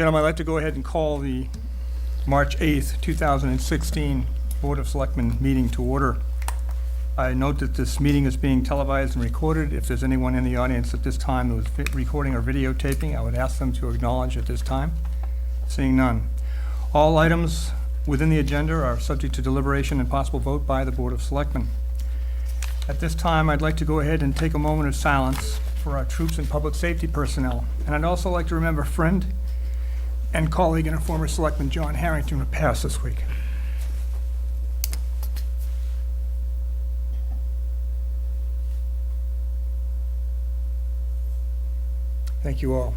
Gentlemen, I'd like to go ahead and call the March 8th, 2016 Board of Selectmen meeting to order. I note that this meeting is being televised and recorded. If there's anyone in the audience at this time who is recording or videotaping, I would ask them to acknowledge at this time. Seeing none. All items within the agenda are subject to deliberation and possible vote by the Board of Selectmen. At this time, I'd like to go ahead and take a moment of silence for our troops and public safety personnel. And I'd also like to remember friend and colleague and a former selectman, John Harrington, who passed this week. Thank you all.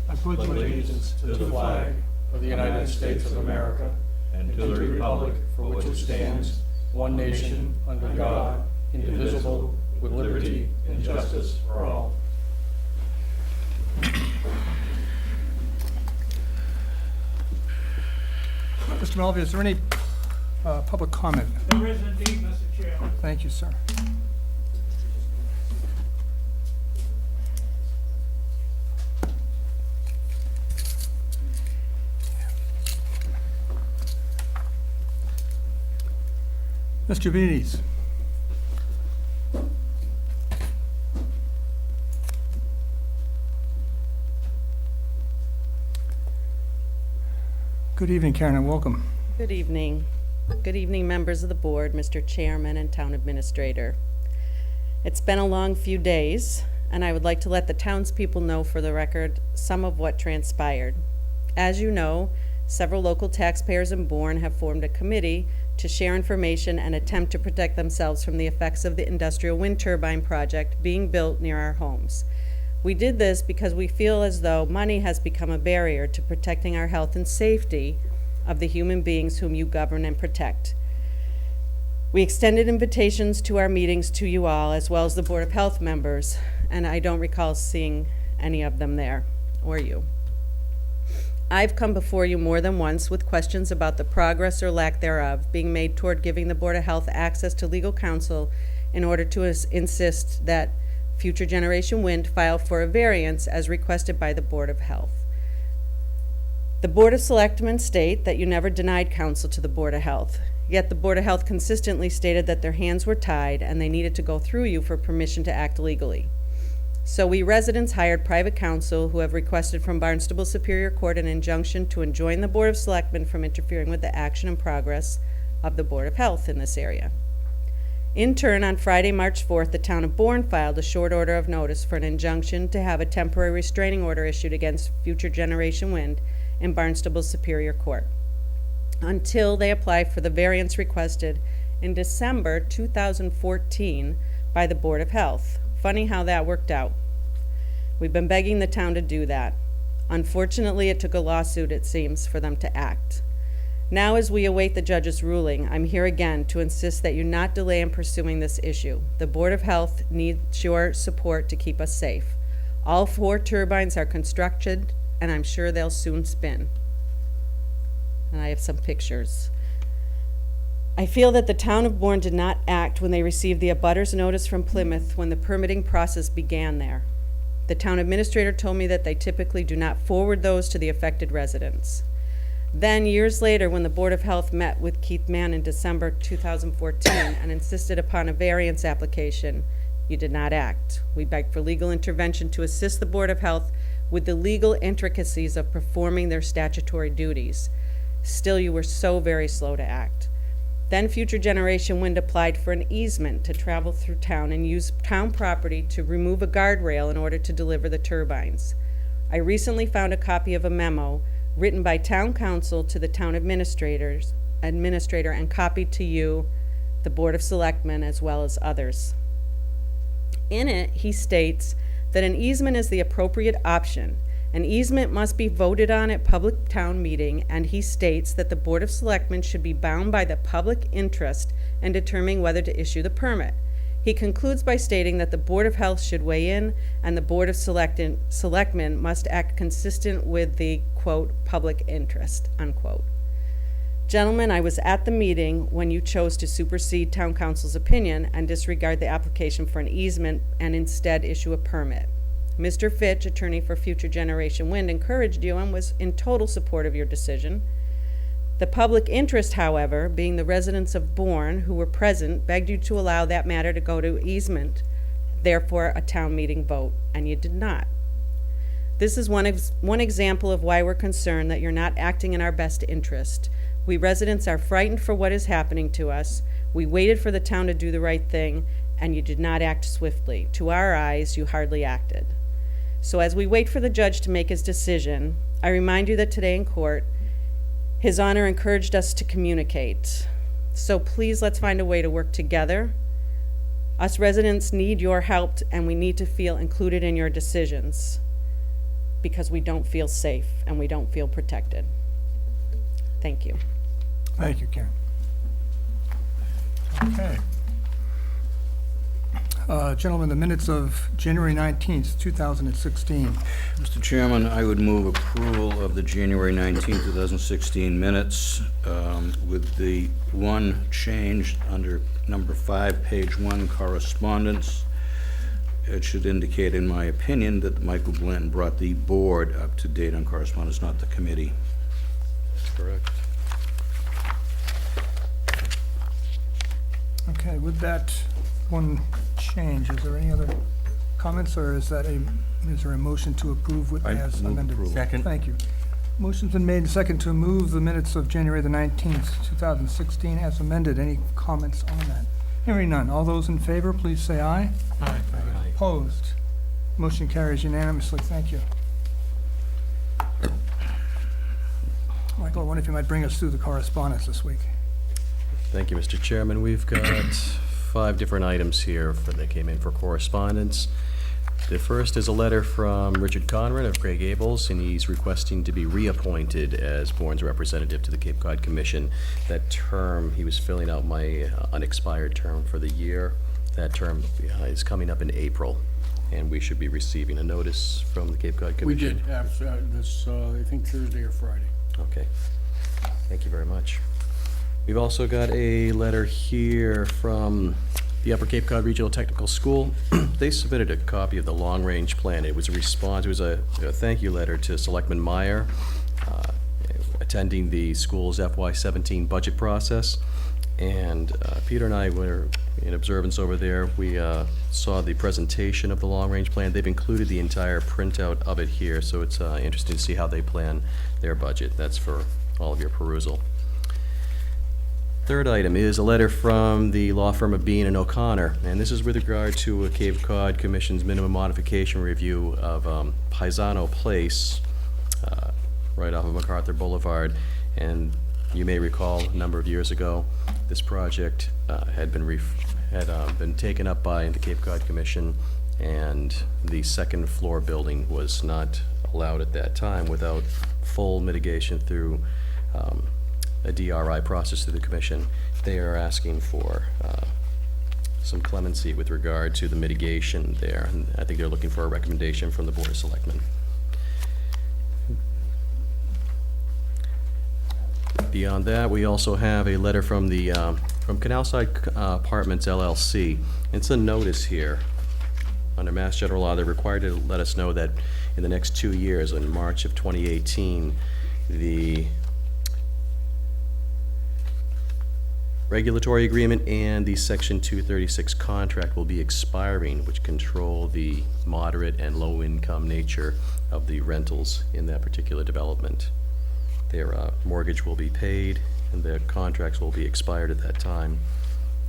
I pledge allegiance to the flag of the United States of America and to the republic for which it stands, one nation, under God, indivisible, with liberty and justice for all. Mr. Melvey, is there any public comment? There is indeed, Mr. Chairman. Thank you, sir. Mr. Benitez. Good evening, Karen, and welcome. Good evening. Good evening, members of the board, Mr. Chairman and Town Administrator. It's been a long few days, and I would like to let the townspeople know for the record some of what transpired. As you know, several local taxpayers in Bourne have formed a committee to share information and attempt to protect themselves from the effects of the industrial wind turbine project being built near our homes. We did this because we feel as though money has become a barrier to protecting our health and safety of the human beings whom you govern and protect. We extended invitations to our meetings to you all, as well as the Board of Health members, and I don't recall seeing any of them there, or you. I've come before you more than once with questions about the progress or lack thereof being made toward giving the Board of Health access to legal counsel in order to insist that Future Generation Wind file for a variance as requested by the Board of Health. The Board of Selectmen state that you never denied counsel to the Board of Health, yet the Board of Health consistently stated that their hands were tied and they needed to go through you for permission to act legally. So we residents hired private counsel who have requested from Barnstable Superior Court an injunction to enjoin the Board of Selectmen from interfering with the action and progress of the Board of Health in this area. In turn, on Friday, March 4th, the town of Bourne filed a short order of notice for an injunction to have a temporary restraining order issued against Future Generation Wind in Barnstable Superior Court until they apply for the variance requested in December 2014 by the Board of Health. Funny how that worked out. We've been begging the town to do that. Unfortunately, it took a lawsuit, it seems, for them to act. Now, as we await the judge's ruling, I'm here again to insist that you not delay in pursuing this issue. The Board of Health needs your support to keep us safe. All 4 turbines are constructed, and I'm sure they'll soon spin. And I have some pictures. I feel that the town of Bourne did not act when they received the abutters notice from Plymouth when the permitting process began there. The town administrator told me that they typically do not forward those to the affected residents. Then, years later, when the Board of Health met with Keith Mann in December 2014 and insisted upon a variance application, you did not act. We begged for legal intervention to assist the Board of Health with the legal intricacies of performing their statutory duties. Still, you were so very slow to act. Then Future Generation Wind applied for an easement to travel through town and use town property to remove a guardrail in order to deliver the turbines. I recently found a copy of a memo written by town council to the town administrator and copied to you, the Board of Selectmen, as well as others. In it, he states that an easement is the appropriate option. An easement must be voted on at public town meeting, and he states that the Board of Selectmen should be bound by the public interest in determining whether to issue the permit. He concludes by stating that the Board of Health should weigh in, and the Board of Selectmen must act consistent with the, quote, public interest, unquote. Gentlemen, I was at the meeting when you chose to supersede town council's opinion and disregard the application for an easement and instead issue a permit. Mr. Fitch, attorney for Future Generation Wind, encouraged you and was in total support of your decision. The public interest, however, being the residents of Bourne who were present, begged you to allow that matter to go to easement, therefore a town meeting vote, and you did not. This is one example of why we're concerned that you're not acting in our best interest. We residents are frightened for what is happening to us. We waited for the town to do the right thing, and you did not act swiftly. To our eyes, you hardly acted. So as we wait for the judge to make his decision, I remind you that today in court, His Honor encouraged us to communicate. So please, let's find a way to work together. Us residents need your help, and we need to feel included in your decisions because we don't feel safe and we don't feel protected. Thank you. Thank you, Karen. Okay. Gentlemen, the minutes of January 19th, 2016. Mr. Chairman, I would move approval of the January 19, 2016 minutes with the one change under number 5, page 1, correspondence. It should indicate, in my opinion, that Michael Blanton brought the board up to date on correspondence, not the committee. That's correct. Okay, with that one change, is there any other comments, or is there a motion to approve with I as move amended? approval. Second. Thank you. Motion's been made and second to move the minutes of January the 19th, 2016 as amended. Any comments on that? Hearing none. All those in favor, please say aye. Aye. Opposed? Motion carries unanimously. Thank you. Michael, I wonder if you might bring us through the correspondence this week. Thank you, Mr. Chairman. We've got 5 different items here that came in for correspondence. The first is a letter from Richard Conrad of Grey Gables, and he's requesting to be reappointed as Bourne's representative to the Cape Cod Commission. That term, he was filling out my unexpired term for the year. That term is coming up in April, and we should be receiving a notice from the Cape Cod We Commission. did have this, I think Thursday or Friday. Okay. Thank you very much. We've also got a letter here from the Upper Cape Cod Regional Technical School. They submitted a copy of the long-range plan. It was a response, it was a thank you letter to Selectman Meyer, attending the school's FY17 budget process. And Peter and I were in observance over there. We saw the presentation of the long-range plan. They've included the entire printout of it here, so it's interesting to see how they plan their budget. That's for all of your perusal. Third item is a letter from the law firm of Bean and O'Connor, and this is with regard to a Cape Cod Commission's minimum modification review of Paisano Place, right off of MacArthur Boulevard. And you may recall, a number of years ago, this project had been taken up by the Cape Cod Commission, and the second floor building was not allowed at that time without full mitigation through a DRI process through the commission. They are asking for some clemency with regard to the mitigation there, and I think they're looking for a recommendation from the Board of Selectmen. Beyond that, we also have a letter from the from Canalside Apartments LLC. It's a notice here. Under Mass General Law, they're required to let us know that in the next 2 years, in March of 2018, the regulatory agreement and the Section 236 contract will be expiring, which control the moderate and low-income nature of the rentals in that particular development. Their mortgage will be paid, and their contracts will be expired at that time,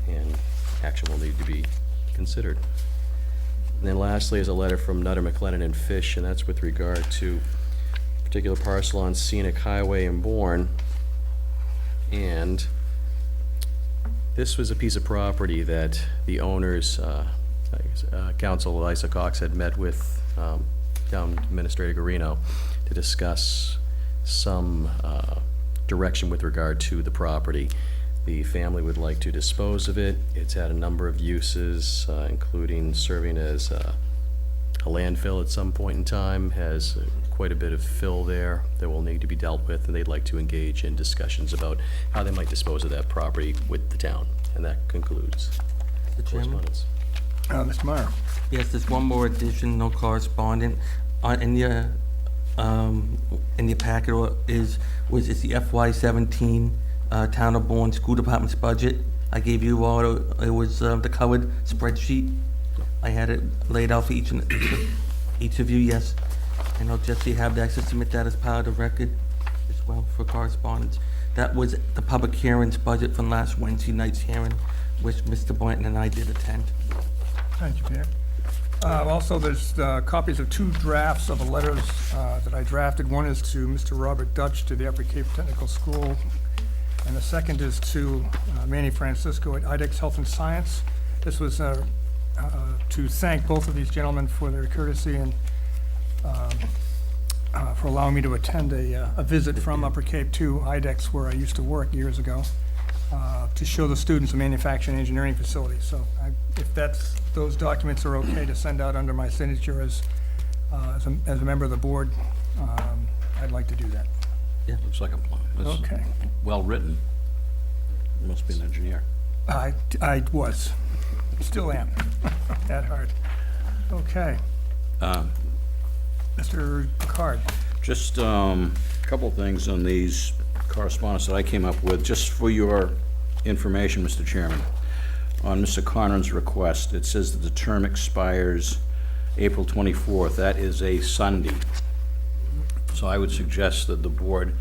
and action will need to be considered. And then lastly is a letter from Nutter, McLennan, and Fish, and that's with regard to a particular parcel on Scenic Highway in Bourne. And this was a piece of property that the owners, Council Isa Cox had met with Town Administrator Garino to discuss some direction with regard to the property. The family would like to dispose of it. It's had a number of uses, including serving as a landfill at some point in time, has quite a bit of fill there that will need to be dealt with, and they'd like to engage in discussions about how they might dispose of that property with the town. And that concludes Mr. Chairman? correspondence. Mr. Meyer. Yes, there's one more addition, no correspondent. In your packet is the FY17 Town of Bourne School Department's budget. I gave you all, it was the colored spreadsheet. I had it laid out for each of you, yes. I know Jesse had that, to submit that as part of the record as well for correspondence. That was the public hearings budget from last Wednesday night's hearing, which Mr. Boynton and I did attend. Thank you, Peter. Also, there's copies of 2 drafts of the letters that I drafted. One is to Mr. Robert Dutch to the Upper Cape Technical School, and the second is to Manny Francisco at IDEX Health and Science. This was to thank both of these gentlemen for their courtesy and for allowing me to attend a visit from Upper Cape to IDEX, where I used to work years ago, to show the students a manufacturing engineering facility. So if those documents are okay to send out under my signature as a member of the board, I'd like to do that. Looks like a plan. Okay. Well-written. Must be an engineer. I was, still am, at heart. Okay. Mr. Picard. Just a couple of things on these correspondence that I came up with, just for your information, Mr. Chairman. On Mr. Conran's request, it says that the term expires April 24th. That is a Sunday. So I would suggest that the board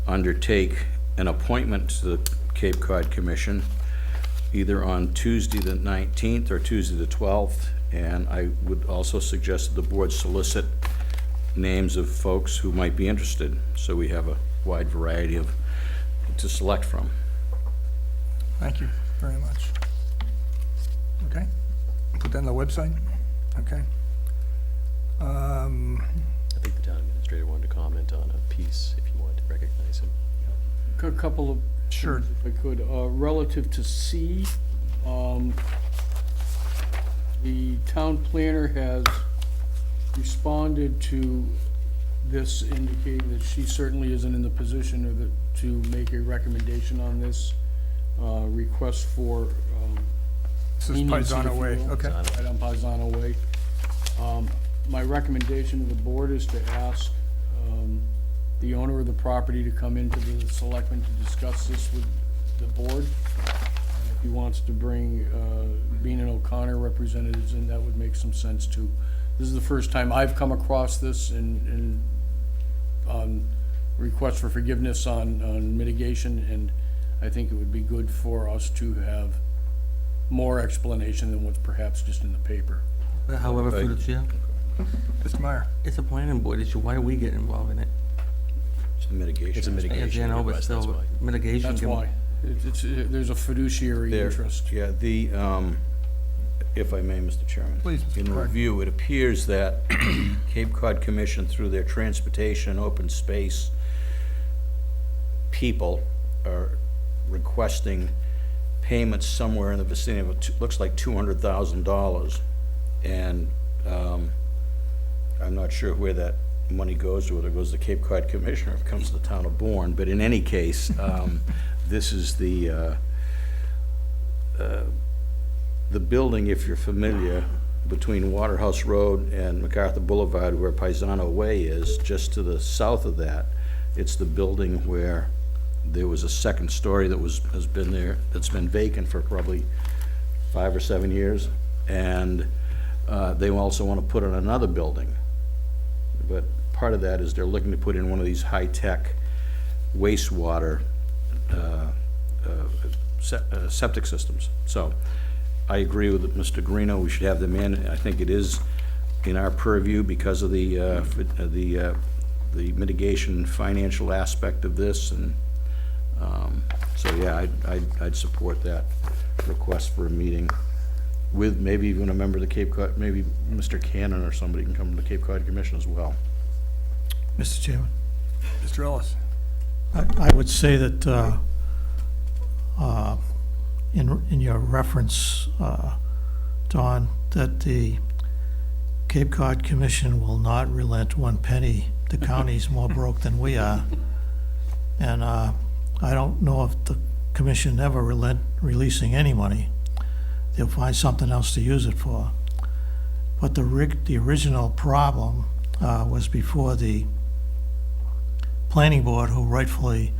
undertake an appointment to the Cape Cod Commission either on Tuesday the 19th or Tuesday the 12th. And I would also suggest that the board solicit names of folks who might be interested, so we have a wide variety to select from. Thank you very much. Okay, put that on the website. Okay. I think the town administrator wanted to comment on a piece, if you wanted to recognize him. A couple of Sure. things, if I could. Relative to C, the town planner has responded to this, indicating that she certainly isn't in the position to make a recommendation on this request for This is leniency, Paisano if you Way. will. Okay. Right on Paisano Way. My recommendation to the board is to ask the owner of the property to come into the selectmen to discuss this with the board. And if he wants to bring Bean and O'Connor representatives in, that would make some sense too. This is the first time I've come across this in request for forgiveness on mitigation, and I think it would be good for us to have more explanation than what's perhaps just in the paper. However, through the chair, Mr. Meyer. it's a planning board issue. Why do we get involved in it? It's a mitigation. It's a As mitigation you know, but request, that's still, why. mitigation. That's can- why. There's a fiduciary There- interest. Yeah, if I may, Mr. Chairman. Please, Mr. In Card. review, it appears that Cape Cod Commission, through their transportation and open space people, are requesting payments somewhere in the vicinity of, looks like $200,000. And I'm not sure where that money goes, whether it goes to the Cape Cod Commission or if it comes to the town of Bourne. But in any case, this is the building, if you're familiar, between Waterhouse Road and MacArthur Boulevard, where Paisano Way is, just to the south of that. It's the building where there was a second story that has been there, that's been vacant for probably 5 or 7 years. And they also want to put in another building. But part of that is they're looking to put in one of these high-tech wastewater septic systems. So I agree with Mr. Greeno, we should have them in. I think it is in our purview because of the mitigation financial aspect of this, and so yeah, I'd support that request for a meeting with maybe even a member of the Cape Cod, maybe Mr. Cannon or somebody can come to the Cape Cod Commission as well. Mr. Chairman, Mr. Ellis. I would say that in your reference, Don, that the Cape Cod Commission will not relent one penny. The county's more broke than we are. And I don't know if the commission ever relent releasing any money. they'll find something else to use it for. But the original problem was before the planning board, who rightfully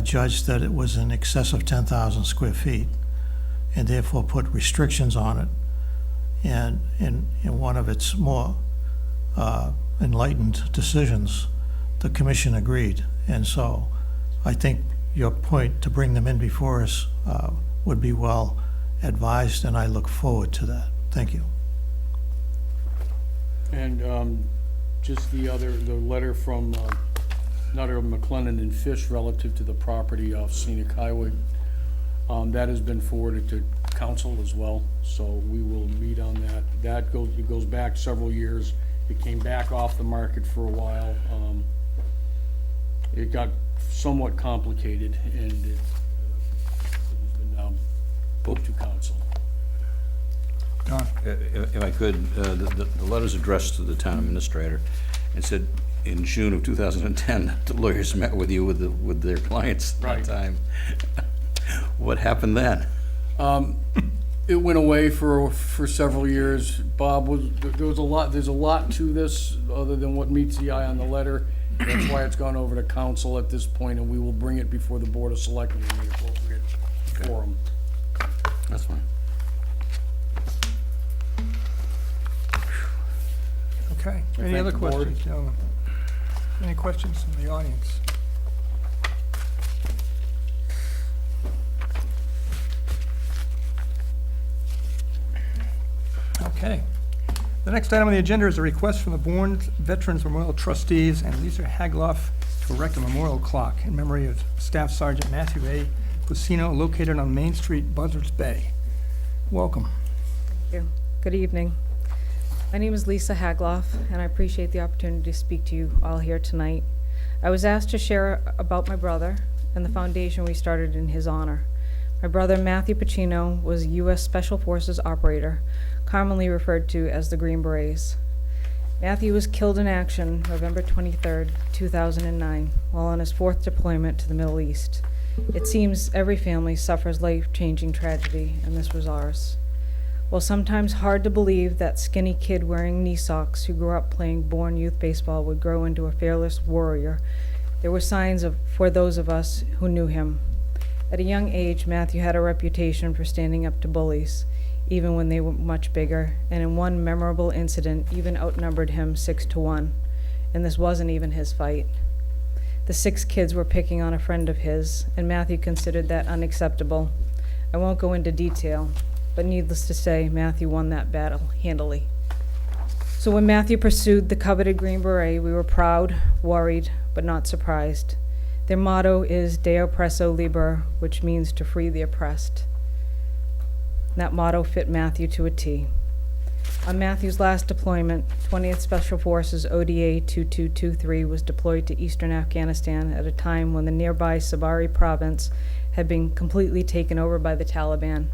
judged that it was in excess of 10,000 square feet, and therefore put restrictions on it. And in one of its more enlightened decisions, the commission agreed. And so I think your point to bring them in before us would be well advised, and I look forward to that. Thank you. And just the letter from Nutter, McLennan, and Fish relative to the property off Scenic Highway, that has been forwarded to council as well, so we will meet on that. It goes back several years. It came back off the market for a while. It got somewhat complicated, and it has been put to council. Don? If I could, the letter's addressed to the town administrator and said, in June of 2010, the lawyers met with you with their clients at Right. that time. What happened then? It went away for several years. Bob, there's a lot to this other than what meets the eye on the letter. That's why it's gone over to council at this point, and we will bring it before the Board of Selectmen in the appropriate forum. That's fine. Okay. I Any thank other the board. questions, gentlemen? Any questions from the audience? Okay. The next item on the agenda is a request from the Bourne Veterans Memorial Trustees and Lisa Hagloff to erect a memorial clock in memory of Staff Sergeant Matthew A. Pusino, located on Main Street, Buzzards Bay. Welcome. Thank you. Good evening. My name is Lisa Hagloff, and I appreciate the opportunity to speak to you all here tonight. I was asked to share about my brother and the foundation we started in his honor. My brother, Matthew Pacino, was a U.S. Special Forces operator, commonly referred to as the Green Berets. Matthew was killed in action November 23, 2009, while on his 4th deployment to the Middle East. It seems every family suffers life-changing tragedy, and this was ours. While sometimes hard to believe that skinny kid wearing knee socks who grew up playing Bourne youth baseball would grow into a fearless warrior, there were signs for those of us who knew him. At a young age, Matthew had a reputation for standing up to bullies, even when they were much bigger, and in one memorable incident even outnumbered him 6-1, and this wasn't even his fight. The 6 kids were picking on a friend of his, and Matthew considered that unacceptable. I won't go into detail, but needless to say, Matthew won that battle handily. So when Matthew pursued the coveted Green Beret, we were proud, worried, but not surprised. Their motto is De Oppresso Liber, which means to free the oppressed. That motto fit Matthew to a T. On Matthew's last deployment, 20th Special Forces ODA 2223 was deployed to eastern Afghanistan at a time when the nearby Sabari province had been completely taken over by the Taliban.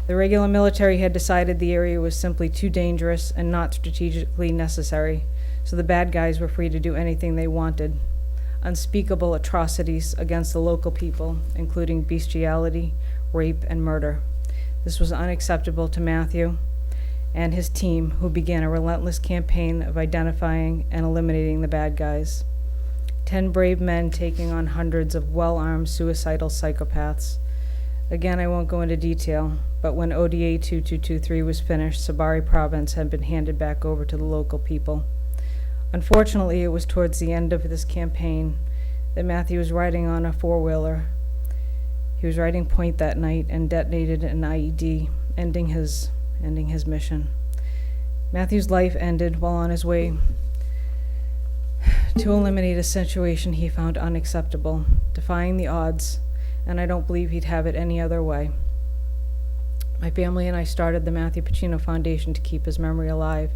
The regular military had decided the area was simply too dangerous and not strategically necessary, so the bad guys were free to do anything they wanted. Unspeakable atrocities against the local people, including bestiality, rape, and murder. This was unacceptable to Matthew and his team, who began a relentless campaign of identifying and eliminating the bad guys. 10 brave men taking on hundreds of well-armed suicidal psychopaths. Again, I won't go into detail, but when ODA 2223 was finished, Sabari province had been handed back over to the local people. Unfortunately, it was towards the end of this campaign that Matthew was riding on a four-wheeler. He was riding point that night and detonated an IED, ending his mission. Matthew's life ended while on his way to eliminate a situation he found unacceptable, defying the odds, and I don't believe he'd have it any other way. My family and I started the Matthew Pacino Foundation to keep his memory alive.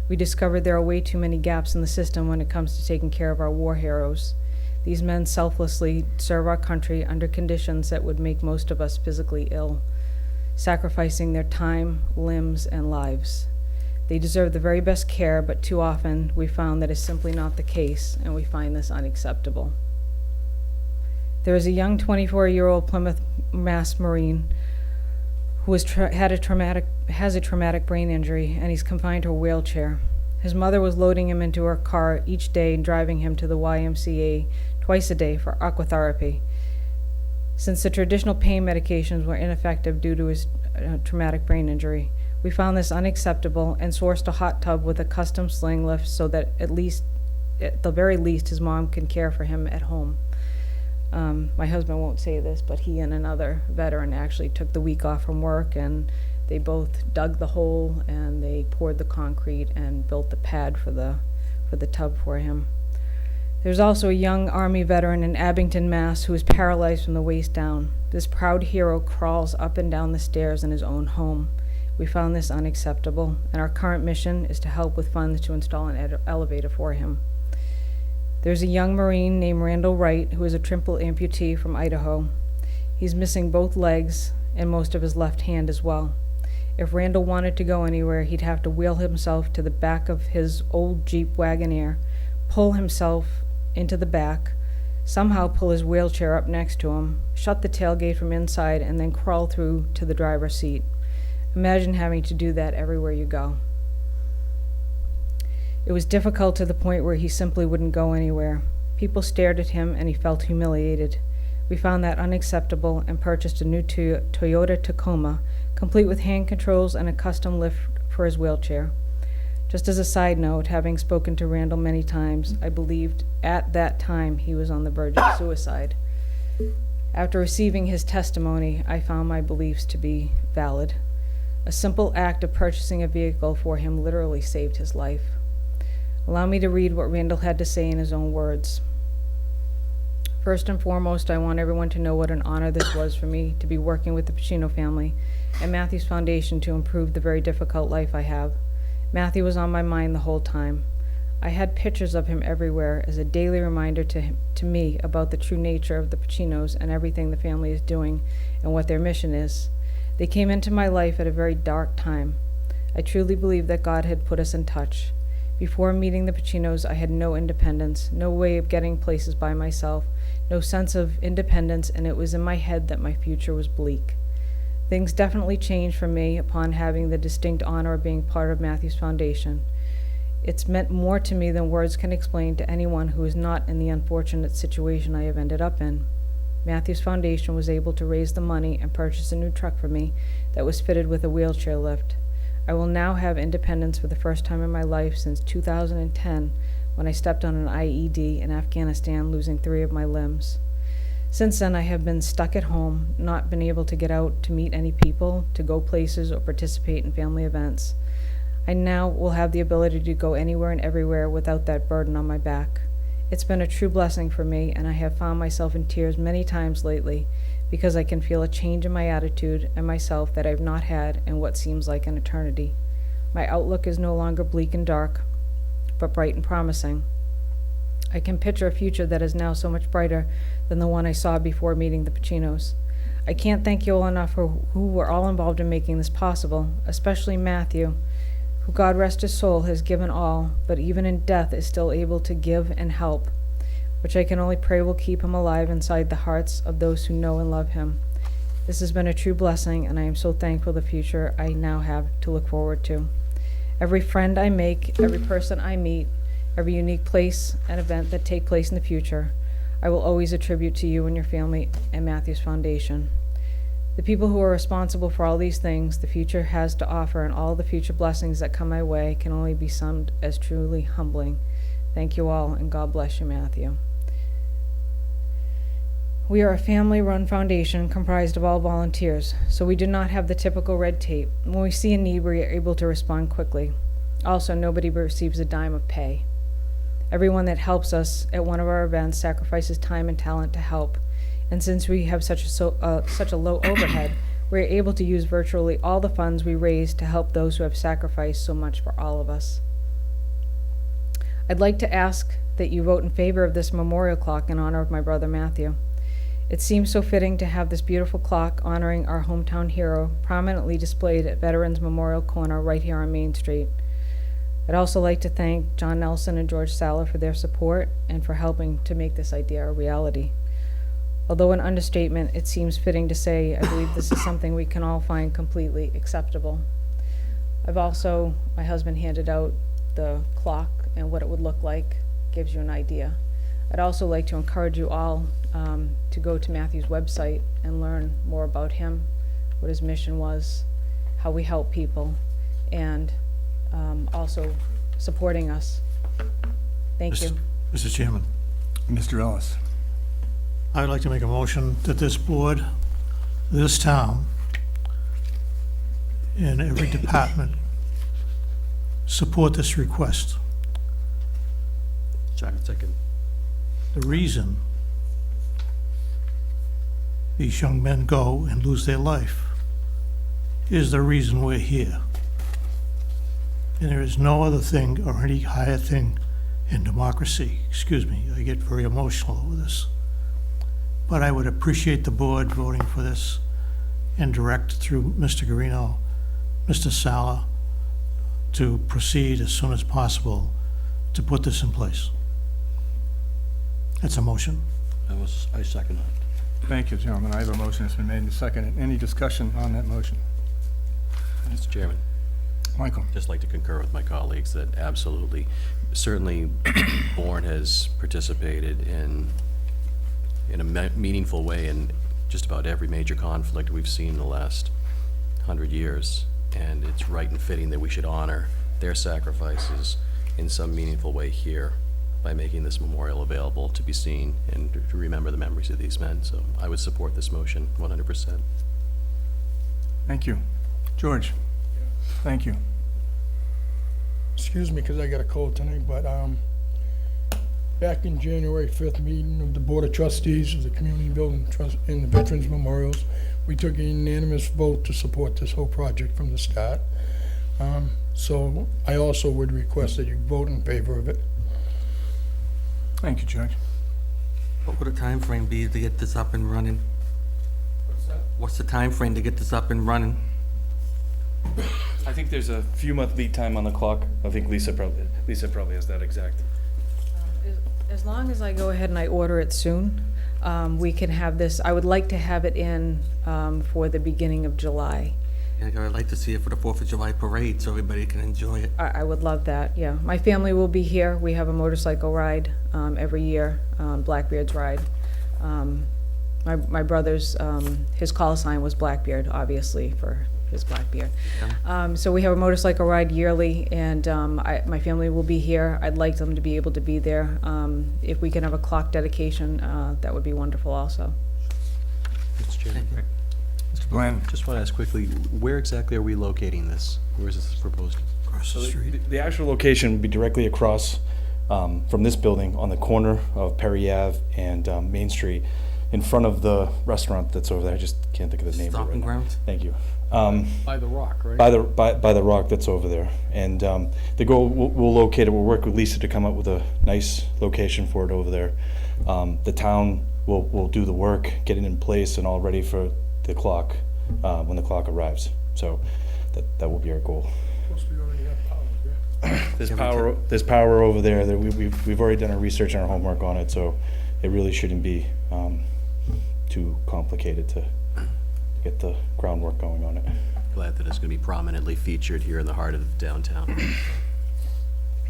We discovered there are way too many gaps in the system when it comes to taking care of our war heroes. These men selflessly serve our country under conditions that would make most of us physically ill, sacrificing their time, limbs, and lives. They deserve the very best care, but too often we found that is simply not the case, and we find this unacceptable. There is a young 24-year-old Plymouth Mass Marine who has a traumatic brain injury, and he's confined to a wheelchair. His mother was loading him into her car each day and driving him to the YMCA twice a day for aquatherapy. Since the traditional pain medications were ineffective due to his traumatic brain injury, we found this unacceptable and sourced a hot tub with a custom sling lift so that at the very least, his mom can care for him at home. My husband won't say this, but he and another veteran actually took the week off from work, and they both dug the hole and they poured the concrete and built the pad for the tub for him. There's also a young Army veteran in Abington, Mass. who is paralyzed from the waist down. This proud hero crawls up and down the stairs in his own home. We found this unacceptable, and our current mission is to help with funds to install an elevator for him. There's a young Marine named Randall Wright who is a triple amputee from Idaho. He's missing both legs and most of his left hand as well. If Randall wanted to go anywhere, he'd have to wheel himself to the back of his old Jeep Wagoneer, pull himself into the back, somehow pull his wheelchair up next to him, shut the tailgate from inside, and then crawl through to the driver's seat. Imagine having to do that everywhere you go. It was difficult to the point where he simply wouldn't go anywhere. People stared at him and he felt humiliated. We found that unacceptable and purchased a new Toyota Tacoma, complete with hand controls and a custom lift for his wheelchair. Just as a side note, having spoken to Randall many times, I believed at that time he was on the verge of suicide. After receiving his testimony, I found my beliefs to be valid. A simple act of purchasing a vehicle for him literally saved his life. Allow me to read what Randall had to say in his own words. First and foremost, I want everyone to know what an honor this was for me to be working with the Pacino family and Matthew's Foundation to improve the very difficult life I have. Matthew was on my mind the whole time. I had pictures of him everywhere as a daily reminder to me about the true nature of the Pacinos and everything the family is doing and what their mission is. They came into my life at a very dark time. I truly believe that God had put us in touch. Before meeting the Pacinos, I had no independence, no way of getting places by myself, no sense of independence, and it was in my head that my future was bleak. Things definitely changed for me upon having the distinct honor of being part of Matthew's Foundation. It's meant more to me than words can explain to anyone who is not in the unfortunate situation I have ended up in. Matthew's Foundation was able to raise the money and purchase a new truck for me that was fitted with a wheelchair lift. I will now have independence for the first time in my life since 2010, when I stepped on an IED in Afghanistan, losing 3 of my limbs. Since then, I have been stuck at home, not been able to get out to meet any people, to go places, or participate in family events. I now will have the ability to go anywhere and everywhere without that burden on my back. It's been a true blessing for me, and I have found myself in tears many times lately, because I can feel a change in my attitude and myself that I've not had in what seems like an eternity. My outlook is no longer bleak and dark, but bright and promising. I can picture a future that is now so much brighter than the one I saw before meeting the Pacinos. I can't thank you all enough for who were all involved in making this possible, especially Matthew, who, God rest his soul, has given all, but even in death is still able to give and help, which I can only pray will keep him alive inside the hearts of those who know and love him. This has been a true blessing, and I am so thankful for the future I now have to look forward to. Every friend I make, every person I meet, every unique place and event that take place in the future, I will always attribute to you and your family and Matthew's Foundation. The people who are responsible for all these things the future has to offer and all the future blessings that come my way can only be summed as truly humbling. Thank you all, and God bless you, Matthew. We are a family-run foundation comprised of all volunteers, so we do not have the typical red tape. When we see a need, we are able to respond quickly. Also, nobody receives a dime of pay. Everyone that helps us at one of our events sacrifices time and talent to help, and since we have such a low overhead, we are able to use virtually all the funds we raise to help those who have sacrificed so much for all of us. I'd like to ask that you vote in favor of this memorial clock in honor of my brother Matthew. It seems so fitting to have this beautiful clock honoring our hometown hero prominently displayed at Veterans Memorial Corner right here on Main Street. I'd also like to thank John Nelson and George Sala for their support and for helping to make this idea a reality. Although an understatement, it seems fitting to say I believe this is something we can all find completely acceptable. I've also, my husband handed out the clock and what it would look like, gives you an idea. I'd also like to encourage you all to go to Matthew's website and learn more about him, what his mission was, how we help people, and also supporting us. Thank you. Mr. Chairman, Mr. Ellis. I'd like to make a motion that this board, this town, and every department support this request. Second. The reason these young men go and lose their life is the reason we're here. And there is no other thing or any higher thing in democracy. Excuse me, I get very emotional over this. But I would appreciate the board voting for this and direct through Mr. Guarino, Mr. Sala, to proceed as soon as possible to put this in place. That's a motion. I second it. Thank you, gentlemen. I have a motion that's been made and seconded. Any discussion on that motion? Mr. Chairman, Michael? just like to concur with my colleagues that absolutely, certainly Bourne has participated in a meaningful way in just about every major conflict we've seen in the last 100 years. And it's right and fitting that we should honor their sacrifices in some meaningful way here by making this memorial available to be seen and to remember the memories of these men. So I would support this motion 100%. Thank you. George? Thank you. Excuse me, because I got a cold tonight, but back in January 5th meeting of the Board of Trustees of the Community Building Trust and the Veterans Memorials, we took a unanimous vote to support this whole project from the start. So I also would request that you vote in favor of it. Thank you, George. What would the time frame be to get this up and running? What's the time frame to get this up and running? I think there's a few month lead time on the clock. I think Lisa probably has that exact. As long as I go ahead and I order it soon, we can have this, I would like to have it in for the beginning of July. Yeah, I'd like to see it for the 4th of July parade so everybody can enjoy it. I would love that, yeah. My family will be here. We have a motorcycle ride every year, Blackbeard's ride. My brother's, his call sign was Blackbeard, obviously, for his Blackbeard. So we have a motorcycle ride yearly, and my family will be here. I'd like them to be able to be there. If we can have a clock dedication, that would be wonderful also. Mr. Chairman, Mr. Bland? just want to ask quickly, where exactly are we locating this? Where is this proposed? Across the street. The actual location would be directly across from this building on the corner of Perry Ave and Main Street, in front of the restaurant that's over there. I just can't think of the name of it right Stomping now. grounds? Thank you. By the rock, right? By the rock that's over there. And the goal, we'll locate it, we'll work with Lisa to come up with a nice location for it over there. The town will do the work, get it in place and all ready for the clock, when the clock arrives. So that will be our goal. Plus, we already have power, yeah. There's power over there. That we've already done our research and our homework on it, so it really shouldn't be too complicated to get the groundwork going on it. Glad that it's going to be prominently featured here in the heart of downtown.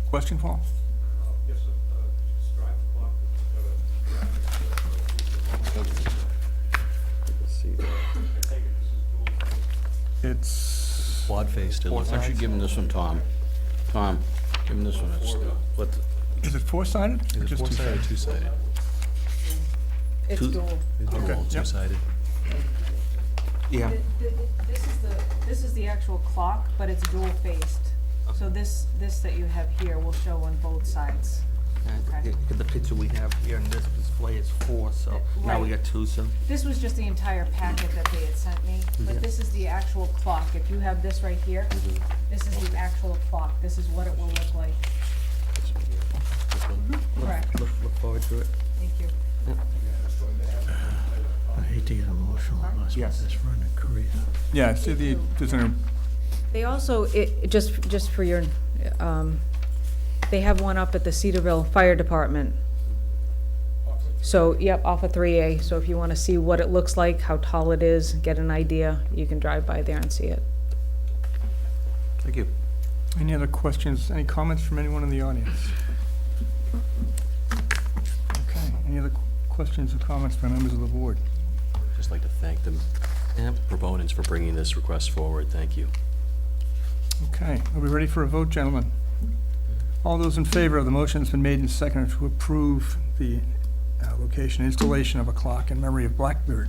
Question, Paul? Yes, describe the clock. Let's see. It's, Quad-faced, it looks Why don't like. you give him this one, Tom? Tom, give him this one. is it four-sided? Is Or it just four-sided or two-sided? two-sided? It's Two- dual. It's dual, Okay, yep. two-sided. Yeah. This is the actual clock, but it's dual faced. So this that you have here will show on both sides. Okay. The picture we have here in this display is 4, so now we Right. got 2, so. This was just the entire packet that they had sent me, but this is the actual clock. If you have this right here, this is the actual clock. This is what it will look like. Correct. Look forward to it. Thank you. I hate to get emotional about this, Yes. this running career. Yeah, see, there's an, They also, just for your, they have one up at the Cedarville Fire Department. So, yep, off of 3A. So if you want to see what it looks like, how tall it is, get an idea, you can drive by there and see it. Thank you. Any other questions, any comments from anyone in the audience? Okay, any other questions or comments by members of the board? Just like to thank the Yep. proponents for bringing this request forward. Thank you. Okay, are we ready for a vote, gentlemen? All those in favor of the motion that's been made and seconded to approve the location installation of a clock in memory of Blackbird,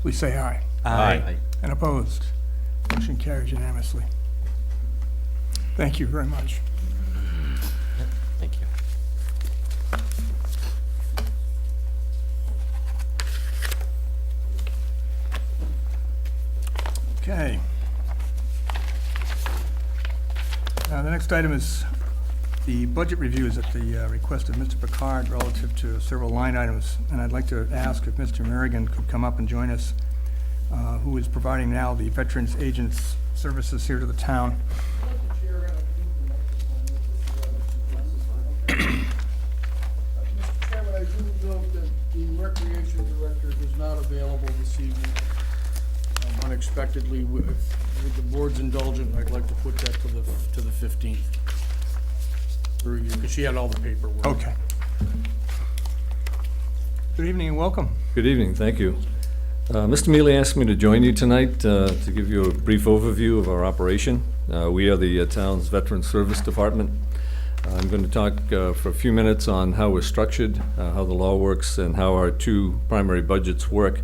please say aye. Aye. And opposed? Motion carries unanimously. Thank you very much. Thank you. Okay. The next item is the budget reviews at the request of Mr. Picard relative to several line items. And I'd like to ask if Mr. Merrigan could come up and join us, who is providing now the Veterans Agents Services here to the town. Mr. Chairman, I do note that the recreation director is not available this evening unexpectedly. With the board's indulgence, I'd like to put that to the 15th. For review, because she had all the paperwork. Okay. Good evening and welcome. Good evening, thank you. Mr. Mealy asked me to join you tonight to give you a brief overview of our operation. We are the town's Veteran Service Department. I'm going to talk for a few minutes on how we're structured, how the law works, and how our two primary budgets work,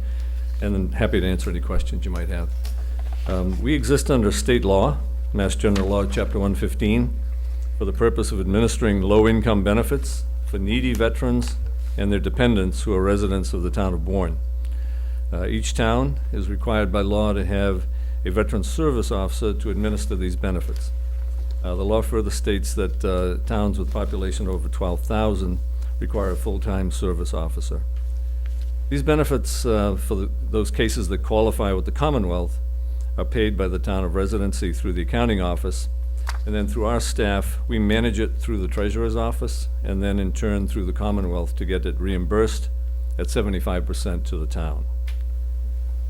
and then happy to answer any questions you might have. We exist under state law, Mass General Law, Chapter 115, for the purpose of administering low-income benefits for needy veterans and their dependents who are residents of the town of Bourne. Each town is required by law to have a veteran service officer to administer these benefits. The law further states that towns with population over 12,000 require a full-time service officer. These benefits, for those cases that qualify with the Commonwealth, are paid by the town of residency through the accounting office, and then through our staff, we manage it through the treasurer's office, and then in turn through the Commonwealth to get it reimbursed at 75% to the town.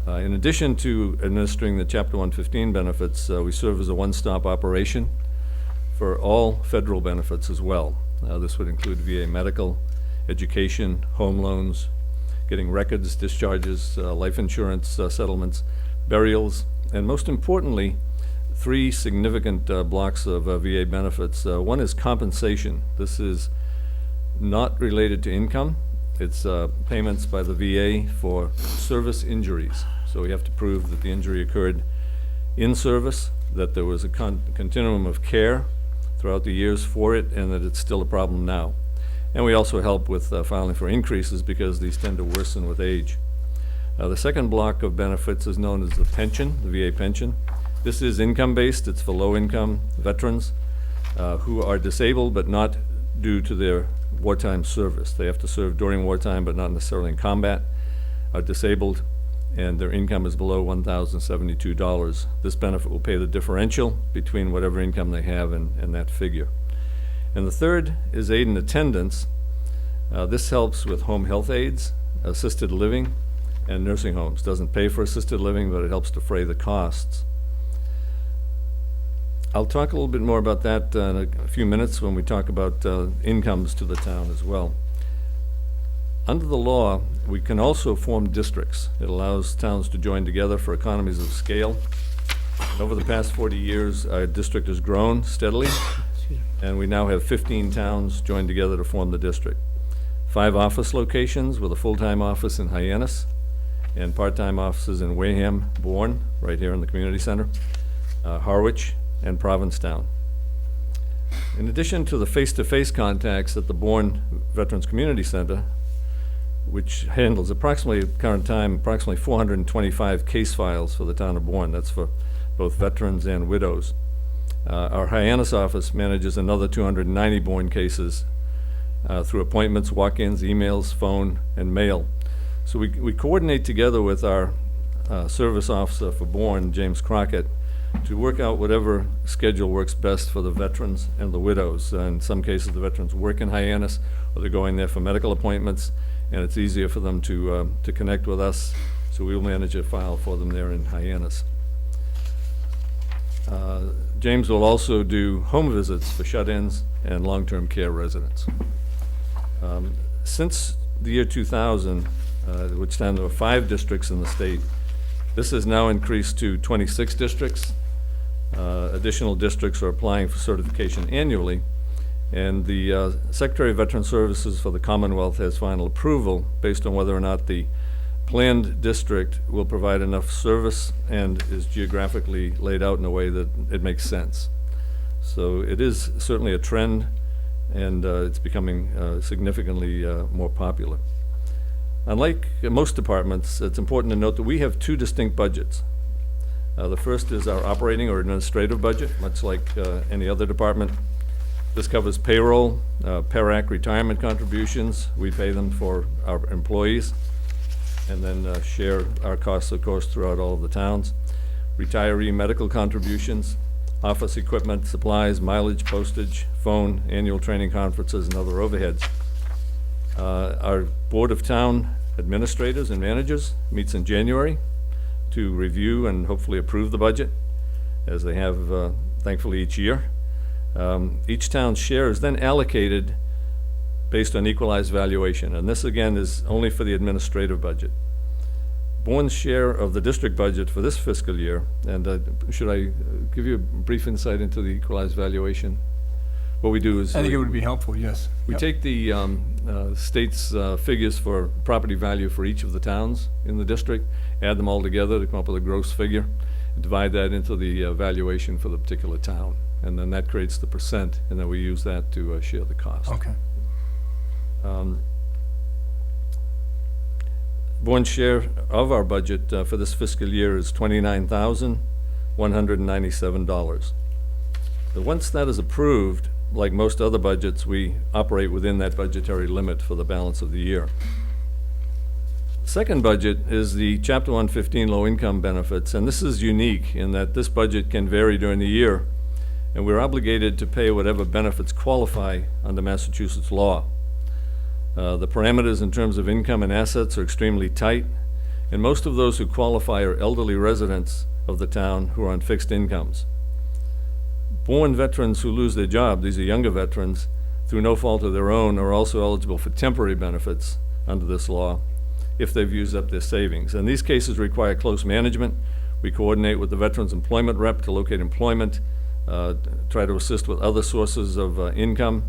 In addition to administering the Chapter 115 benefits, we serve as a one-stop operation for all federal benefits as well. This would include VA medical, education, home loans, getting records, discharges, life insurance settlements, burials, and most importantly, three significant blocks of VA benefits. One is compensation. This is not related to income. It's payments by the VA for service injuries. So we have to prove that the injury occurred in service, that there was a continuum of care throughout the years for it, and that it's still a problem now. And we also help with filing for increases because these tend to worsen with age. The second block of benefits is known as the pension, the VA pension. This is income-based. It's for low-income veterans who are disabled but not due to their wartime service. They have to serve during wartime but not necessarily in combat, are disabled, and their income is below $1,072. This benefit will pay the differential between whatever income they have and that figure. And the third is aid and attendance. This helps with home health aides, assisted living, and nursing homes. Doesn't pay for assisted living, but it helps defray the costs. I'll talk a little bit more about that in a few minutes when we talk about incomes to the town as well. Under the law, we can also form districts. It allows towns to join together for economies of scale. And over the past 40 years, our district has grown steadily, and we now have 15 towns joined together to form the district. 5 office locations with a full-time office in Hyannis, and part-time offices in Wareham, Bourne, right here in the community center, Harwich, and Provincetown. In addition to the face-to-face contacts at the Bourne Veterans Community Center, which handles approximately 425 case files for the town of Bourne. That's for both veterans and widows. Our Hyannis office manages another 290 Bourne cases through appointments, walk-ins, emails, phone, and mail. So we coordinate together with our service officer for Bourne, James Crockett, to work out whatever schedule works best for the veterans and the widows. In some cases, the veterans work in Hyannis, or they're going there for medical appointments, and it's easier for them to connect with us, so we'll manage a file for them there in Hyannis. James will also do home visits for shut-ins and long-term care residents. Since the year 2000, which time there were 5 districts in the state, this has now increased to 26 districts. Additional districts are applying for certification annually, and the Secretary of Veteran Services for the Commonwealth has final approval based on whether or not the planned district will provide enough service and is geographically laid out in a way that it makes sense. So it is certainly a trend, and it's becoming significantly more popular. Unlike most departments, it's important to note that we have 2 distinct budgets. The first is our operating or administrative budget, much like any other department. This covers payroll, PERAC retirement contributions. We pay them for our employees, and then share our costs, of course, throughout all of the towns. Retiree medical contributions, office equipment, supplies, mileage, postage, phone, annual training conferences, and other overheads. Our Board of Town Administrators and Managers meets in January to review and hopefully approve the budget, as they have thankfully each year. Each town's share is then allocated based on equalized valuation, and this again is only for the administrative budget. Bourne's share of the district budget for this fiscal year, and should I give you a brief insight into the equalized valuation? What we do is I think it would be helpful, yes. we Yep. take the state's figures for property value for each of the towns in the district, add them all together to come up with a gross figure, and divide that into the valuation for the particular town. And then that creates the percent, and then we use that to share the cost. Okay. Bourne's share of our budget for this fiscal year is $29,197. So once that is approved, like most other budgets, we operate within that budgetary limit for the balance of the year. Second budget is the Chapter 115 low-income benefits, and this is unique in that this budget can vary during the year, and we're obligated to pay whatever benefits qualify under Massachusetts law. The parameters in terms of income and assets are extremely tight, and most of those who qualify are elderly residents of the town who are on fixed incomes. Bourne veterans who lose their job, these are younger veterans, through no fault of their own, are also eligible for temporary benefits under this law if they've used up their savings. And these cases require close management. We coordinate with the Veterans Employment Rep to locate employment, try to assist with other sources of income,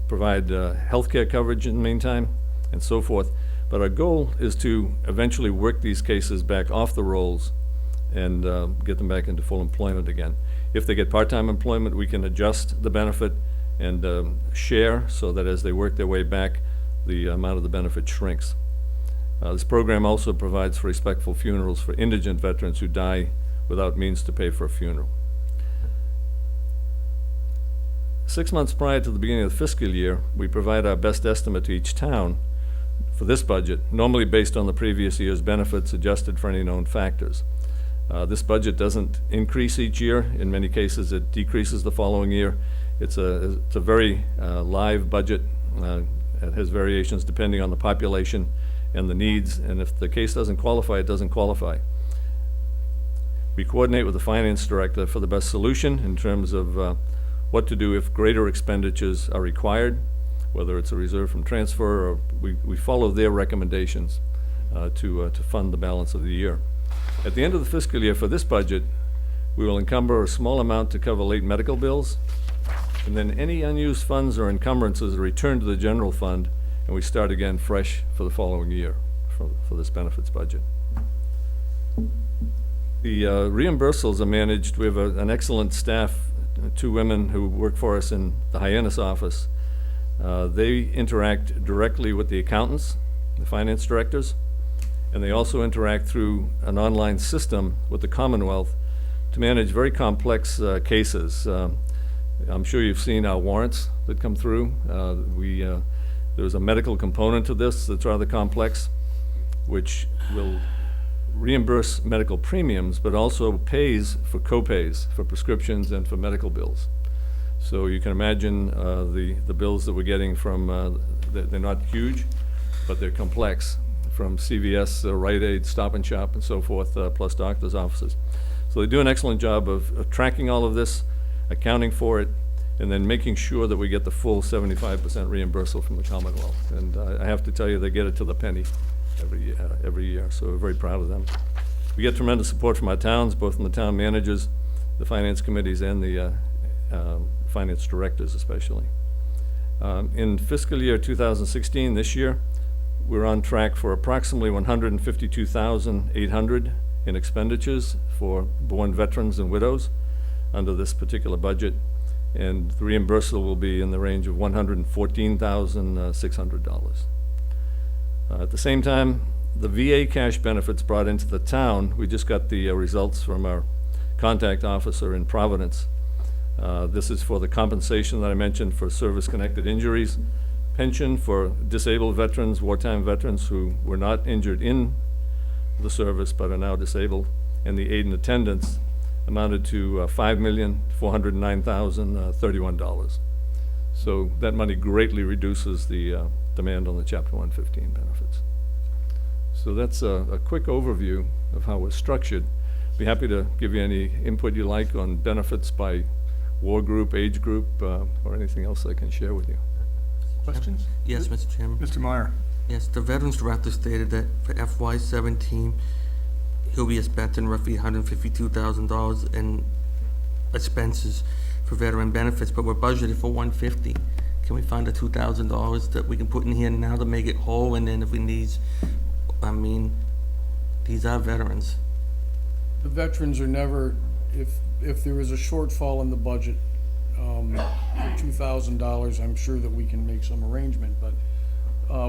provide health care coverage in the meantime, and so forth. But our goal is to eventually work these cases back off the rolls and get them back into full employment again. If they get part-time employment, we can adjust the benefit and share so that as they work their way back, the amount of the benefit shrinks. This program also provides for respectful funerals for indigent veterans who die without means to pay for a funeral. 6 months prior to the beginning of the fiscal year, we provide our best estimate to each town for this budget, normally based on the previous year's benefits adjusted for any known factors. This budget doesn't increase each year. In many cases, it decreases the following year. It's a very live budget. It has variations depending on the population and the needs, and if the case doesn't qualify, it doesn't qualify. We coordinate with the finance director for the best solution in terms of what to do if greater expenditures are required, whether it's a reserve from transfer, or we follow their recommendations to fund the balance of the year. At the end of the fiscal year for this budget, we will encumber a small amount to cover late medical bills, and then any unused funds or encumbrances are returned to the general fund, and we start again fresh for the following year for this benefits budget. The reimbursables are managed. We have an excellent staff, 2 women who work for us in the Hyannis office. They interact directly with the accountants, the finance directors, and they also interact through an online system with the Commonwealth to manage very complex cases. I'm sure you've seen our warrants that come through. There's a medical component to this that's rather complex, which will reimburse medical premiums, but also pays for co-pays for prescriptions and for medical bills. So you can imagine the bills that we're getting from, they're not huge, but they're complex, from CVS, Rite Aid, Stop and Shop, and so forth, plus doctors' offices. So they do an excellent job of tracking all of this, accounting for it, and then making sure that we get the full 75% reimbursal from the Commonwealth. And I have to tell you, they get it to the penny every year, so we're very proud of them. We get tremendous support from our towns, both from the town managers, the finance committees, and the finance directors especially. In fiscal year 2016, this year, we're on track for approximately $152,800 in expenditures for Bourne veterans and widows under this particular budget, and the reimbursement will be in the range of $114,600. At the same time, the VA cash benefits brought into the town, we just got the results from our contact officer in Providence. This is for the compensation that I mentioned for service-connected injuries, pension for disabled veterans, wartime veterans who were not injured in the service but are now disabled, and the aid and attendance amounted to $5,409,031. So that money greatly reduces the demand on the Chapter 115 benefits. So that's a quick overview of how we're structured. Be happy to give you any input you like on benefits by war group, age group, or anything else I can share with you. Questions? Yes, Mr. Chairman. Mr. Meyer? Yes, the Veterans Director stated that for FY17, he'll be expecting roughly $152,000 in expenses for veteran benefits, but we're budgeted for $150,000. Can we find the $2,000 that we can put in here now to make it whole, and then if we need, I mean, these are veterans. The veterans are never, if there is a shortfall in the budget, for $2,000, I'm sure that we can make some arrangement, but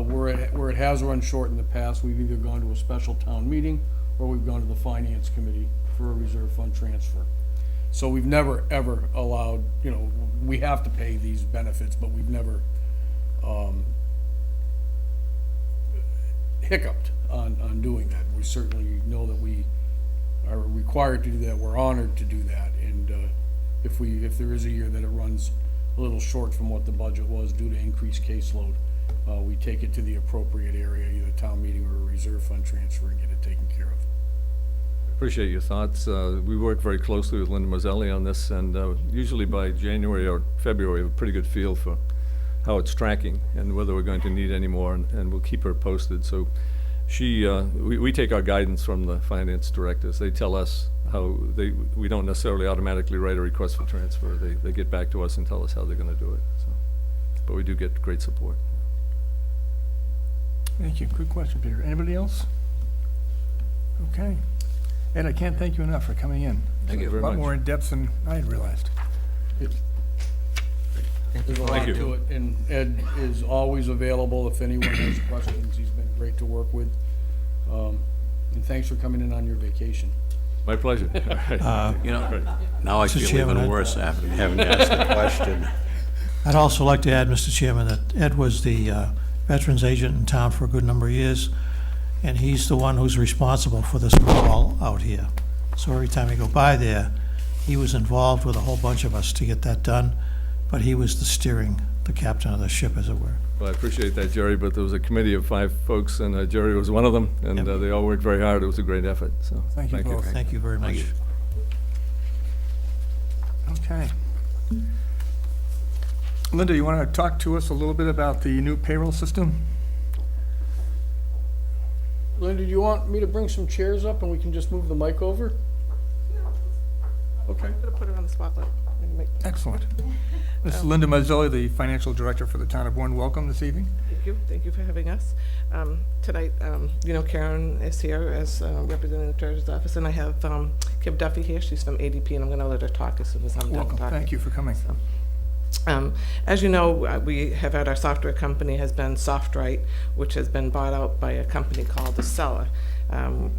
where it has run short in the past, we've either gone to a special town meeting or we've gone to the finance committee for a reserve fund transfer. So we've never, ever allowed, we have to pay these benefits, but we've never hiccuped on doing that. We certainly know that we are required to do that. We're honored to do that. And if there is a year that it runs a little short from what the budget was due to increased caseload, we take it to the appropriate area, either town meeting or a reserve fund transfer, and get it taken care of. Appreciate your thoughts. We work very closely with Linda Mazzelli on this, and usually by January or February, we have a pretty good feel for how it's tracking and whether we're going to need any more, and we'll keep her posted. So we take our guidance from the finance directors. They tell us how we don't necessarily automatically write a request for transfer. They get back to us and tell us how they're going to do it. So, but we do get great support. Thank you. Good question, Peter. Anybody else? Okay. Ed, I can't thank you enough for coming in. Thank you very A lot much. more in depth than I had realized. There's a lot Thank you. to it, and Ed is always available if anyone has questions. He's been great to work with. And thanks for coming in on your vacation. My pleasure. All right. Now I Mr. feel Chairman, even worse after having asked the question. I'd also like to add, Mr. Chairman, that Ed was the veterans agent in town for a good number of years, and he's the one who's responsible for this wall out here. So every time you go by there, he was involved with a whole bunch of us to get that done, but he was the captain of the ship, as it were. Well, I appreciate that, Jerry, but there was a committee of 5 folks, and Jerry was one of them, and they all worked very hard. It was a great effort, so Thank you both. Thank you very much. you. Okay. Linda, you want to talk to us a little bit about the new payroll system? Linda, do you want me to bring some chairs up and we can just move the mic over? Okay. I'm gonna put her on the spotlight. Excellent. This is Linda Mazzelli, the financial director for the town of Bourne. Welcome this evening. Thank you for having us. Tonight, Karen is here as representing the treasurer's office, and I have Kim Duffy here. She's from ADP, and I'm gonna let her talk as soon as I'm done Welcome. talking. Thank you for coming. As you know, we have had our software company has been SoftWrite, which has been bought out by a company called Acela.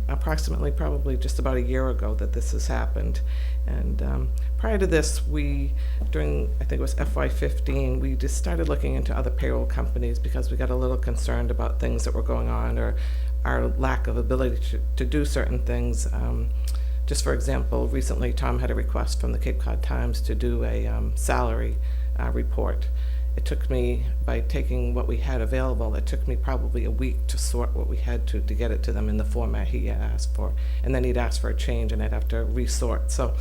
approximately probably just about a year ago that this has happened. And prior to this, during, I think it was FY15, we just started looking into other payroll companies because we got a little concerned about things that were going on or our lack of ability to do certain things. Just for example, recently Tom had a request from the Cape Cod Times to do a salary report. It took me, by taking what we had available, it took me probably a week to sort what we had to get it to them in the format he had asked for. And then he'd ask for a change and I'd have to resort. So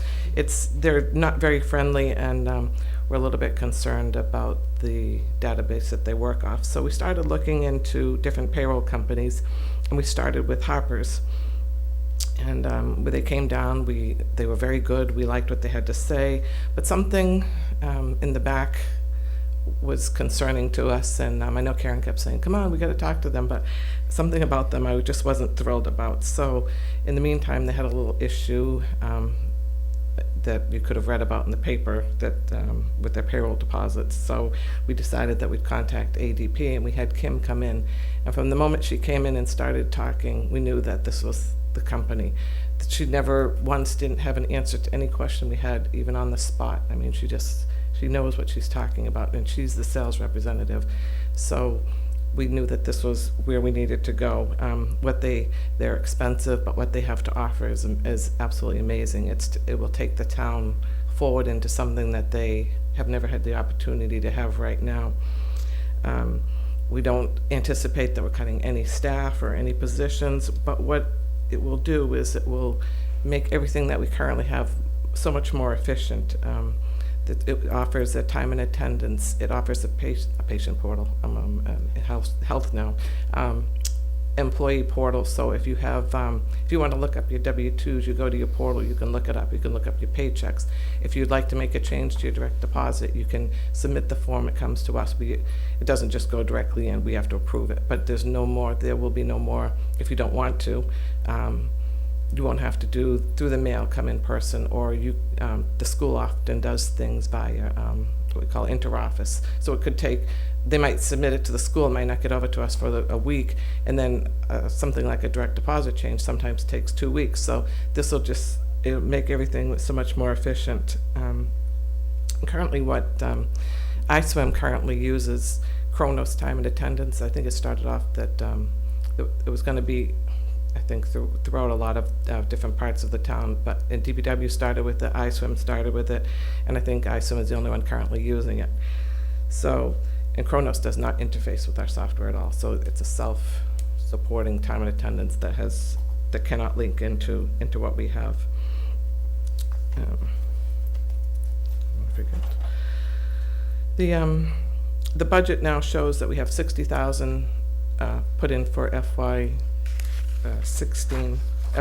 they're not very friendly, and we're a little bit concerned about the database that they work off. So we started looking into different payroll companies, and we started with Harper's. And when they came down, they were very good. We liked what they had to say, but something in the back was concerning to us, and I know Karen kept saying, come on, we got to talk to them, but something about them I just wasn't thrilled about. So in the meantime, they had a little issue that you could have read about in the paper that with their payroll deposits. So we decided that we'd contact ADP, and we had Kim come in. And from the moment she came in and started talking, we knew that this was the company. That she never once didn't have an answer to any question we had, even on the spot. I mean, she knows what she's talking about, and she's the sales representative. So we knew that this was where we needed to go. They're expensive, but what they have to offer is absolutely amazing. It will take the town forward into something that they have never had the opportunity to have right now. We don't anticipate that we're cutting any staff or any positions, but what it will do is it will make everything that we currently have so much more efficient. It offers a time and attendance. It offers a patient portal, health now, employee portal. So if you want to look up your W-2s, you go to your portal, you can look it up. You can look up your paychecks. If you'd like to make a change to your direct deposit, you can submit the form. It comes to us. It doesn't just go directly in. We have to approve it. But there will be no more, if you don't want to. You won't have to do through the mail, come in person, or the school often does things via what we call interoffice. So it could take, they might submit it to the school, it might not get over to us for a week, and then something like a direct deposit change sometimes takes 2 weeks. So this will it'll make everything so much more efficient. Currently what ISWIM currently uses, Kronos time and attendance. I think it started off that it was going to be, I think, throughout a lot of different parts of the town, but DPW started with it, ISWIM started with it, and I think ISWIM is the only one currently using it. So, and Kronos does not interface with our software at all, so it's a self-supporting time and attendance that cannot link into what we have. I forget. The budget now shows that we have 60,000 put in for FY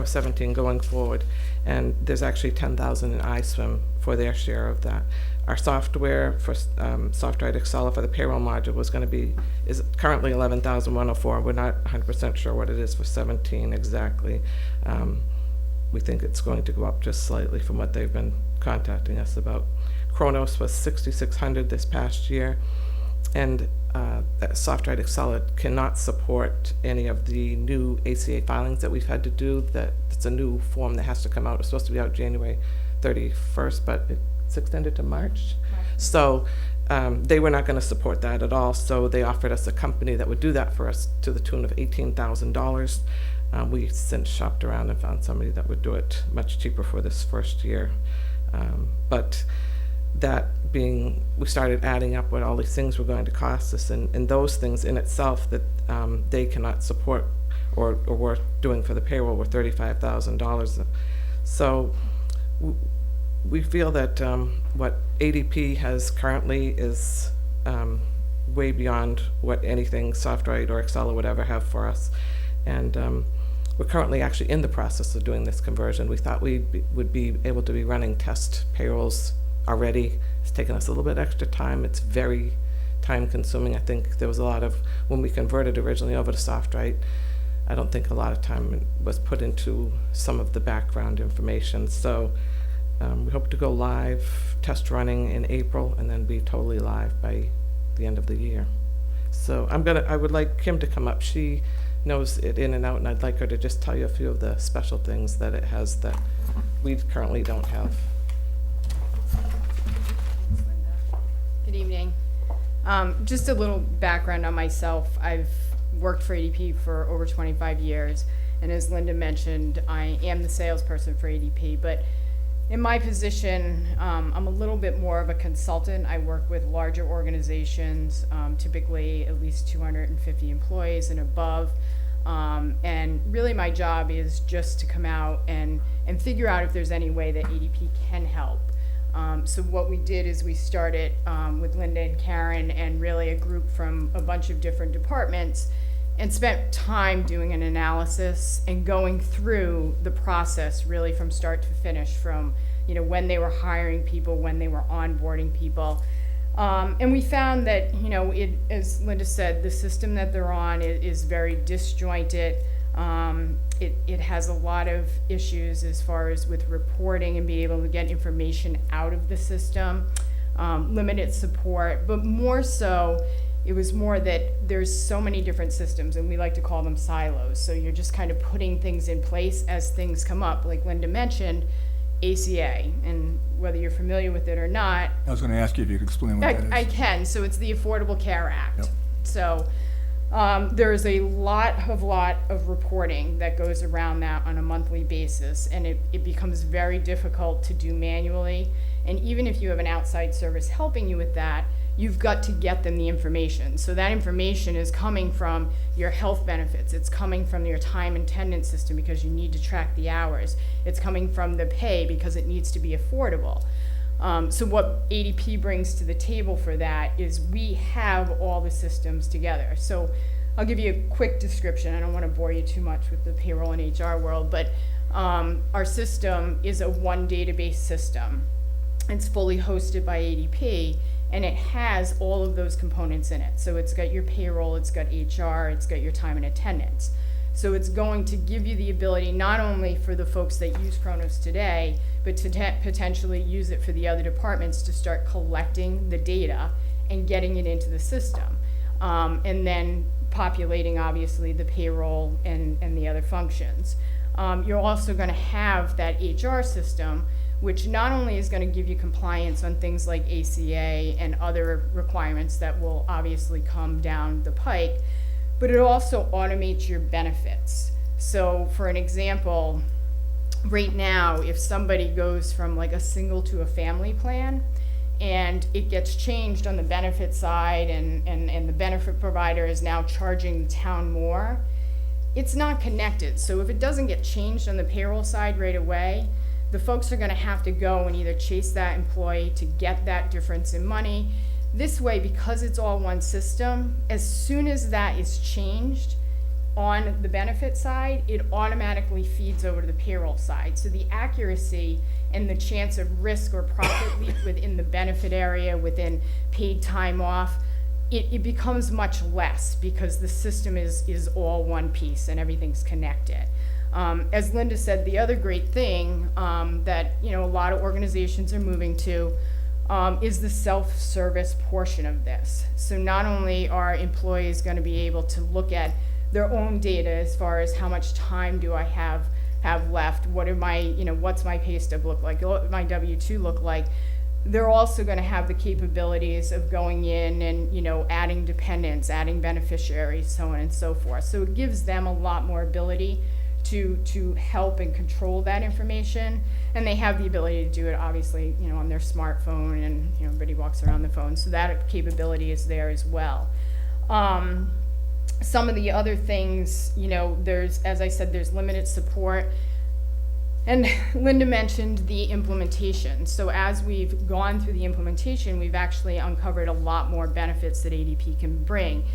17 going forward, and there's actually 10,000 in ISWIM for their share of that. Our software for SoftWrite Excel for the payroll module is currently 11,104. We're not 100% sure what it is for 17 exactly. We think it's going to go up just slightly from what they've been contacting us about. Kronos was 6,600 this past year, and that SoftWrite Excel cannot support any of the new ACA filings that we've had to do. It's a new form that has to come out. It's supposed to be out January 31st, but it's extended to March. So they were not going to support that at all. So they offered us a company that would do that for us to the tune of $18,000. We since shopped around and found somebody that would do it much cheaper for this first year. But that being, we started adding up what all these things were going to cost us, and those things in itself that they cannot support or were doing for the payroll were $35,000. So we feel that what ADP has currently is way beyond what anything SoftWrite or Excel or whatever have for us. And we're currently actually in the process of doing this conversion. We thought we would be able to be running test payrolls already. It's taken us a little bit extra time. It's very time consuming. I think there was a lot of, when we converted originally over to SoftWrite, I don't think a lot of time was put into some of the background information. So we hope to go live, test running in April, and then be totally live by the end of the year. So I would like Kim to come up. She knows it in and out, and I'd like her to just tell you a few of the special things that it has that we currently don't have. Good evening. Just a little background on myself. I've worked for ADP for over 25 years, and as Linda mentioned, I am the salesperson for ADP, but in my position, I'm a little bit more of a consultant. I work with larger organizations, typically at least 250 employees and above. And really my job is just to come out and figure out if there's any way that ADP can help. So what we did is we started with Linda and Karen and really a group from a bunch of different departments and spent time doing an analysis and going through the process really from start to finish, from when they were hiring people, when they were onboarding people. And we found that, as Linda said, the system that they're on is very disjointed. It has a lot of issues as far as with reporting and being able to get information out of the system, limited support, but more so, it was more that there's so many different systems, and we like to call them silos. So you're just kind of putting things in place as things come up. Like Linda mentioned, ACA, and whether you're familiar with it or not. I was going to ask you if you could explain what that is. I can. So it's the Affordable Care Act. Yep. So there's a lot of reporting that goes around that on a monthly basis, and it becomes very difficult to do manually. And even if you have an outside service helping you with that, you've got to get them the information. So that information is coming from your health benefits. It's coming from your time and attendance system because you need to track the hours. It's coming from the pay because it needs to be affordable. So what ADP brings to the table for that is we have all the systems together. So I'll give you a quick description. I don't want to bore you too much with the payroll and HR world, but our system is a one database system. It's fully hosted by ADP, and it has all of those components in it. So it's got your payroll, it's got HR, it's got your time and attendance. So it's going to give you the ability not only for the folks that use Kronos today, but to potentially use it for the other departments to start collecting the data and getting it into the system. And then populating, obviously, the payroll and the other functions. You're also going to have that HR system, which not only is going to give you compliance on things like ACA and other requirements that will obviously come down the pike, but it also automates your benefits. So for an example, right now, if somebody goes from like a single to a family plan, and it gets changed on the benefit side and the benefit provider is now charging the town more, it's not connected. So if it doesn't get changed on the payroll side right away, the folks are going to have to go and either chase that employee to get that difference in money. This way, because it's all one system, as soon as that is changed on the benefit side, it automatically feeds over to the payroll side. So the accuracy and the chance of risk or profit leak within the benefit area, within paid time off, it becomes much less because the system is all one piece and everything's connected. As Linda said, the other great thing that a lot of organizations are moving to is the self-service portion of this. So not only are employees going to be able to look at their own data as far as how much time do I have left, what are my, what's my pay stub look like, what my W-2 look like, they're also going to have the capabilities of going in and, adding dependents, adding beneficiaries, so on and so forth. So it gives them a lot more ability to help and control that information, and they have the ability to do it obviously on their smartphone, and everybody walks around the phone, so that capability is there as well. Some of the other things, there's, as I said, there's limited support, and Linda mentioned the implementation. So as we've gone through the implementation, we've actually uncovered a lot more benefits that ADP can bring.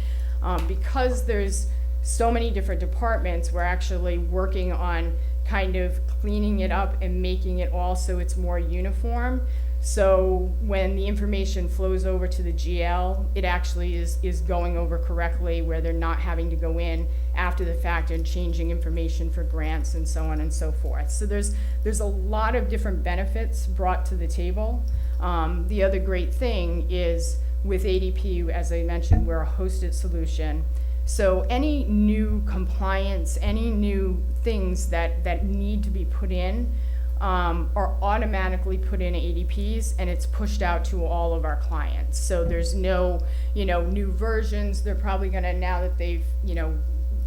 Because there's so many different departments, we're actually working on kind of cleaning it up and making it all so it's more uniform. So when the information flows over to the GL, it actually is going over correctly, where they're not having to go in after the fact and changing information for grants and so on and so forth. So there's a lot of different benefits brought to the table. The other great thing is with ADP, as I mentioned, we're a hosted solution. So any new compliance, any new things that need to be put in, are automatically put in ADPs, and it's pushed out to all of our clients. So there's no, new versions. They're probably gonna, now that they've,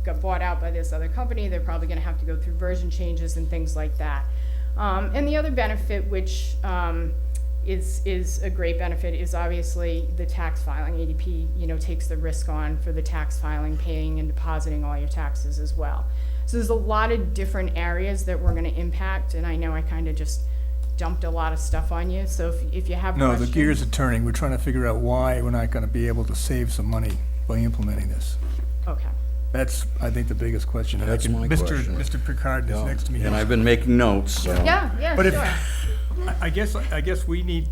got bought out by this other company, they're probably gonna have to go through version changes and things like that. And the other benefit, which is a great benefit, is obviously the tax filing. ADP, takes the risk on for the tax filing, paying and depositing all your taxes as well. So there's a lot of different areas that we're gonna impact, and I know I kinda just dumped a lot of stuff on you, so if you have No, questions. the gears are turning. We're trying to figure out why we're not gonna be able to save some money by implementing this. Okay. That's, I think, the biggest question. And That's my question. Mr. Picard is next to me. And I've been making notes, so. Yeah, But sure. I guess we need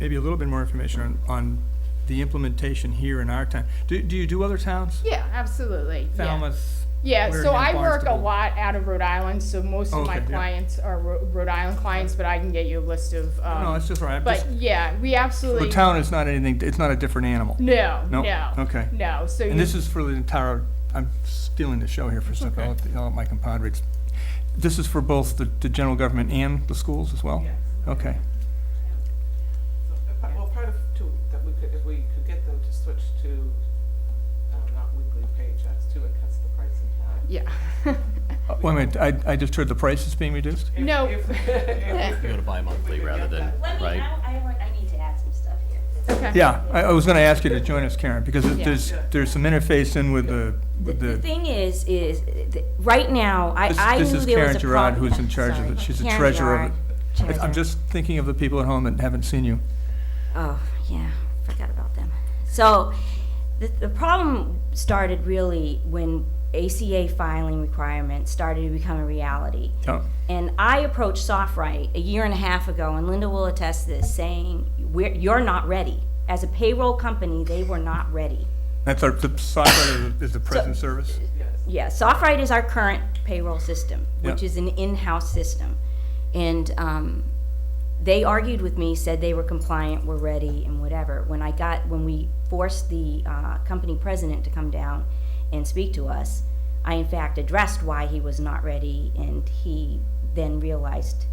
maybe a little bit more information on the implementation here in our town. Do you do other towns? Yeah, absolutely. Yeah. Falmouth? Yeah, so Wareham, I work a Barnstable? lot out of Rhode Island, so most of my Okay, yeah. clients are Rhode Island clients, but I can get you a list of, No, that's just right. but yeah, we absolutely. The town is not anything, it's not a different animal. No, No? no. Okay. No, so. And this is for the entire, I'm stealing the show here for a second, I'll let my compadres. This is for both the general government and the schools as well? Yes. Okay. Well, part of, too, that we could, if we could get them to switch to, not weekly paychecks too, it cuts the price in half. Yeah. Wait a minute, I just heard the price is being reduced? No. You go to bi-monthly rather than, right? I need to add some stuff here. Okay. Yeah, I was gonna ask you to join us, Karen, because there's some interface in with the The thing is right now, I This knew there was is a Karen Gerard, problem. who's in charge of Sorry. it. She's the Karen treasurer of Gerard, it. I'm treasurer. just thinking of the people at home that haven't seen you. Oh, yeah, forgot about them. So, the problem started really when ACA filing requirements started to become a reality. Yeah. And I approached SoftWrite a year and a half ago, and Linda will attest to this, saying, you're not ready. As a payroll company, they were not ready. That's the software is the present service? Yeah, SoftWrite is our current payroll system, which Yeah. is an in-house system. And they argued with me, said they were compliant, were ready, and whatever. When we forced the company president to come down and speak to us, I in fact addressed why he was not ready, and he then realized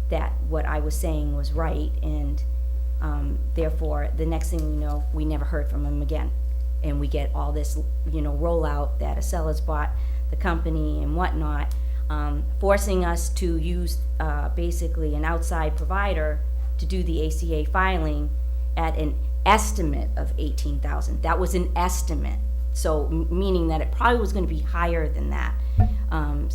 that what I was saying was right, and therefore, the next thing we know, we never heard from him again. And we get all this, rollout that Acella's bought the company and whatnot, forcing us to use basically an outside provider to do the ACA filing at an estimate of $18,000. That was an estimate, so meaning that it probably was going to be higher than that. And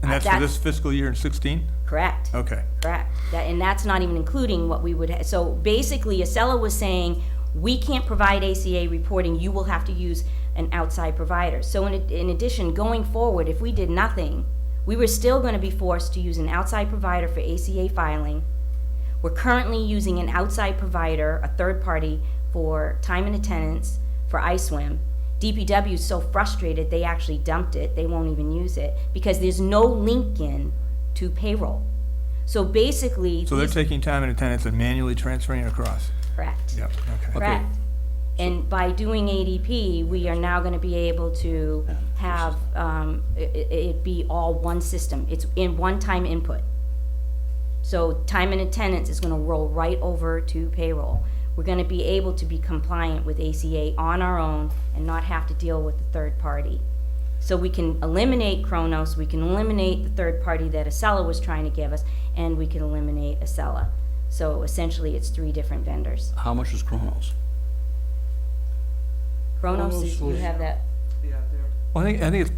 that's for this fiscal year in 16? Correct. Okay. Correct. And that's not even including what we would, so basically, Acela was saying, we can't provide ACA reporting, you will have to use an outside provider. So in addition, going forward, if we did nothing, we were still going to be forced to use an outside provider for ACA filing. We're currently using an outside provider, a third party, for time and attendance for iSwim. DPW is so frustrated, they actually dumped it. They won't even use it because there's no link in to payroll. So basically. So they're taking time and attendance and manually transferring it across? Correct. Yep, okay. Correct. And by doing ADP, we are now going to be able to have it be all one system. It's in one-time input. So time and attendance is going to roll right over to payroll. We're going to be able to be compliant with ACA on our own and not have to deal with the third party. So we can eliminate Kronos, we can eliminate the third party that Acela was trying to give us, and we can eliminate Acela. So essentially, it's 3 different vendors. How much is Kronos? Kronos, you have that. Well, I think it's,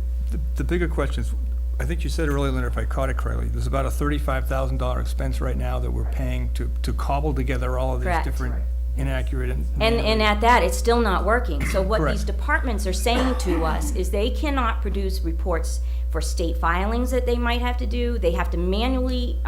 the bigger question is, I think you said earlier, Linda, if I caught it correctly, there's about a $35,000 expense right now that we're paying to cobble together all of these Correct. different inaccurate and. And at that, it's still not working. So what Correct. these departments are saying to us is they cannot produce reports for state filings that they might have to do. They have to manually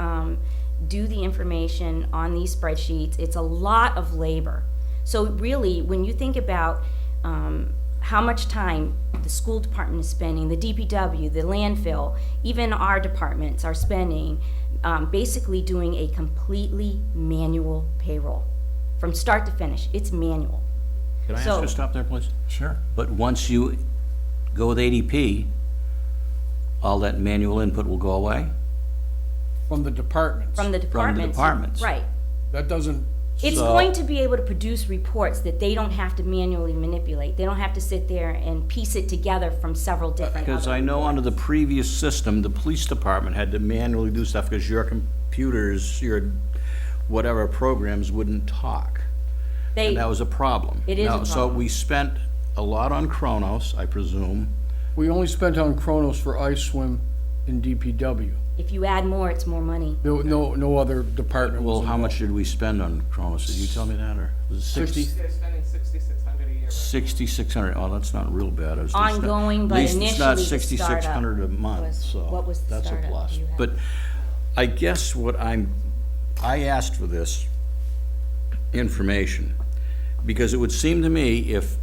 do the information on these spreadsheets. It's a lot of labor. So really, when you think about how much time the school department is spending, the DPW, the landfill, even our departments are spending basically doing a completely manual payroll. From start to finish, it's manual. Can I ask So- you to stop there, please? Sure. But once you go with ADP, all that manual input will go away? From the departments. From the departments. departments. Right. That doesn't, It's So- going to be able to produce reports that they don't have to manually manipulate. They don't have to sit there and piece it together from several different Because other I know under the reports. previous system, the police department had to manually do stuff because your computers, your whatever programs wouldn't talk. They- And that was a problem. It is a Now, So problem. we spent a lot on Kronos, I presume. we only spent on Kronos for ice swim and DPW. If you add more, it's more money. No other department was Well, how much involved. did we spend on Kronos? Did you tell me that, or was it 60? They're spending $6,600 a year. 6,600, oh, that's not real bad. I was just- Ongoing, but At least it's not initially the 6,600 a startup month, was- so what was the that's a startup? plus. Do you have- But I guess I asked for this information because it would seem to me if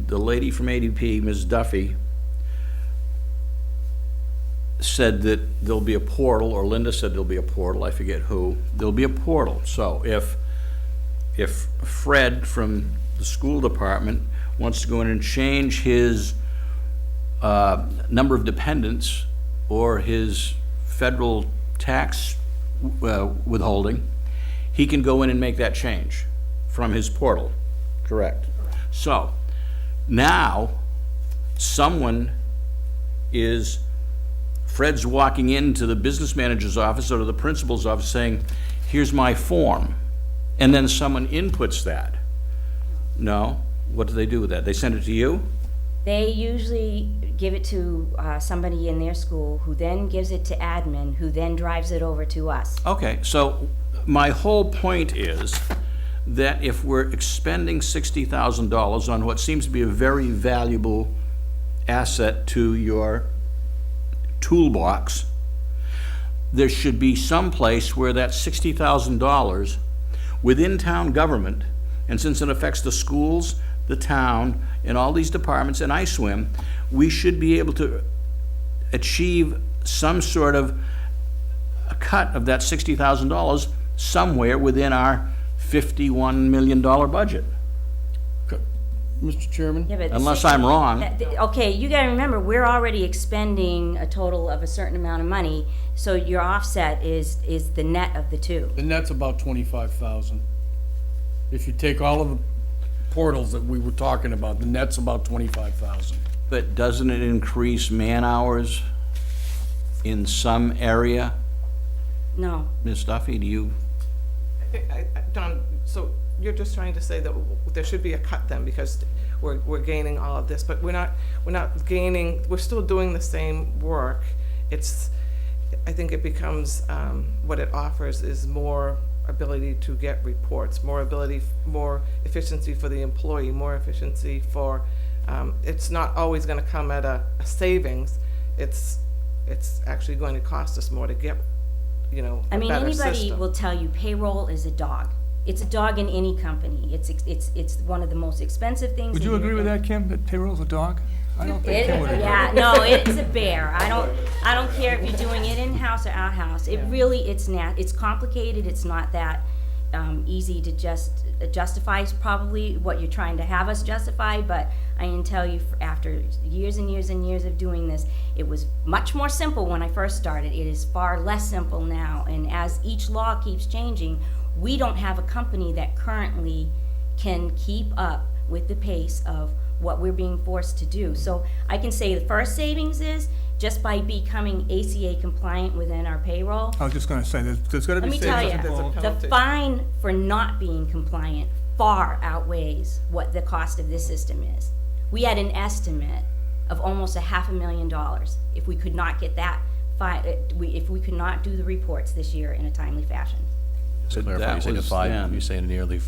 the lady from ADP, Ms. Duffy, said that there'll be a portal, or Linda said there'll be a portal, I forget who, there'll be a portal. So if Fred from the school department wants to go in and change his number of dependents or his federal tax withholding, he can go in and make that change from his portal, correct? So, now, Fred's walking into the business manager's office or to the principal's office saying, here's my form, and then someone inputs that. No? What do they do with that? They send it to you? They usually give it to somebody in their school, who then gives it to admin, who then drives it over to us. Okay, so my whole point is that if we're expending $60,000 on what seems to be a very valuable asset to your toolbox, there should be some place where that $60,000 within town government, and since it affects the schools, the town, and all these departments, and ISWIM, we should be able to achieve some sort of a cut of that $60,000 somewhere within our $51 million budget. Mr. Chairman? Yeah, but the Unless 60 I'm wrong. Okay, you gotta remember, we're already expending a total of a certain amount of money, so your offset is the net of the two. The net's about 25,000. If you take all of the portals that we were talking about, the net's about 25,000. But doesn't it increase man-hours in some area? No. Ms. Duffy, do you? Don, so you're just trying to say that there should be a cut then, because we're gaining all of this, but we're not gaining, we're still doing the same work. I think it becomes, what it offers is more ability to get reports, more efficiency for the employee, more efficiency for, it's not always gonna come at a savings. It's actually going to cost us more to get, a better system. Anybody will tell you payroll is a dog. It's a dog in any company. It's one of the most expensive things. Would you agree with that, Kim, that payroll's a dog? I don't think Kim would agree. Yeah, no, it's a bear. I don't care if you're doing it in-house or out-house. It's complicated. It's not that easy to just justify. It's probably what you're trying to have us justify, but I can tell you, after years and years and years of doing this, it was much more simple when I first started. It is far less simple now, and as each law keeps changing, we don't have a company that currently can keep up with the pace of what we're being forced to do. So I can say the first savings is just by becoming ACA compliant within our payroll. I was just gonna say, there's gotta Let be me tell savings you, involved. the fine for not being compliant far outweighs what the cost of this system is. We had an estimate of almost $500,000 if we could not get that if we could not do the reports this year in a timely fashion. Just to But clarify, that you're saying was a five, then. you're saying a nearly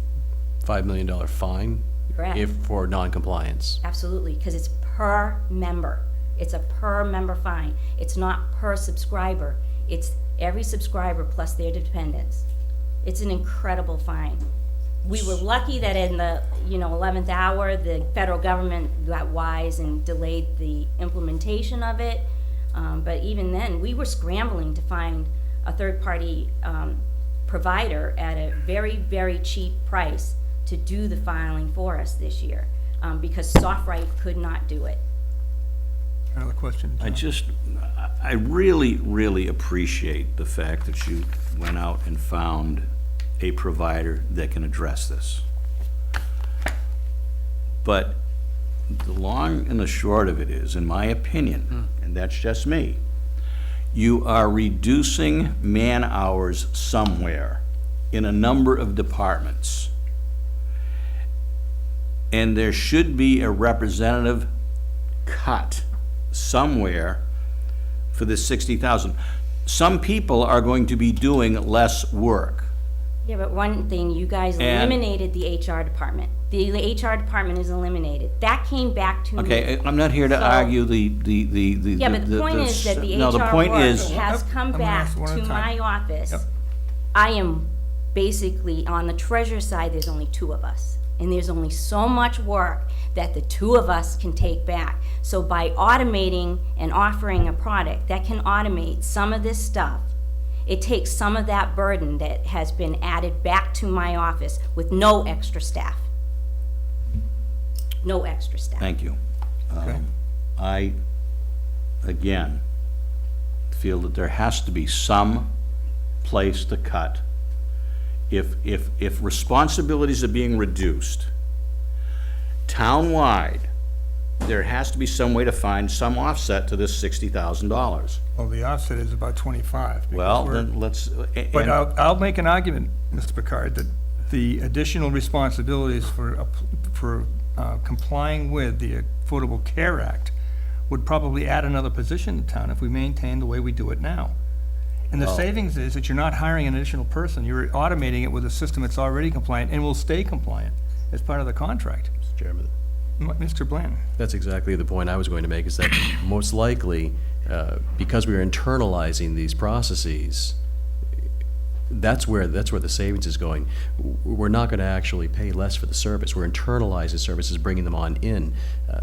$5 million fine? Correct. If for non-compliance? Absolutely, because it's per member. It's a per member fine. It's not per subscriber. It's every subscriber plus their dependents. It's an incredible fine. We were lucky that in the 11th hour, the federal government got wise and delayed the implementation of it. But even then, we were scrambling to find a third-party provider at a very, very cheap price to do the filing for us this year, because SoftWrite could not do it. question. I really, really appreciate the fact that you went out and found a provider that can address this. But the long and the short of it is, in my opinion, and that's just me, you are reducing man-hours somewhere in a number of departments. And there should be a representative cut somewhere for this 60,000. Some people are going to be doing less work. Yeah, but one thing, you guys And- eliminated the HR department. The HR department is eliminated. That came back to me. Okay, I'm not here to So- argue the. Yeah, but the point is that the no, the HR point work is- has come I'm gonna back ask one at to a time. my office. Yep. I am basically, on the treasurer side, there's only two of us. And there's only so much work that the two of us can take back. So by automating and offering a product that can automate some of this stuff, it takes some of that burden that has been added back to my office with no extra staff. No extra staff. Thank you. Okay. I, again, feel that there has to be some place to cut. If responsibilities are being reduced town-wide, there has to be some way to find some offset to this $60,000. Well, the offset is about 25. because Well, we're- then let's, But I'll make an argument, Mr. Picard, that the additional responsibilities for complying with the Affordable Care Act would probably add another position in town if we maintain the way we do it now. And the savings is that you're not hiring an additional person, you're automating it with a system that's already compliant and will stay compliant as part of the contract. Mr. Chairman. Mr. Blanton? That's exactly the point I was going to make, is that most likely, because we are internalizing these processes, that's where the savings is going. We're not going to actually pay less for the service. We're internalizing services, bringing them on in.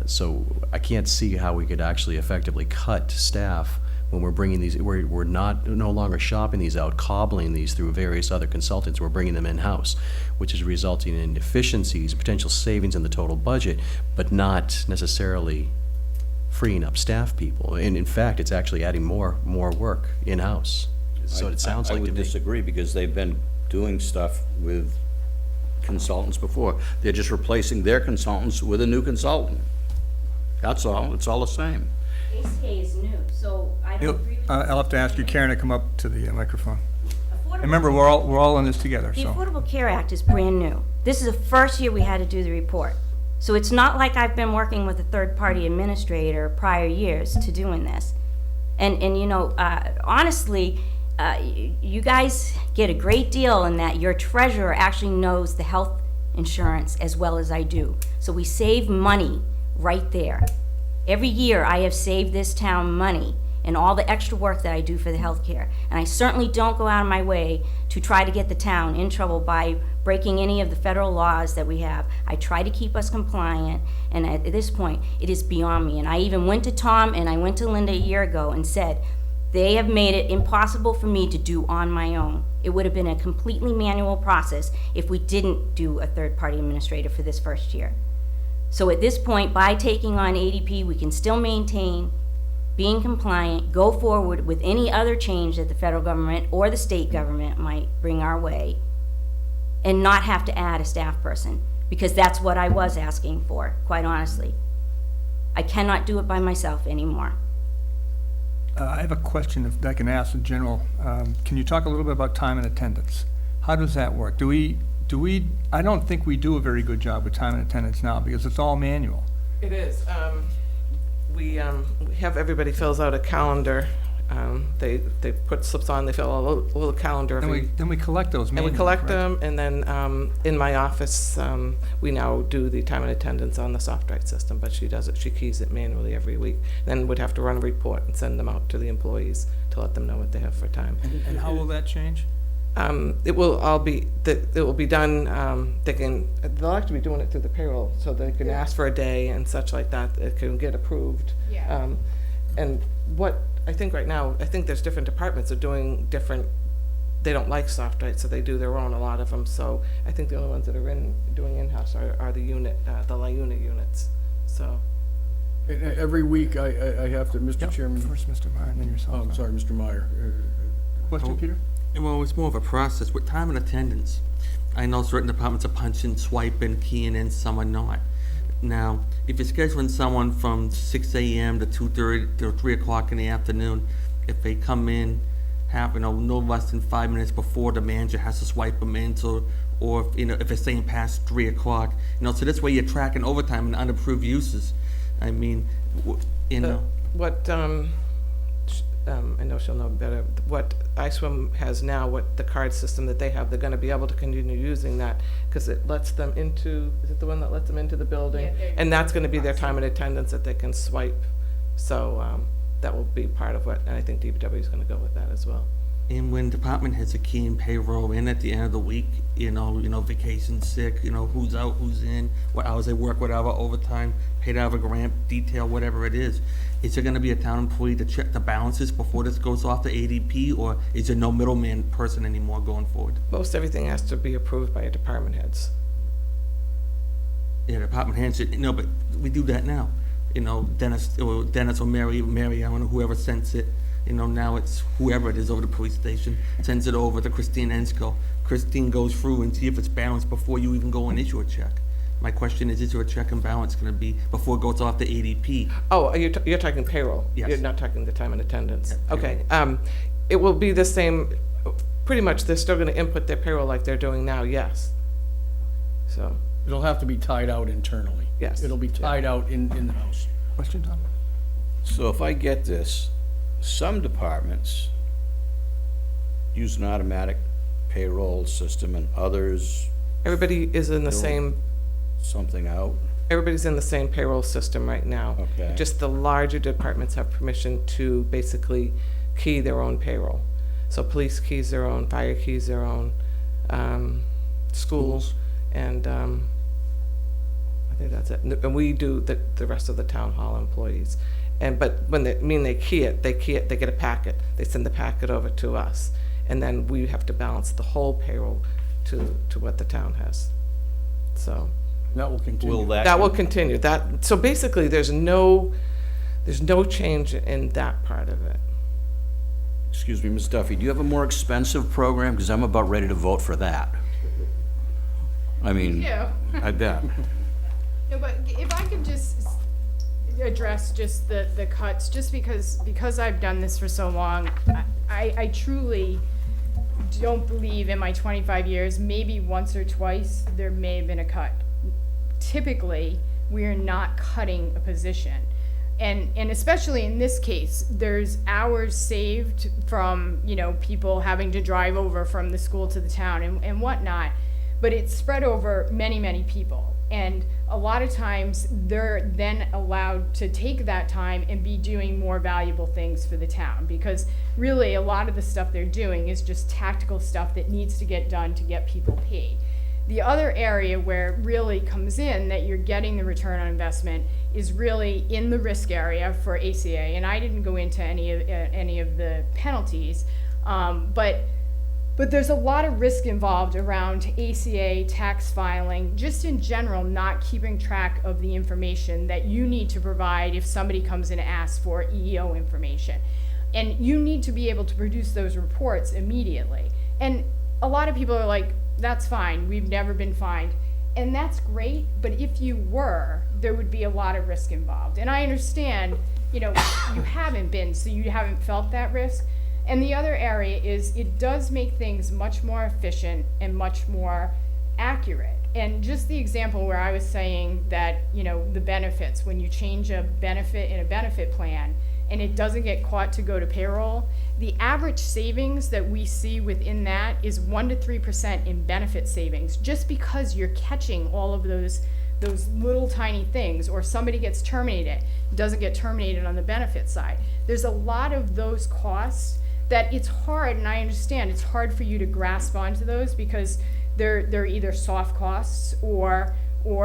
So I can't see how we could actually effectively cut staff when we're bringing these, we're no longer shopping these out, cobbling these through various other consultants. We're bringing them in-house, which is resulting in efficiencies, potential savings in the total budget, but not necessarily freeing up staff people. And in fact, it's actually adding more work in-house. So it sounds I like to would me. disagree, because they've been doing stuff with consultants before. They're just replacing their consultants with a new consultant. That's all. It's all the same. ACA is new, so I don't agree with. I'll have to ask you, Karen, to come up to the microphone. Affordable- Remember, we're all in this together, The so. Affordable Care Act is brand new. This is the first year we had to do the report. So it's not like I've been working with a third-party administrator prior years to doing this. And you know, honestly, you guys get a great deal in that your treasurer actually knows the health insurance as well as I do. So we save money right there. Every year I have saved this town money and all the extra work that I do for the healthcare. And I certainly don't go out of my way to try to get the town in trouble by breaking any of the federal laws that we have. I try to keep us compliant, and at this point, it is beyond me. And I even went to Tom and I went to Linda a year ago and said, they have made it impossible for me to do on my own. It would have been a completely manual process if we didn't do a third-party administrator for this first year. So at this point, by taking on ADP, we can still maintain being compliant, go forward with any other change that the federal government or the state government might bring our way, and not have to add a staff person, because that's what I was asking for, quite honestly. I cannot do it by myself anymore. I have a question if I can ask in general. Can you talk a little bit about time and attendance? How does that work? I don't think we do a very good job with time and attendance now, because it's all manual. It is. We have everybody fills out a calendar. They put slips on, they fill out a little calendar every. Then we collect those And manually. we collect correct? them, and then in my office, we now do the time and attendance on the SoftWrite system, but she does it, she keys it manually every week. Then would have to run a report and send them out to the employees to let them know what they have for time. And how will that change? It will all be, it will be done, they'll actually be doing it through the payroll, so they can ask for a day and such like that, it can get approved. Yeah. And what, I think right now, I think there's different departments are doing different, they don't like SoftWrite, so they do their own, a lot of them, so I think the only ones that are doing in-house are the unit, the La Unit units, so. Every week, I have to, Mr. Yep, Chairman. First, Mr. Meyer, and then Oh, yourself. I'm sorry, Mr. Meyer. Question, Peter? Well, it's more of a process with time and attendance. I know certain departments are punching, swiping, keying in, some are not. Now, if you're scheduling someone from 6 a.m. to 2:30 to 3 o'clock in the afternoon, if they come in, no less than 5 minutes before the manager has to swipe them in, so, or if it's saying past 3 o'clock, so this way you're tracking overtime and unapproved uses. I mean, What, I know she'll know better, what ISWIM has now, what the card system that they have, they're gonna be able to continue using that, because it lets them into, is it the one that lets them into the building? Yeah, they're- And that's gonna be their time and attendance that they can swipe, so, that will be part of what, and I think DPW is gonna go with that as well. and when department heads are keying payroll in at the end of the week, vacation, sick, who's out, who's in, what hours they work, whatever, overtime, paid out of a grant, detail, whatever it is there gonna be a town employee to check the balances before this goes off to ADP, or is there no middleman person anymore going forward? Most everything has to be approved by your department heads. Yeah, department heads, no, but we do that now. Dennis or Mary, I don't know, whoever sends it, now it's whoever it is over the police station, sends it over to Christine Ensko. Christine goes through and see if it's balanced before you even go and issue a check. My question is there a check and balance gonna be before it goes off to ADP? Oh, you're talking payroll? Yes. You're not talking the time and attendance? Yeah, Okay, it will be the same, pretty much, they're still gonna input their payroll like they're doing now, yes. So, It'll have to be tied out internally. Yes. It'll be tied out in-house. Question, Tom? So if I get this, some departments use an automatic payroll system and others everybody is in the Bill- same, something out. everybody's in the same payroll system right now. Okay. Just the larger departments have permission to basically key their own payroll. So police keys their own, fire keys their own, schools, and, I think that's it. And we do the rest of the town hall employees. But when they key it, they get a packet. They send the packet over to us. And then we have to balance the whole payroll to what the town has. So That will continue. that will continue. So basically, there's no change in that part of it. Excuse me, Ms. Duffy, do you have a more expensive program? Because I'm about ready to vote for that. I mean, Yeah. I bet. No, but if I could just address just the cuts, just because I've done this for so long, I truly don't believe in my 25 years, maybe once or twice, there may have been a cut. Typically, we are not cutting a position. And especially in this case, there's hours saved from, people having to drive over from the school to the town and whatnot. But it's spread over many, many people. And a lot of times, they're then allowed to take that time and be doing more valuable things for the town. Because really, a lot of the stuff they're doing is just tactical stuff that needs to get done to get people paid. The other area where it really comes in that you're getting the return on investment is really in the risk area for ACA. And I didn't go into any of the penalties, but there's a lot of risk involved around ACA, tax filing, just in general, not keeping track of the information that you need to provide if somebody comes in and asks for EEO information. And you need to be able to produce those reports immediately. And a lot of people are like, that's fine, we've never been fined. And that's great, but if you were, there would be a lot of risk involved. And I understand, you haven't been, so you haven't felt that risk. And the other area is it does make things much more efficient and much more accurate. And just the example where I was saying that, the benefits, when you change a benefit in a benefit plan and it doesn't get caught to go to payroll, the average savings that we see within that is 1% to 3% in benefit savings, just because you're catching all of those little tiny things, or somebody gets terminated, doesn't get terminated on the benefit side. There's a lot of those costs that it's hard, and I understand it's hard for you to grasp onto those because they're either soft costs or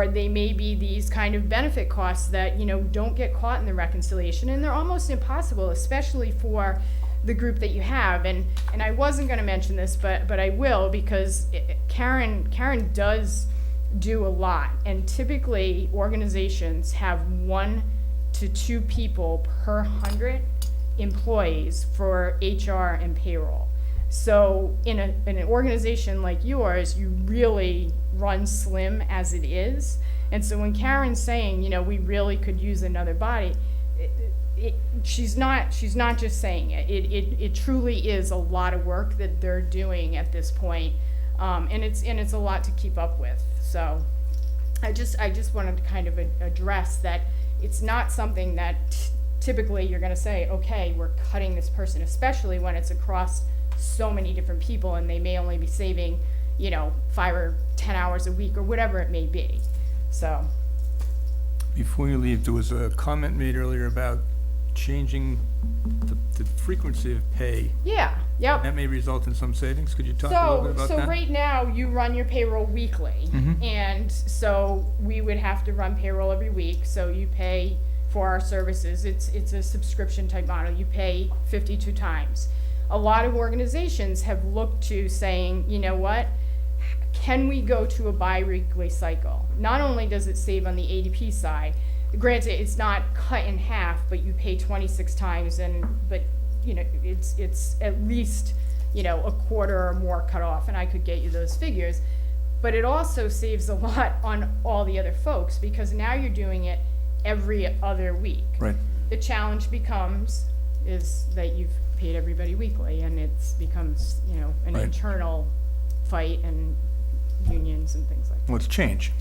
they may be these kind of benefit costs that don't get caught in the reconciliation, and they're almost impossible, especially for the group that you have. And I wasn't going to mention this, but I will, because Karen does do a lot, and typically organizations have 1 to 2 people per 100 employees for HR and payroll. So in an organization like yours, you really run slim as it is. And so when Karen's saying, you know, we really could use another body, she's not just saying it. It truly is a lot of work that they're doing at this point. And it's a lot to keep up with. So I just wanted to kind of address that it's not something that typically you're going to say, okay, we're cutting this person, especially when it's across so many different people and they may only be saving, you know, 5 or 10 hours a week or whatever it may be. So. Before you leave, there was a comment made earlier about changing the frequency of pay. Yeah, yep. That may result in some savings. Could you talk a little bit about that? So right now, you run your payroll weekly. And so we would have to run payroll every week. So you pay for our services. It's a subscription type model. You pay 52 times. A lot of organizations have looked to saying, you know what? Can we go to a bi-weekly cycle? Not only does it save on the ADP side, granted, it's not cut in half, but you pay 26 times, but you know, it's at least, you know, a quarter or more cut off, and I could get you those figures. But it also saves a lot on all the other folks, because now you're doing it every other week. Right. The challenge is that you've paid everybody weekly, and it becomes, you know, an Right. internal fight and unions and things like that. Well, it's change.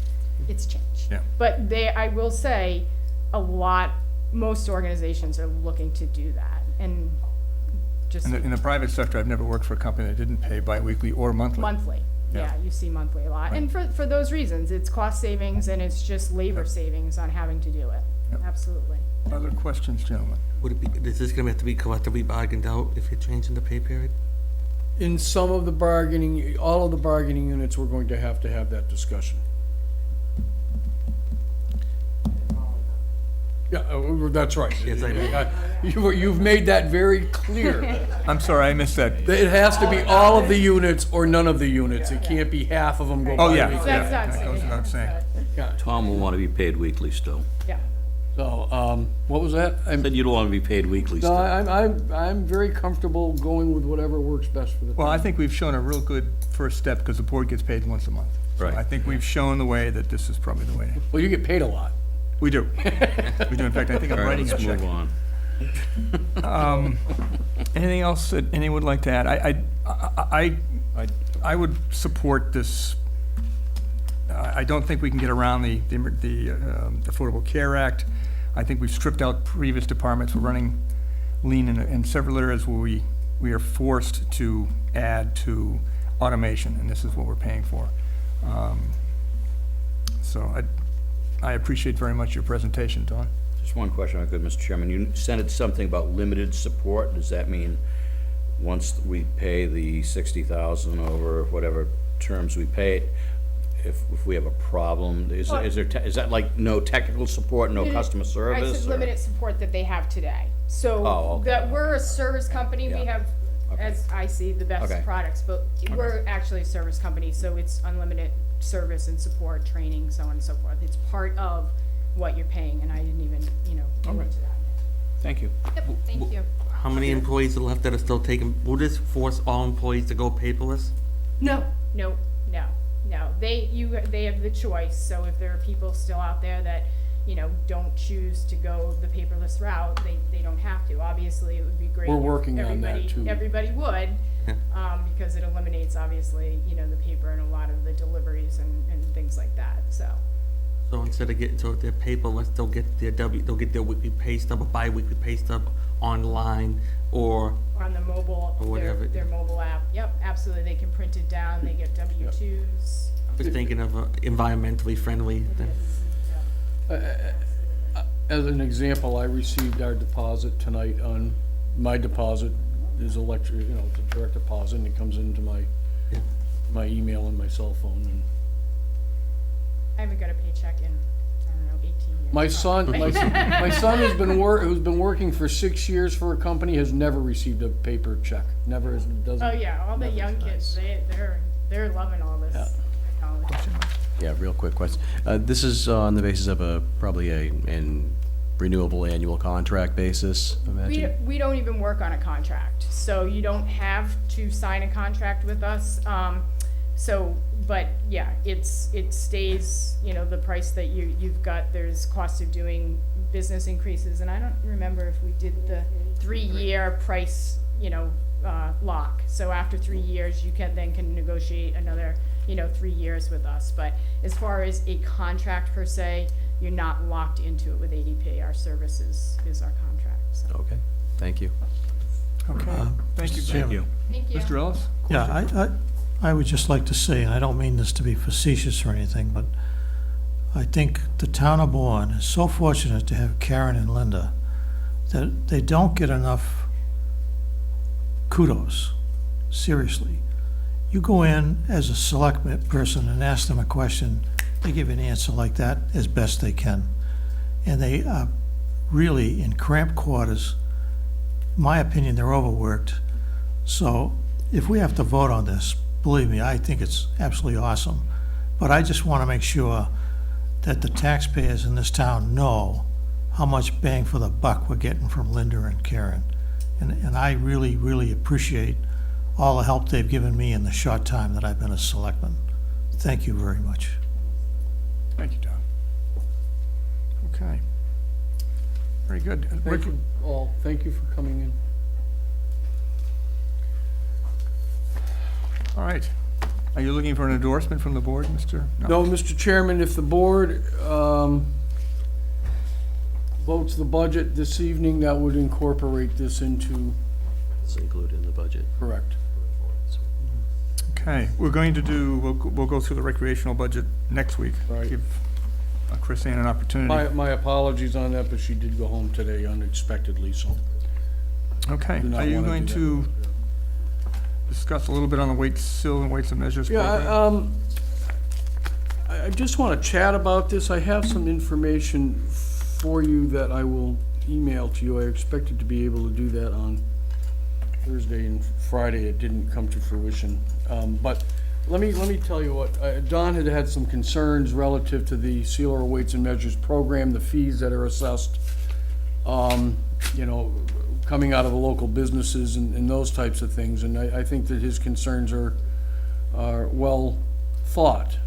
It's changed. Yeah. But I will say, most organizations are looking to do that, and just In the private sector, I've never worked for a company that didn't pay bi-weekly or monthly. monthly. Yeah. Yeah, you see monthly a lot. Right. And for those reasons, it's cost savings and it's just labor savings on having to do it. Yep. Absolutely. Other questions, gentlemen? Would it be, is this gonna have to be collectively bargained out if you're changing the pay period? In some of the bargaining, all of the bargaining units, we're going to have that discussion. Yeah, that's right. Yes, I know. You've made that very clear. I'm sorry, I missed that. It has to be all of the units or none of the units. It can't be half of them go Oh, yeah, bi-weekly. That's yeah, not that goes saying. without saying. Yeah. Tom will want to be paid weekly still. Yeah. So, what was that? Said you'd want to be paid weekly No, still. I'm very comfortable going with whatever works best for the Well, I town. think we've shown a real good first step, because the board gets paid once a month. So Right. I think we've shown the way that this is probably the way. Well, you get paid a lot. We do. We do. In fact, I think I'm All right, writing a let's check. move on. Anything else that anyone would like to add? I would support this. I don't think we can get around the Affordable Care Act. I think we've stripped out previous departments. We're running lean in several areas where we are forced to add to automation, and this is what we're paying for. So I appreciate very much your presentation, Don. Just one question, if I could, Mr. Chairman. You said something about limited support. Does that mean once we pay the 60,000 over whatever terms we pay, if we have a problem, is that like no technical support, no customer I service? said or- limited support that they have today. Oh, So okay. that we're a service company, we Yeah. have, Okay. as I see, the best Okay. products, but we're actually a service company, so it's unlimited service and support, training, so on and so forth. It's part of what you're paying, and I didn't even, go into that. Thank you. Yep, thank you. How many employees are left that are still taking, will this force all employees to go paperless? No. No. They have the choice, so if there are people still out there that, don't choose to go the paperless route, they don't have to. Obviously, it would be great. We're if working on that, everybody- too. Everybody would, because it eliminates, obviously, the paper and a lot of the deliveries and things like that, so. So instead of getting, so if they're paperless, they'll get their weekly pay stub, or bi-weekly pay stub online, or, On the mobile, Or whatever. their mobile app, yep, absolutely, they can print it down, they get W-2s. I was thinking of a environmentally friendly thing. As an example, I received our deposit tonight on, my deposit is it's a direct deposit, and it comes into my email and my cell phone, and I haven't got a paycheck in, 18 years. my son, my son who's been working for 6 years for a company, has never received a paper check, doesn't. Oh, yeah, all the young kids, they're loving all this Yeah. technology. Yeah, real quick question. This is on the basis of probably an renewable annual contract basis, I imagine? We don't even work on a contract, so you don't have to sign a contract with us. But yeah, it stays, the price that you've got. There's cost of doing business increases, and I don't remember if we did the 3-year price, lock. So after 3 years, you can negotiate another, 3 years with us. But as far as a contract per se, you're not locked into it with ADP. Our services is our contract, so. Okay, thank you. Okay, thank you. Mr. Chairman. Thank you. Mr. Ellis? Yeah, I would just like to say, and I don't mean this to be facetious or anything, but I think the town of Bourne is so fortunate to have Karen and Linda that they don't get enough kudos, seriously. You go in as a select person and ask them a question, they give you an answer like that as best they can. And they are really in cramped quarters. In my opinion, they're overworked. So if we have to vote on this, believe me, I think it's absolutely awesome. But I just want to make sure that the taxpayers in this town know how much bang for the buck we're getting from Linda and Karen. And I really, really appreciate all the help they've given me in the short time that I've been a selectman. Thank you very much. Thank you, Don. Okay. Very good. Thank you all. Thank you for coming in. All right. Are you looking for an endorsement from the board, Mr.? No, Mr. Chairman, if the board votes the budget this evening, that would incorporate this into, It's included in the budget. correct. Okay, we're going to do, we'll go through the recreational budget next week. Right. Give Chris Ann an opportunity. My apologies on that, but she did go home today unexpectedly, so. Okay, do not are you wanna going do to discuss a little bit on the weights and measures program? Yeah, I just want to chat about this. I have some information for you that I will email to you. I expected to be able to do that on Thursday and Friday. It didn't come to fruition. But let me tell you what, Don had some concerns relative to the Sealer Weights and Measures program, the fees that are assessed, coming out of the local businesses and those types of things. And I think that his concerns are well thought.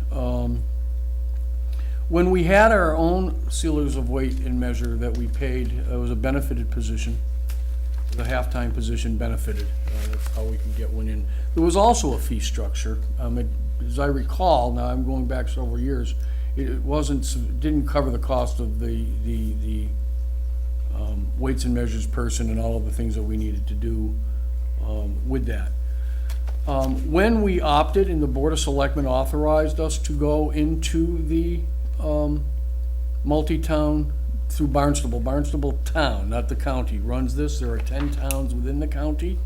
When we had our own sealers of weight and measure that we paid, it was a benefited position. The half-time position benefited. That's how we could get one in. There was also a fee structure. As I recall, now I'm going back several years, it didn't cover the cost of the weights and measures person and all of the things that we needed to do with that. When we opted and the Board of Selectmen authorized us to go into the multi-town through Barnstable Town, not the county, runs this. There are 10 towns within the county,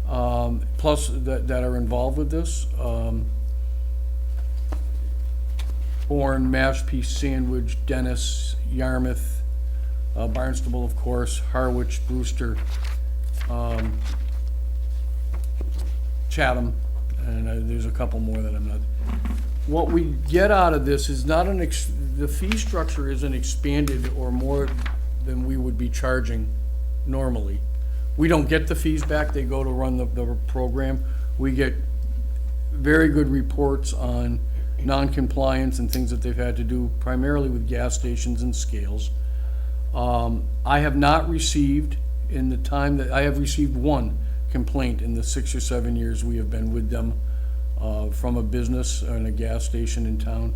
plus that are involved with this. Bourne, Mashpee, Sandwich, Dennis, Yarmouth, Barnstable, of course, Harwich, Brewster, Chatham, and there's a couple more that I'm not. What we get out of this is not the fee structure isn't expanded or more than we would be charging normally. We don't get the fees back, they go to run the program. We get very good reports on non-compliance and things that they've had to do, primarily with gas stations and scales. I have not received, in the time that, I have received one complaint in the 6 or 7 years we have been with them, from a business and a gas station in town.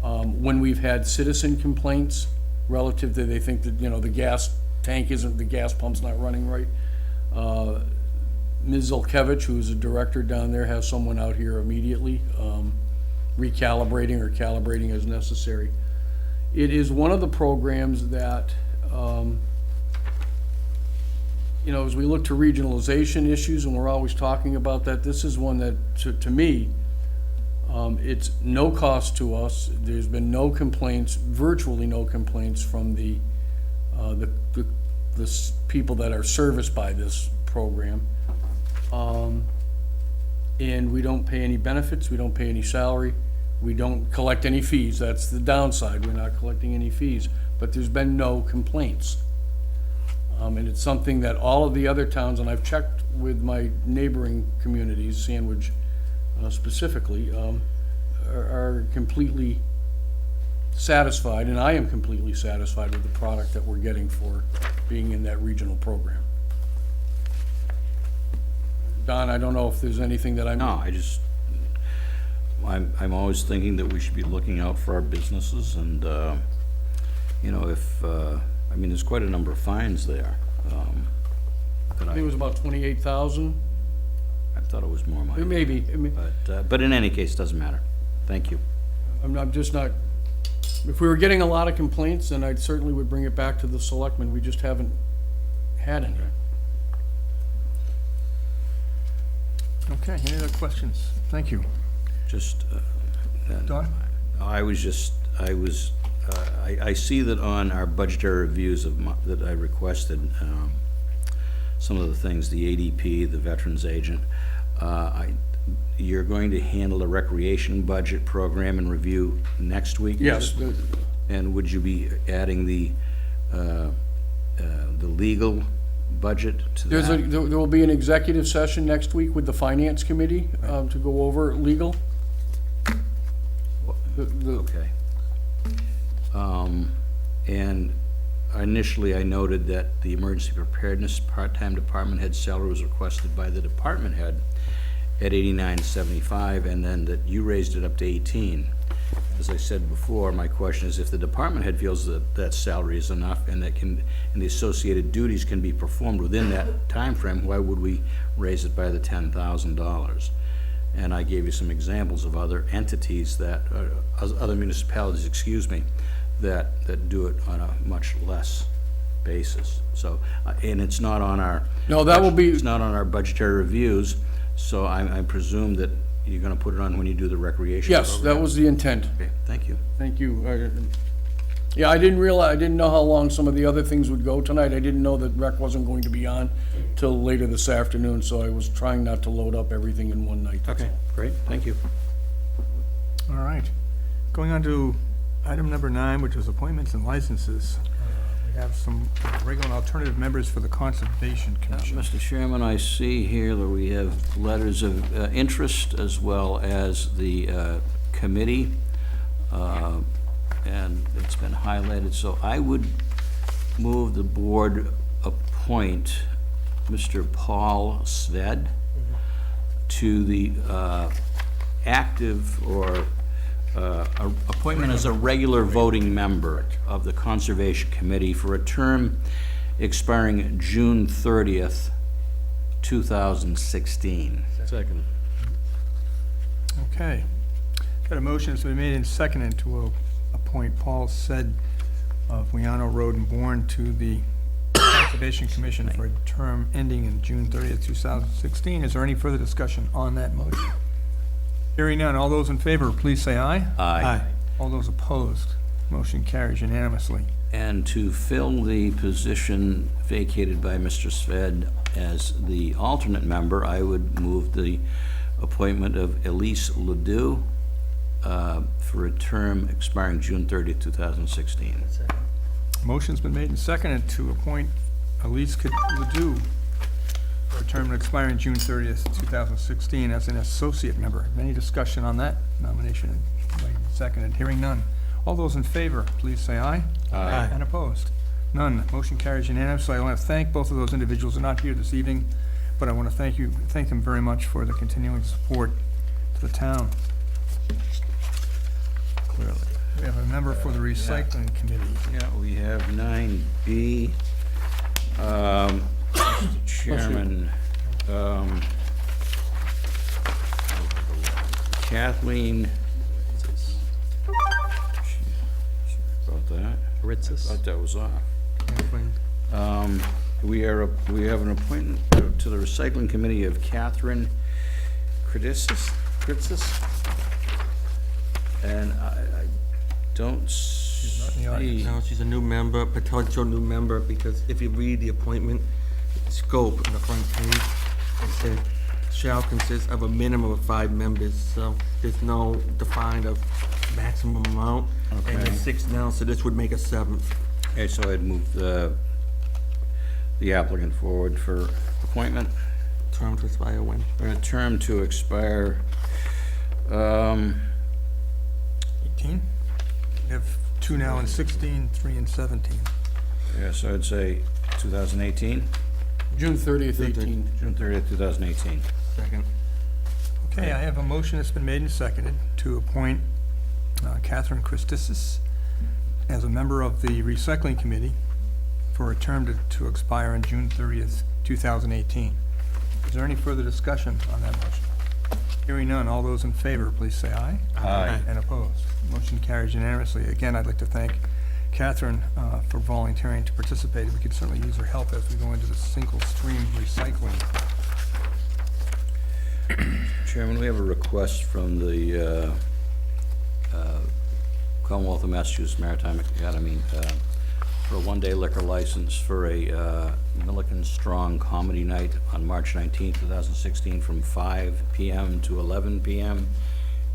When we've had citizen complaints relative to, they think that, the gas tank the gas pump's not running right. Ms. Zolkevich, who's a director down there, has someone out here immediately, recalibrating or calibrating as necessary. It is one of the programs that, as we look to regionalization issues, and we're always talking about that, this is one that, to me, it's no cost to us. There's been no complaints, virtually no complaints from the people that are serviced by this program. And we don't pay any benefits, we don't pay any salary, we don't collect any fees. That's the downside, we're not collecting any fees. but there's been no complaints. And it's something that all of the other towns, and I've checked with my neighboring communities, Sandwich specifically, are completely satisfied, and I am completely satisfied with the product that we're getting for being in that regional program. Don, I don't know if there's anything that I'm... No, I'm always thinking that we should be looking out for our businesses and, you know, I mean, there's quite a number of fines there. I think it was about 28,000. I thought it was more money. Maybe. But in any case, doesn't matter. Thank you. I'm just not, if we were getting a lot of complaints, then I certainly would bring it back to the selectmen. We just haven't had any. Okay, any other questions? Thank you. Just, Don? I see that on our budgetary reviews that I requested, some of the things, the ADP, the Veterans Agent, you're going to handle the recreation budget program and review next week? Yes. And would you be adding the legal budget to that? There will be an executive session next week with the Finance Committee to go over legal. Okay. And initially, I noted that the emergency preparedness part-time department head salary was requested by the department head at $89.75, and then that you raised it up to $18. As I said before, my question is, if the department head feels that that salary is enough and and the associated duties can be performed within that time frame, why would we raise it by the $10,000? And I gave you some examples of other entities that, other municipalities, excuse me, that do it on a much less basis. So, and it's not on our... No, that will be... It's not on our budgetary reviews, so I presume that you're gonna put it on when you do the recreation Yes, program. that was the intent. Okay, thank you. Thank you. Yeah, I didn't know how long some of the other things would go tonight. I didn't know that rec wasn't going to be on till later this afternoon, so I was trying not to load up everything in one night. that's Okay, all. great, thank you. All right. Going on to item number 9, which is appointments and licenses. We have some regular and alternative members for the Conservation Commission. Mr. Chairman, I see here that we have letters of interest as well as the committee, and it's been highlighted, so I would move the board appoint Mr. Paul Sved to the active or appointment as a regular voting member of the Conservation Committee for a term expiring June 30th, 2016. Second. Okay. Got a motion that's been made and seconded to appoint Paul Said of Weano Road and Bourne to the Conservation Commission for a term ending in June 30th, 2016. Is there any further discussion on that motion? Hearing none, all those in favor, please say aye. Aye. All those opposed, motion carries unanimously. And to fill the position vacated by Mr. Sved as the alternate member, I would move the appointment of Elise Ledoux for a term expiring June 30th, 2016. Motion's been made and seconded to appoint Elise Ledoux for a term expiring June 30th, 2016 as an associate member. Any discussion on that nomination? Seconded. Hearing none. All those in favor, please say aye. Aye. And opposed? None. Motion carries unanimously. I want to thank both of those individuals. They're not here this evening, but I want to thank them very much for the continuing support to the town. Clearly. We have a member for the Recycling Committee. Yeah, we have 9B. Mr. Chairman, Kathleen, about that? I thought that was off. We have an appointment to the Recycling Committee of Catherine Kritzis? And I don't not in the audience. see. No, she's a new member, potential new member, because if you read the appointment scope on the front page, it says shall consist of a minimum of 5 members, so there's no define of maximum amount, and Okay. it's 6 now, so this would make a 7th. Okay, so I'd move the applicant forward for appointment, Term to expire when? for a term to expire, 18? We have 2 now in 16, 3 in 17. yeah, so I'd say 2018, June 30th, 18. June 30th, 2018. Second. Okay, I have a motion that's been made and seconded to appoint Catherine Christis as a member of the Recycling Committee for a term to expire on June 30th, 2018. Is there any further discussion on that motion? Hearing none, all those in favor, please say aye. Aye. And opposed. Motion carries unanimously. Again, I'd like to thank Catherine for volunteering to participate. We could certainly use her help as we go into the single-stream recycling. Chairman, we have a request from the Commonwealth of Massachusetts Maritime Academy for a one-day liquor license for a Milliken Strong Comedy Night on March 19, 2016, from 5 p.m. to 11 p.m.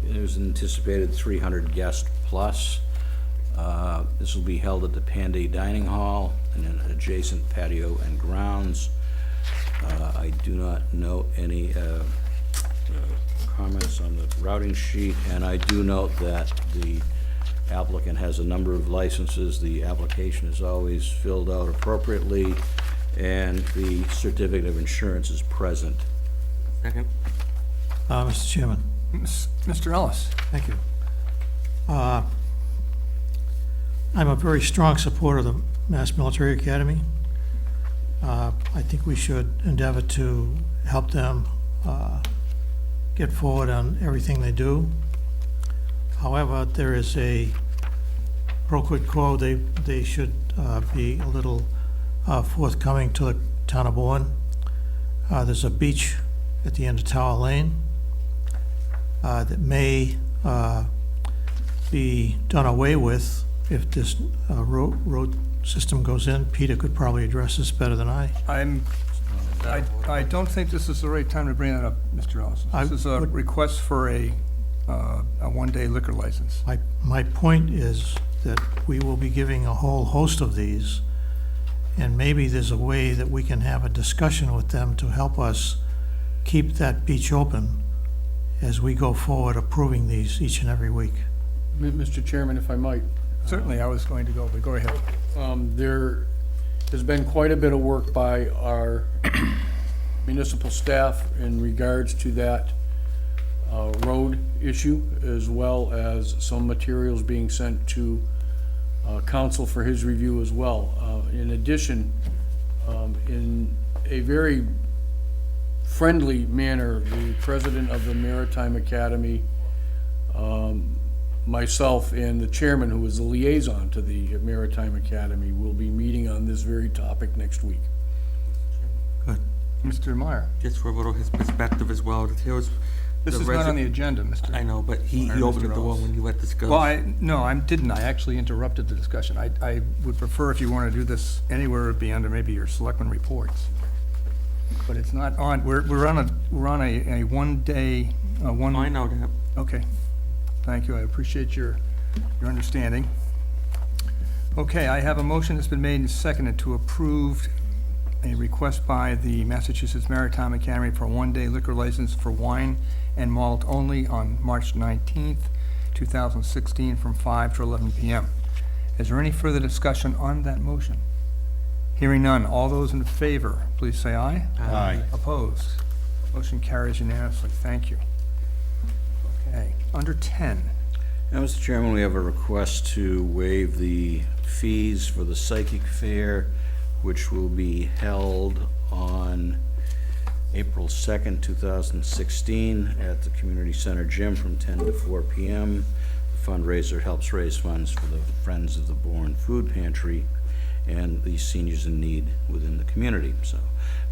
There's an anticipated 300 guests plus. This will be held at the Panday Dining Hall and an adjacent patio and grounds. I do not know any comments on the routing sheet, and I do note that the applicant has a number of licenses. The application is always filled out appropriately, and the certificate of insurance is present. Second. Mr. Chairman, Mr. Ellis? thank you. I'm a very strong supporter of the Mass Military Academy. I think we should endeavor to help them get forward on everything they do. However, there is a pro quid quo. They should be a little forthcoming to the town of Bourne. There's a beach at the end of Tower Lane that may be done away with if this road system goes in. Peter could probably address this better than I. I don't think this is the right time to bring that up, Mr. Ellis. This is a request for a one-day liquor license. My point is that we will be giving a whole host of these, and maybe there's a way that we can have a discussion with them to help us keep that beach open as we go forward approving these each and every week. Mr. Chairman, if I might. Certainly, I was going to go, but go ahead. There has been quite a bit of work by our municipal staff in regards to that road issue, as well as some materials being sent to council for his review as well. In addition, in a very friendly manner, the president of the Maritime Academy, myself, and the chairman, who is the liaison to the Maritime Academy, will be meeting on this very topic next week. Good. Mr. Meyer? Just for a little his perspective as well. This is not on the agenda, Mr. I know, but he Meyer, opened Mr. the door Ellis. when you let this go. Well, I didn't. I actually interrupted the discussion. I would prefer if you want to do this anywhere, it'd be under maybe your selectmen reports. But it's not on, we're on a one-day, I know that. okay. Thank you. I appreciate your understanding. Okay, I have a motion that's been made and seconded to approve a request by the Massachusetts Maritime Academy for a one-day liquor license for wine and malt only on March 19th, 2016, from 5 to 11 p.m. Is there any further discussion on that motion? Hearing none, all those in favor, please say aye. Aye. Opposed? Motion carries unanimously. Thank you. Okay, under 10. Now, Mr. Chairman, we have a request to waive the fees for the psychic fair, which will be held on April 2nd, 2016, at the Community Center Gym from 10 to 4 p.m. The fundraiser helps raise funds for the Friends of the Bourne Food Pantry and the seniors in need within the community. So,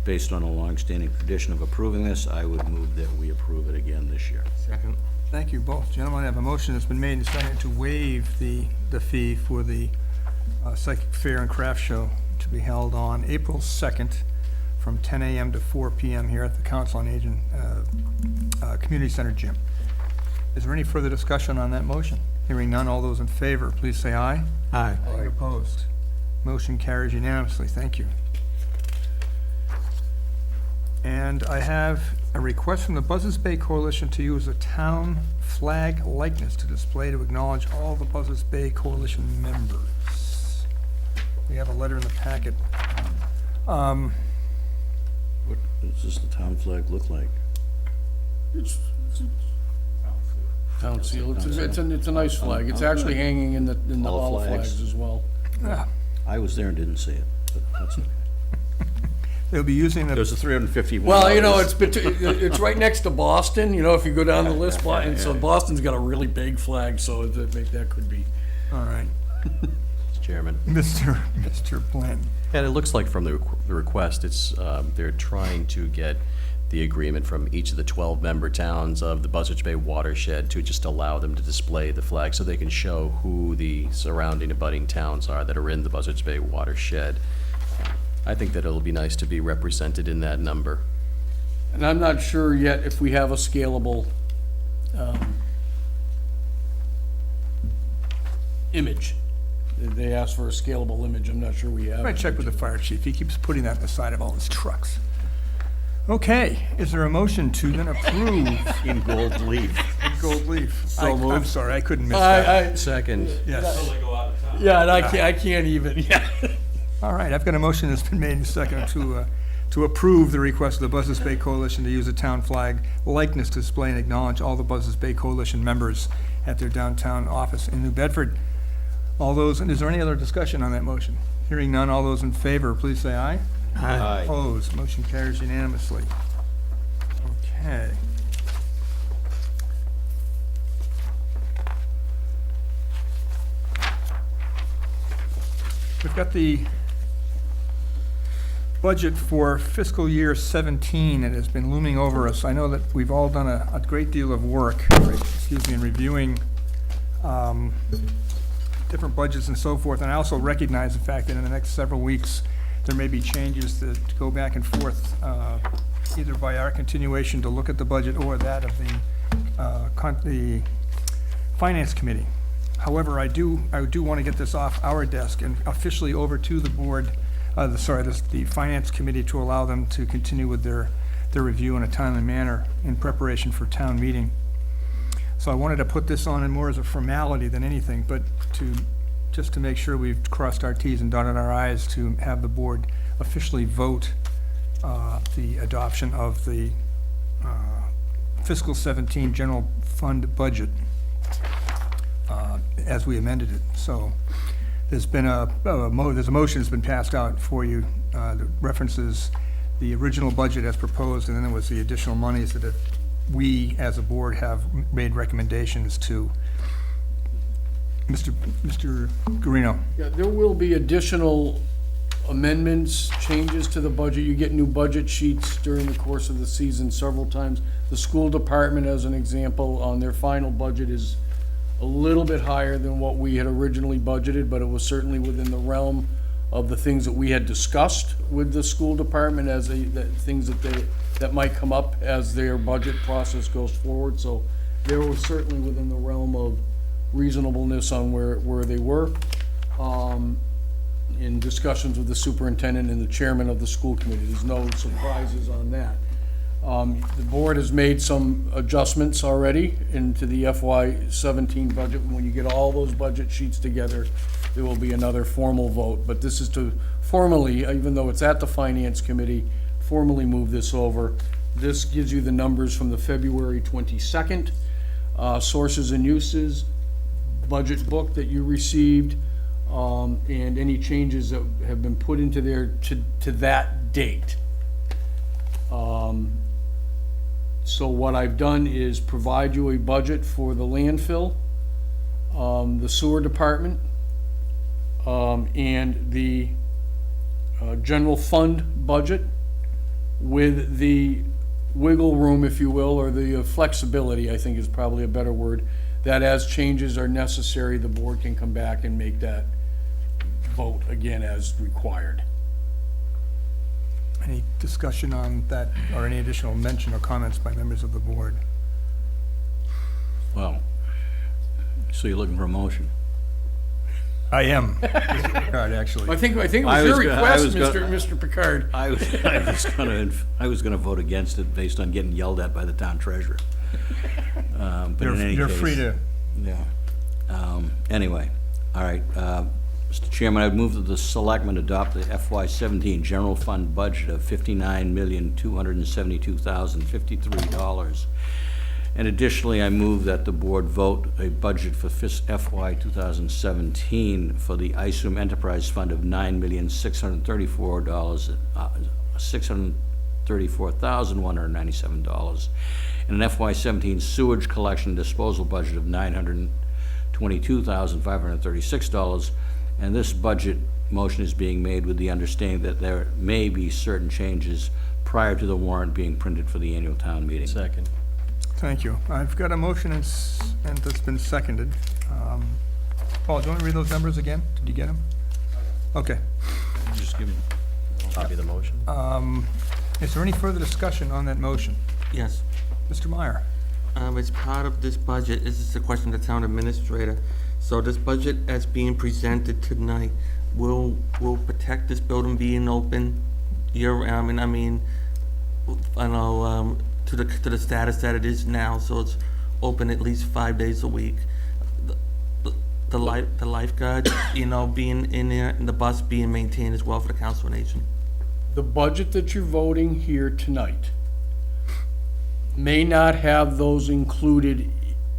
based on a long-standing tradition of approving this, I would move that we approve it again this year. Second. Thank you both. Gentlemen, I have a motion that's been made and seconded to waive the fee for the Psychic Fair and Craft Show to be held on April 2nd from 10 a.m. to 4 p.m. here at the Council on Aging Community Center Gym. Is there any further discussion on that motion? Hearing none, all those in favor, please say aye. Aye. Any opposed? Motion carries unanimously. Thank you. And I have a request from the Buzzards Bay Coalition to use a town flag likeness to display to acknowledge all the Buzzards Bay Coalition members. We have a letter in the packet. What does this the town flag look like? Town seal, it's a nice flag. It's actually hanging in the All hall of flags. flags as well. I was there and didn't see it, but that's okay. They'll be using the, There's a 351. Well, you know, it's right next to Boston, you know, if you go down the list, and so Boston's got a really big flag, so that could be. all right, Mr. Chairman. Mr. Flynn. And it looks like from the request, it's, they're trying to get the agreement from each of the 12 member towns of the Buzzards Bay watershed to just allow them to display the flag so they can show who the surrounding abutting towns are that are in the Buzzards Bay watershed. I think that it'll be nice to be represented in that number. And I'm not sure yet if we have a scalable image. They asked for a scalable image. I'm not sure we have. I might check with the fire chief. He keeps putting that on the side of all his trucks. Okay, is there a motion to then approve In gold leaf. gold leaf? So I'm moved. sorry, I couldn't miss that. Second. Yes. Yeah, and I can't even, yeah. All right, I've got a motion that's been made and seconded to approve the request of the Buzzards Bay Coalition to use a town flag likeness to display and acknowledge all the Buzzards Bay Coalition members at their downtown office in New Bedford. All those, and is there any other discussion on that motion? Hearing none, all those in favor, please say aye. Aye. Opposed, motion carries unanimously. Okay. We've got the budget for fiscal year 17. It has been looming over us. I know that we've all done a great deal of work, in reviewing different budgets and so forth. And I also recognize the fact that in the next several weeks, there may be changes to go back and forth, either by our continuation to look at the budget or that of the Finance Committee. However, I do want to get this off our desk and officially over to the board, the Finance Committee, to allow them to continue with their review in a timely manner in preparation for town meeting. So I wanted to put this on in more as a formality than anything, but just to make sure we've crossed our Ts and dotted our Is to have the board officially vote the adoption of the fiscal 17 general fund budget as we amended it. So there's been there's a motion that's been passed out for you that references the original budget as proposed, and then there was the additional monies that we as a board have made recommendations to. Mr. Guarino. Yeah, there will be additional amendments, changes to the budget. You get new budget sheets during the course of the season several times. The school department, as an example, on their final budget is a little bit higher than what we had originally budgeted, but it was certainly within the realm of the things that we had discussed with the school department as things that might come up as their budget process goes forward. So they were certainly within the realm of reasonableness on where they were. In discussions with the superintendent and the chairman of the school committee, there's no surprises on that. The board has made some adjustments already into the FY17 budget. When you get all those budget sheets together, there will be another formal vote. But this is to formally, even though it's at the Finance Committee, formally move this over. This gives you the numbers from the February 22nd sources and uses budget book that you received, and any changes that have been put into there to that date. So what I've done is provide you a budget for the landfill, the sewer department, and the general fund budget with the wiggle room, if you will, or the flexibility, I think is probably a better word, that as changes are necessary, the board can come back and make that vote again as required. Any discussion on that, or any additional mention or comments by members of the board? Well, So you're looking for a motion? I am, Mr. Picard, actually. I think it I was your was go- I request, was go- Mr. Picard. I was gonna vote against it based on getting yelled at by the town treasurer. But in any You're case. free to, Yeah. Anyway, all right. Mr. Chairman, I'd move that the selectmen adopt the FY17 general fund budget of $59,272,053. And additionally, I move that the board vote a budget for FY 2017 for the ISOM Enterprise Fund of $9,634,197, and an FY17 sewage collection and disposal budget of $922,536. And this budget motion is being made with the understanding that there may be certain changes prior to the warrant being printed for the annual town meeting. Second. thank you. I've got a motion and that's been seconded. Paul, do you want to read those numbers again? Did you get them? Okay. Just give them. Copy the motion. Is there any further discussion on that motion? Yes. Mr. Meyer? As part of this budget, this is a question to the town administrator. So this budget as being presented tonight will protect this building being open year-round, and I mean, I know, to the status that it is now, so it's open at least 5 days a week. The lifeguards, being in there, and the bus being maintained as well for the council on aging. The budget that you're voting here tonight may not have those included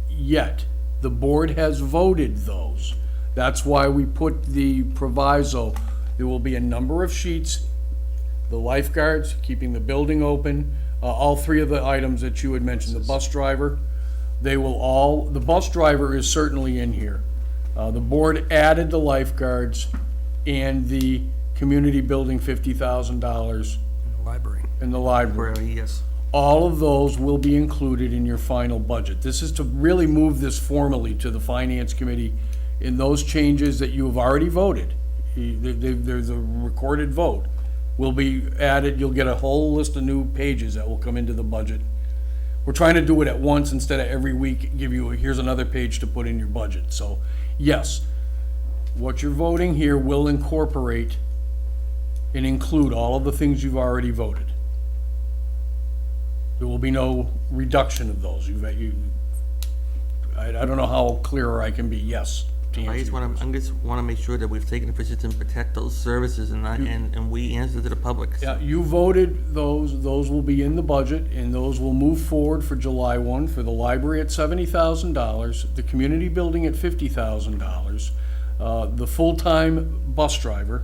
yet. The board has voted those. That's why we put the proviso. There will be a number of sheets, the lifeguards, keeping the building open, all three of the items that you had mentioned, the bus driver, the bus driver is certainly in here. The board added the lifeguards and the community building $50,000 Library. in the library. Yes. All of those will be included in your final budget. This is to really move this formally to the Finance Committee in those changes that you have already voted. There's a recorded vote. Will be added, you'll get a whole list of new pages that will come into the budget. We're trying to do it at once instead of every week, give you, here's another page to put in your budget. So, yes, what you're voting here will incorporate and include all of the things you've already voted. There will be no reduction of those. I don't know how clearer I can be, yes. to answer I just your want to make sure that we've taken the position to protect those services and we answer to the public. Yeah, you voted those will be in the budget, and those will move forward for July 1, for the library at $70,000, the community building at $50,000, the full-time bus driver,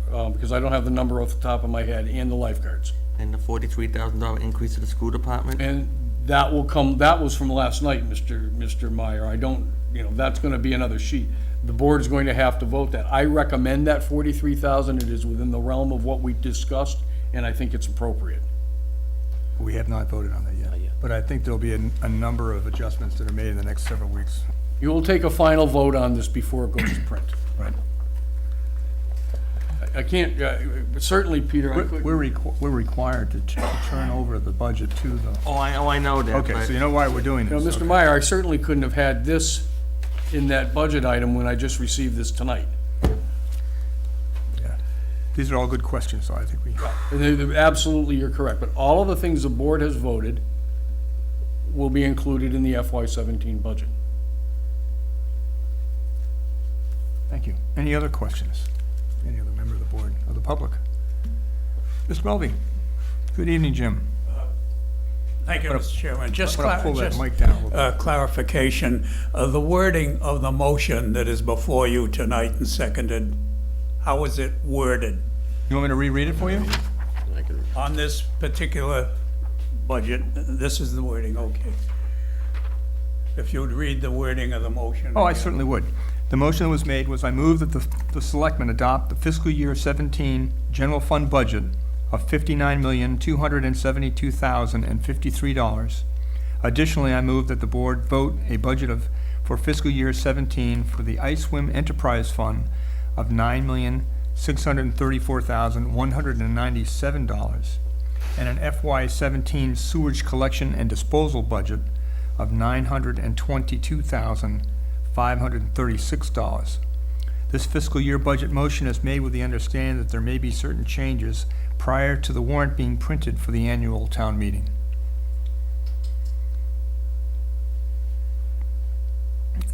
because I don't have the number off the top of my head, and the lifeguards. And the $43,000 increase to the school department. And that will come, that was from last night, Mr. Meyer. I don't, that's gonna be another sheet. The board is going to have to vote that. I recommend that $43,000. It is within the realm of what we discussed, and I think it's appropriate. We have not voted on that yet. Not yet. But I think there'll be a number of adjustments that are made in the next several weeks. You will take a final vote on this before it goes to print. Right. I can't, certainly, Peter, I could. We're required to turn over the budget to the, Oh, I know that. okay, so you know why we're doing this. Mr. okay. Meyer, I certainly couldn't have had this in that budget item when I just received this tonight. Yeah. These are all good questions, so I think we, Absolutely, you're correct, but all of the things the board has voted will be included in the FY17 budget. thank you. Any other questions? Any other member of the board or the public? Mr. Melby? Good evening, Jim. Thank you, Mr. Chairman. Just pull that mic down a little bit. clarification, the wording of the motion that is before you tonight and seconded, how is it worded? You want me to reread it for you? I can- On this particular budget, this is the wording, okay. If you'd read the wording of the motion. Oh, I again. certainly would. The motion that was made was I move that the selectmen adopt the fiscal year 17 general fund budget of $59,272,053. Additionally, I move that the board vote a budget for fiscal year 17 for the ISWIM Enterprise Fund of $9,634,197 and an FY17 sewage collection and disposal budget of $922,536. $536. This fiscal year budget motion is made with the understanding that there may be certain changes prior to the warrant being printed for the annual town meeting.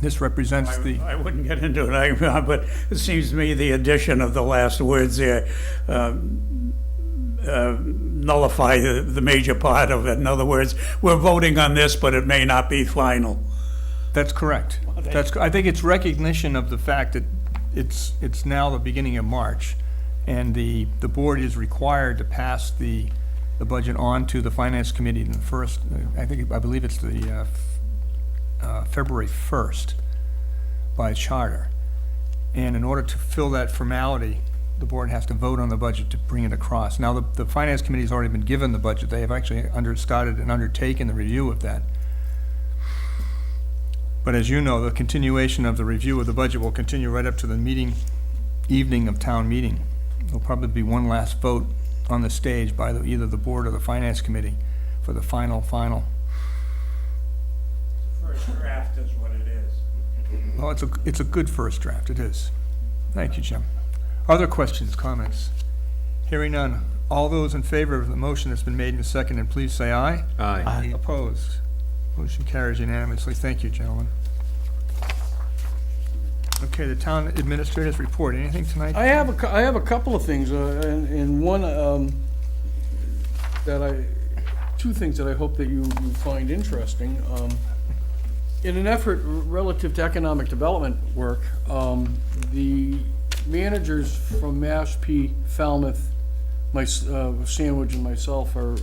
This represents the, I wouldn't get into an argument, but it seems to me the addition of the last words there nullify the major part of it. In other words, we're voting on this, but it may not be final. that's correct. I think it's recognition of the fact that it's now the beginning of March, and the board is required to pass the budget on to the finance committee in the first, I believe it's the February 1st by charter. And in order to fill that formality, the board has to vote on the budget to bring it across. Now, the finance committee's already been given the budget. They have actually started and undertaken the review of that. But as you know, the continuation of the review of the budget will continue right up to the evening of town meeting. There'll probably be one last vote on the stage by either the board or the finance committee for the final. First draft is what it is. Well, it's a good first draft, it is. Thank you, Jim. Other questions, comments? Hearing none. All those in favor of the motion that's been made and seconded, please say aye. Aye. Opposed? Motion carries unanimously. Thank you, gentlemen. Okay, the town administrator's report. Anything tonight? I have a couple of things, and one two things that I hope that you find interesting. In an effort relative to economic development work, the managers from Mashpee, Falmouth, Sandwich, and myself are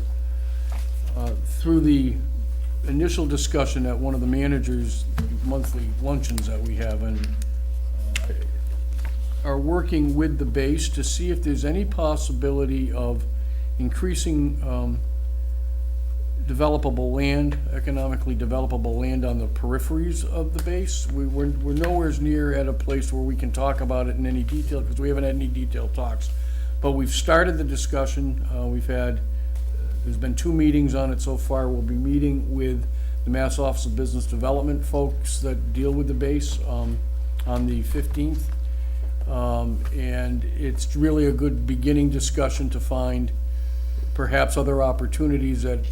through the initial discussion at one of the managers' monthly luncheons that we have, and are working with the base to see if there's any possibility of increasing developable land, economically developable land on the peripheries of the base. We're nowhere near at a place where we can talk about it in any detail, because we haven't had any detailed talks. But we've started the discussion. There's been 2 meetings on it so far. We'll be meeting with the Mass Office of Business Development folks that deal with the base on the 15th. And it's really a good beginning discussion to find perhaps other opportunities that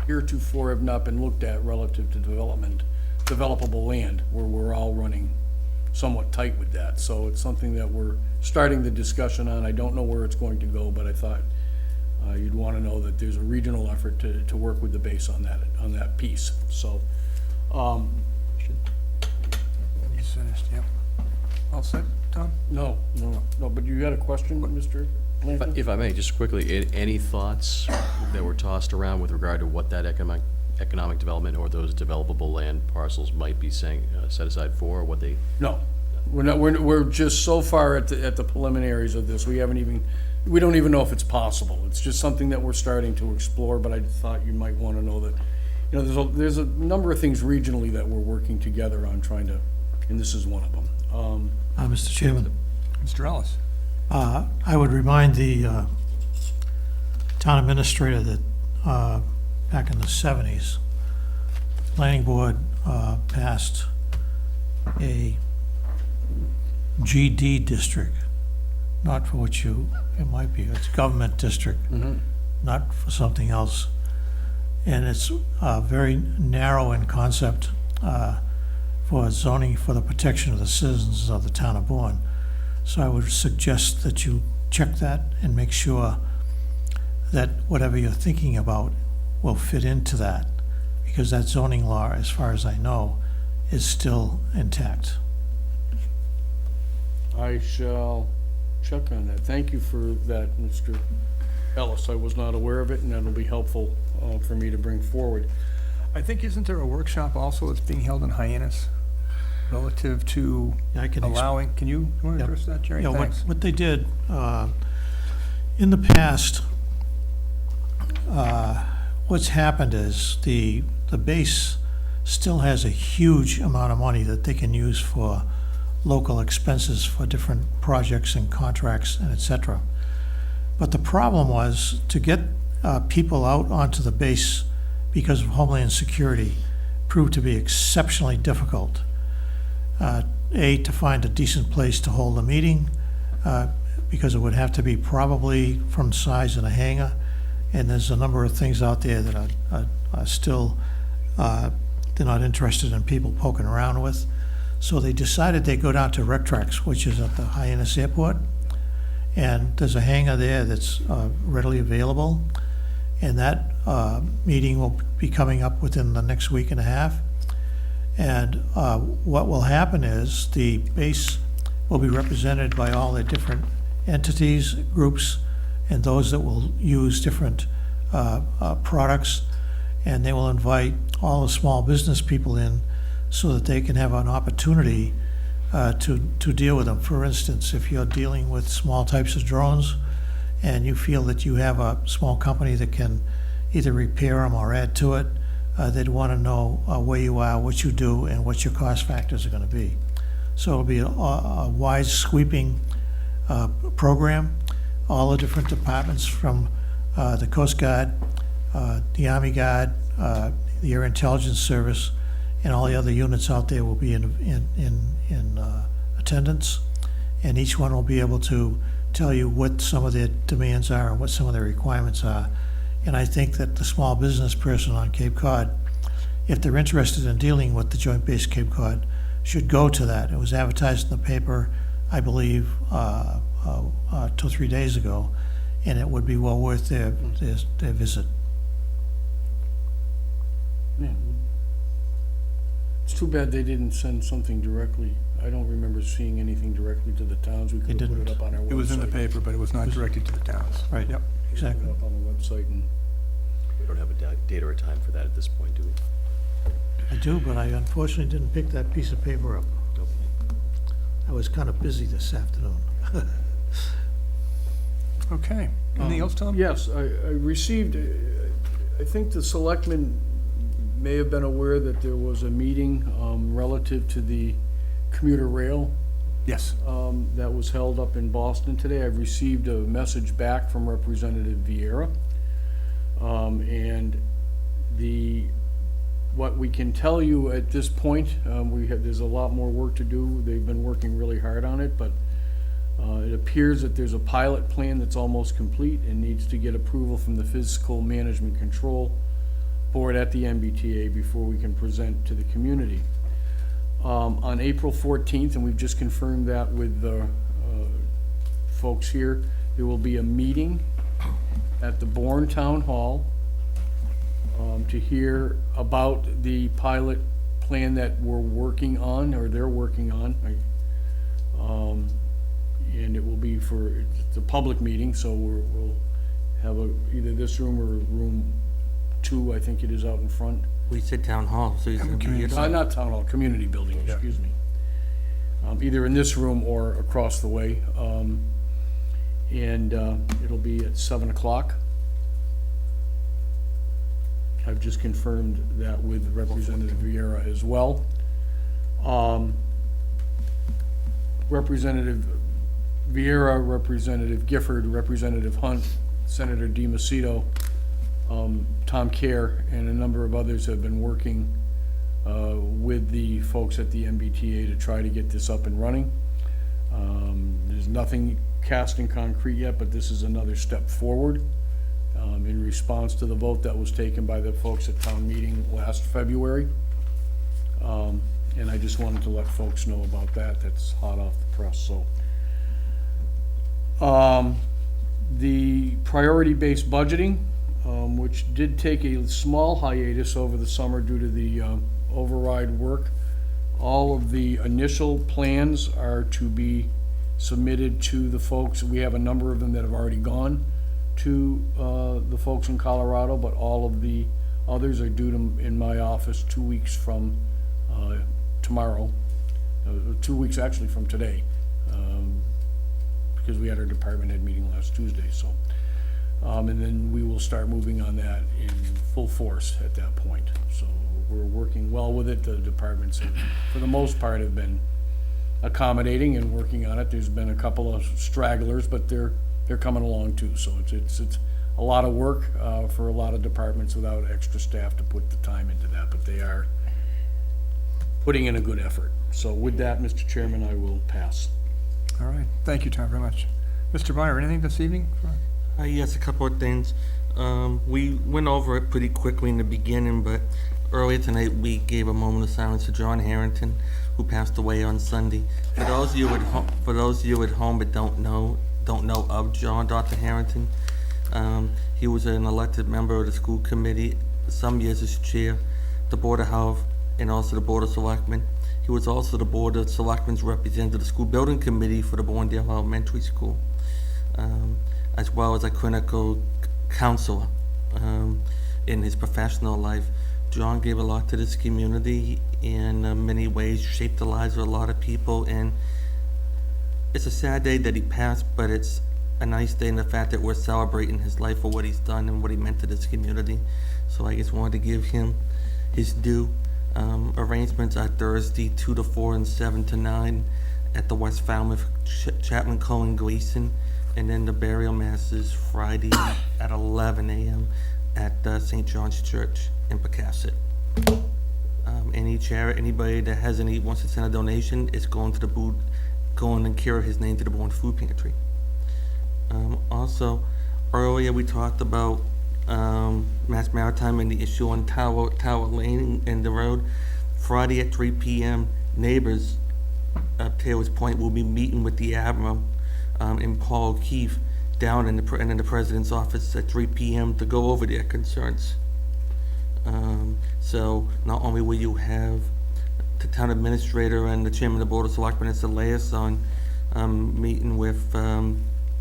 heretofore have not been looked at relative to developable land, where we're all running somewhat tight with that. So it's something that we're starting the discussion on. I don't know where it's going to go, but I thought you'd want to know that there's a regional effort to work with the base on that piece. So, He's finished, yep. All set, Tom? no, but you got a question, Mr. Blanchard? If I may, just quickly, any thoughts that were tossed around with regard to what that economic development or those developable land parcels might be set aside for, or what they? No, we're not. We're just so far at the preliminaries of this. We don't even know if it's possible. It's just something that we're starting to explore. But I thought you might want to know that, there's a number of things regionally that we're working together on trying to, and this is one of them. Mr. Chairman, Mr. Ellis? I would remind the town administrator that back in the 70s, the planning board passed a GD district, not for what it might be, it's government district, not for something else. And it's very narrow in concept for zoning for the protection of the citizens of the town of Bourne. So I would suggest that you check that and make sure that whatever you're thinking about will fit into that, because that zoning law, as far as I know, is still intact. I shall check on that. Thank you for that, Mr. Ellis. I was not aware of it, and that'll be helpful for me to bring forward. I think, isn't there a workshop also that's being held in Hyannis relative to allowing, can you want to address that, Jerry? Yeah, Thanks. what they did, in the past, what's happened is the base still has a huge amount of money that they can use for local expenses for different projects and contracts and et cetera. But the problem was to get people out onto the base because of Homeland Security proved to be exceptionally difficult. A, to find a decent place to hold a meeting, because it would have to be probably from size in a hangar, and there's a number of things out there that are still, they're not interested in people poking around with. So they decided they'd go down to Rectrex, which is at the Hyannis Airport, and there's a hangar there that's readily available, and that meeting will be coming up within the next week and a half. And what will happen is the base will be represented by all the different entities, groups, and those that will use different products, and they will invite all the small business people in so that they can have an opportunity to deal with them. For instance, if you're dealing with small types of drones and you feel that you have a small company that can either repair them or add to it, they'd want to know where you are, what you do, and what your cost factors are going to be. So it'll be a wide sweeping program. All the different departments from the Coast Guard, the Army Guard, the Air Intelligence Service, and all the other units out there will be in attendance, and each one will be able to tell you what some of their demands are and what some of their requirements are. And I think that the small business person on Cape Cod, if they're interested in dealing with the Joint Base Cape Cod, should go to that. It was advertised in the paper, I believe, 2 or 3 days ago, and it would be well worth their visit. Yeah. It's too bad they didn't send something directly. I don't remember seeing anything directly to the towns. We could have put it up on our website. It was in the paper, but it was not directed to the towns. Right. Yep. Exactly. Put it up on the website and. We don't have a date or a time for that at this point, do we? I do, but I unfortunately didn't pick that piece of paper up. Nope. I was kind of busy this afternoon. Okay. Anything else, Tom? Yes, I received, I think the selectmen may have been aware that there was a meeting relative to the commuter rail Yes. that was held up in Boston today. I've received a message back from Representative Vieira. And what we can tell you at this point, there's a lot more work to do. They've been working really hard on it, but it appears that there's a pilot plan that's almost complete and needs to get approval from the Physical Management Control Board at the MBTA before we can present to the community. On April 14th, and we've just confirmed that with the folks here, there will be a meeting at the Bourne Town Hall to hear about the pilot plan that we're working on, or they're working on. And it will be it's a public meeting, so we'll have either this room or room 2, I think it is out in front. We said town hall, so he's gonna be here. Not town hall, community building, excuse me. Either in this room or across the way. And it'll be at 7 o'clock. I've just confirmed that with Representative Vieira as well. Representative Vieira, Representative Gifford, Representative Hunt, Senator DiMacedo, Tom Kerr, and a number of others have been working with the folks at the MBTA to try to get this up and running. There's nothing cast in concrete yet, but this is another step forward in response to the vote that was taken by the folks at town meeting last February. And I just wanted to let folks know about that. That's hot off the press, so. The priority-based budgeting, which did take a small hiatus over the summer due to the override work. All of the initial plans are to be submitted to the folks. We have a number of them that have already gone to the folks in Colorado, but all of the others are due in my office 2 weeks from tomorrow, 2 weeks actually from today, because we had our department head meeting last Tuesday, so. And then we will start moving on that in full force at that point. So we're working well with it. The departments, for the most part, have been accommodating and working on it. There's been a couple of stragglers, but they're coming along too. So it's a lot of work for a lot of departments without extra staff to put the time into that, but they are putting in a good effort. So with that, Mr. Chairman, I will pass. All right, thank you, Tom, very much. Mr. Meyer, anything this evening? Yes, a couple of things. We went over it pretty quickly in the beginning, but earlier tonight, we gave a moment of silence to John Harrington, who passed away on Sunday. For those of you at home that don't know of John, Dr. Harrington, he was an elected member of the school committee, some years as chair, the Board of Health, and also the Board of Selectmen. He was also the Board of Selectmen's representative to the School Building Committee for the Bourne Elementary School, as well as a clinical counselor in his professional life. John gave a lot to this community in many ways, shaped the lives of a lot of people, and it's a sad day that he passed, but it's a nice day in the fact that we're celebrating his life for what he's done and what he meant to this community. So I just wanted to give him his due. Arrangements are Thursday 2 to 4 and 7 to 9 at the West Falmouth Chapman Cohen Gleason, and then the burial mass is Friday at 11 a.m. at St. John's Church in Pecasset. Anybody that has wants to send a donation is going to the going and carry his name to the Bourne Food Pantry. Also, earlier we talked about Mass Maritime and the issue on Tower Lane and the road. Friday at 3 p.m., neighbors up Taylor's Point will be meeting with the Admiral and Paul Keefe down in the President's office at 3 p.m. to go over their concerns. So not only will you have the town administrator and the chairman of the Board of Selectmen as the liaison meeting with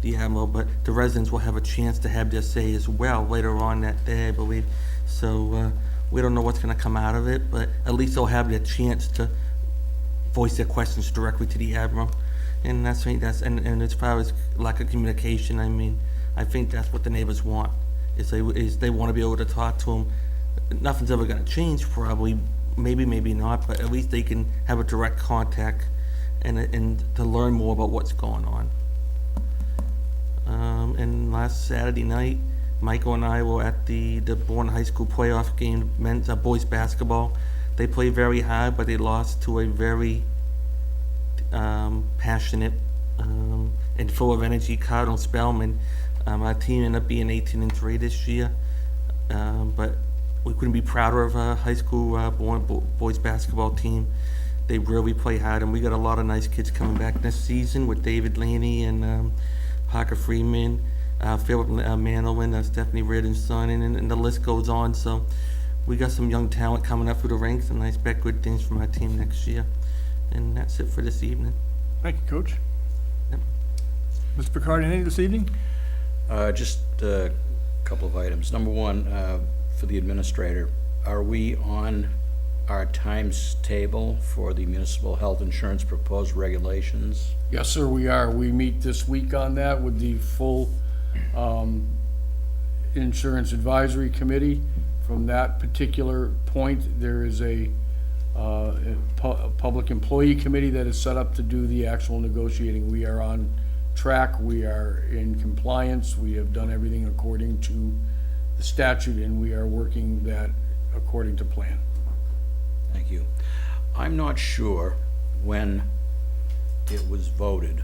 the Admiral, but the residents will have a chance to have their say as well later on that day, I believe. So we don't know what's going to come out of it, but at least they'll have their chance to voice their questions directly to the Admiral. And and as far as lack of communication, I mean, I think that's what the neighbors want, is they want to be able to talk to them. Nothing's ever going to change, probably, maybe not, but at least they can have a direct contact and to learn more about what's going on. And last Saturday night, Michael and I were at the Bourne High School playoff game, men's boys basketball. They played very hard, but they lost to a very passionate and full of energy Cardinal Spellman. Our team ended up being 18-3 this year, but we couldn't be prouder of our high school Bourne boys basketball team. They really play hard, and we got a lot of nice kids coming back this season with David Laney and Parker Freeman, Philip Manolin, Stephanie Reardon's son, and the list goes on. So we got some young talent coming up through the ranks, and I expect good things from our team next year. And that's it for this evening. Thank you, Coach. Yep. Mr. Picard, anything this evening? Just a couple of items. Number one, for the administrator, are we on our times table for the municipal health insurance proposed regulations? Yes, sir, we are. We meet this week on that with the full Insurance Advisory Committee. From that particular point, there is a public employee committee that is set up to do the actual negotiating. We are on track. We are in compliance. We have done everything according to the statute, and we are working that according to plan. Thank you. I'm not sure when it was voted,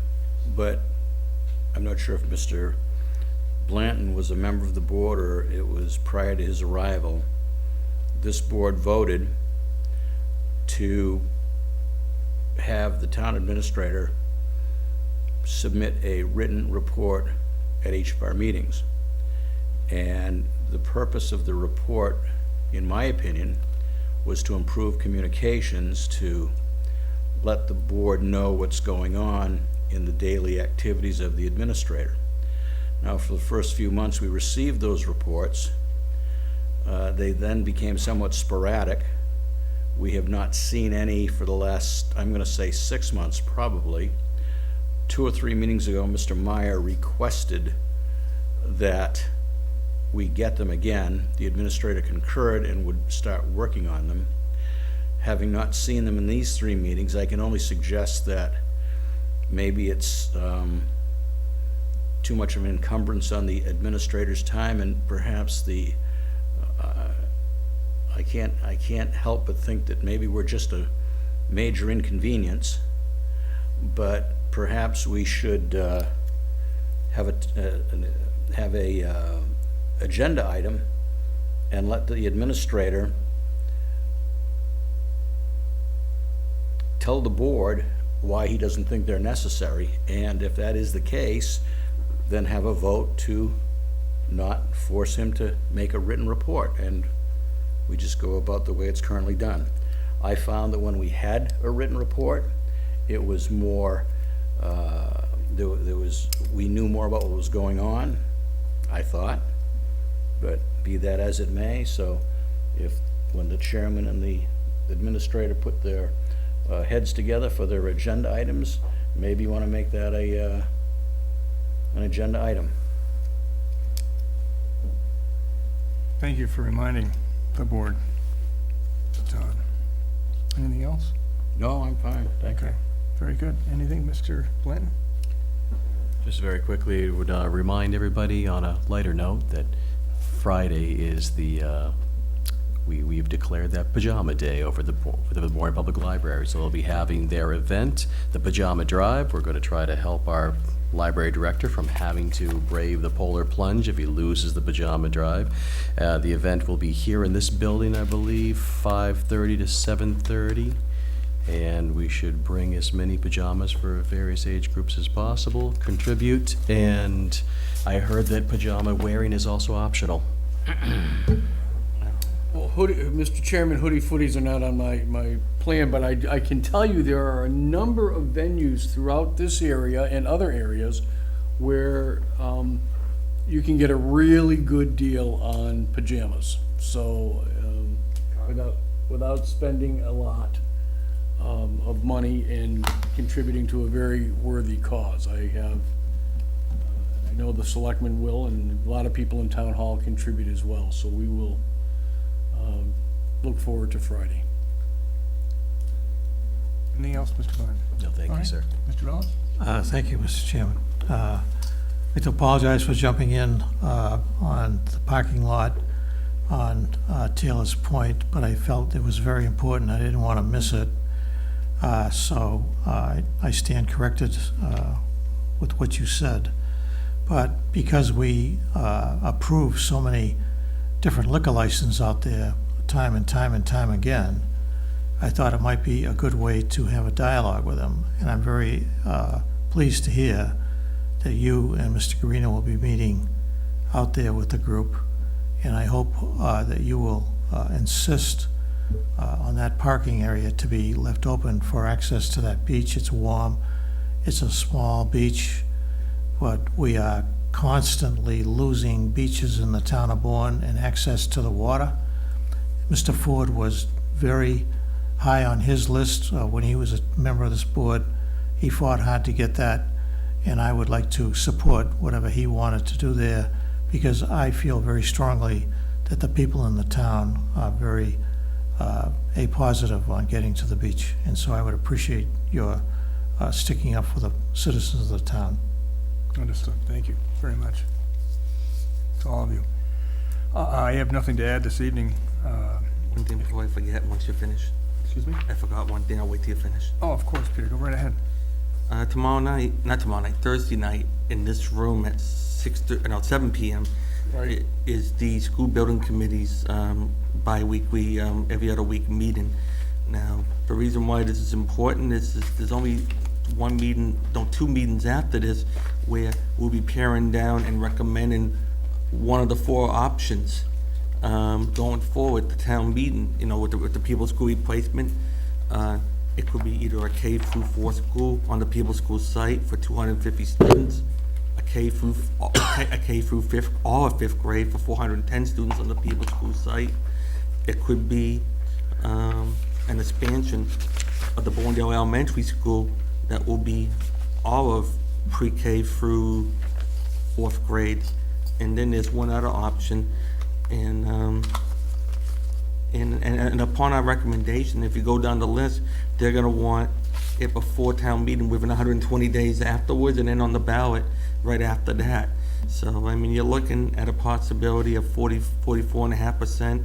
but I'm not sure if Mr. Blanton was a member of the board or it was prior to his arrival. This board voted to have the town administrator submit a written report at each of our meetings. And the purpose of the report, in my opinion, was to improve communications, to let the board know what's going on in the daily activities of the administrator. Now, for the first few months we received those reports. They then became somewhat sporadic. We have not seen any for the last, I'm going to say 6 months probably. 2 or 3 meetings ago, Mr. Meyer requested that we get them again. The administrator concurred and would start working on them. Having not seen them in these 3 meetings, I can only suggest that maybe it's too much of an encumbrance on the administrator's time, and perhaps the I can't help but think that maybe we're just major inconvenience, but perhaps we should have a agenda item and let the administrator tell the board why he doesn't think they're necessary, and if that is the case, then have a vote to not force him to make a written report, and we just go about the way it's currently done. I found that when we had a written report, it was more, we knew more about what was going on, I thought, but be that as it may, so when the chairman and the administrator put their heads together for their agenda items, maybe you want to make that an agenda item. Thank you for reminding the board. Anything else? No, I'm fine, thank you. Okay, very good. Anything, Mr. Blanton? Just very quickly, would remind everybody on a lighter note that Friday is we've declared that Pajama Day over the Bourne Public Library. So they'll be having their event, the Pajama Drive. We're going to try to help our library director from having to brave the polar plunge if he loses the Pajama Drive. The event will be here in this building, I believe, 5:30 to 7:30. And we should bring as many pajamas for various age groups as possible, contribute, and I heard that pajama wearing is also optional. Well, Mr. Chairman, hoodie footies are not on my plan, but I can tell you there are a number of venues throughout this area and other areas where you can get a really good deal on pajamas. So without spending a lot of money and contributing to a very worthy cause. I know the selectmen will, and a lot of people in town hall contribute as well, so we will look forward to Friday. Anything else, Mr. Blanton? No, thank All you, right. sir. Mr. Ellis? Thank you, Mr. Chairman. I'd like to apologize for jumping in on the parking lot on Taylor's Point, but I felt it was very important. I didn't want to miss it. So I stand corrected with what you said. But because we approve so many different liquor licenses out there time and time again, I thought it might be a good way to have a dialogue with them. And I'm very pleased to hear that you and Mr. Guarino will be meeting out there with the group. And I hope that you will insist on that parking area to be left open for access to that beach. It's warm, it's a small beach, but we are constantly losing beaches in the town of Bourne and access to the water. Mr. Ford was very high on his list when he was a member of this board. He fought hard to get that, and I would like to support whatever he wanted to do there, because I feel very strongly that the people in the town are very positive on getting to the beach, and so I would appreciate your sticking up for the citizens of the town. Understood. Thank you very much to all of you. I have nothing to add this evening. One thing before I forget, once you're finished. Excuse me? I forgot one thing, I'll wait till you're finished. Oh, of course, Peter. Go right ahead. Thursday night, in this room at 7 p.m. Right. is the school building committee's bi-weekly, every other week meeting. Now, the reason why this is important is there's only one meeting, no, 2 meetings after this, where we'll be paring down and recommending one of the 4 options going forward, the town meeting, with the People's School replacement. It could be either a K through 4 school on the People's School site for 250 students, a K through 5th, or a 5th grade for 410 students on the People's School site. It could be an expansion of the Bourndale Elementary School that will be all of pre-K through 4th grade. And then there's one other option, and upon our recommendation, if you go down the list, they're gonna want it before town meeting within 120 days afterwards, and then on the ballot right after that. So, I mean, you're looking at a possibility of 44.5%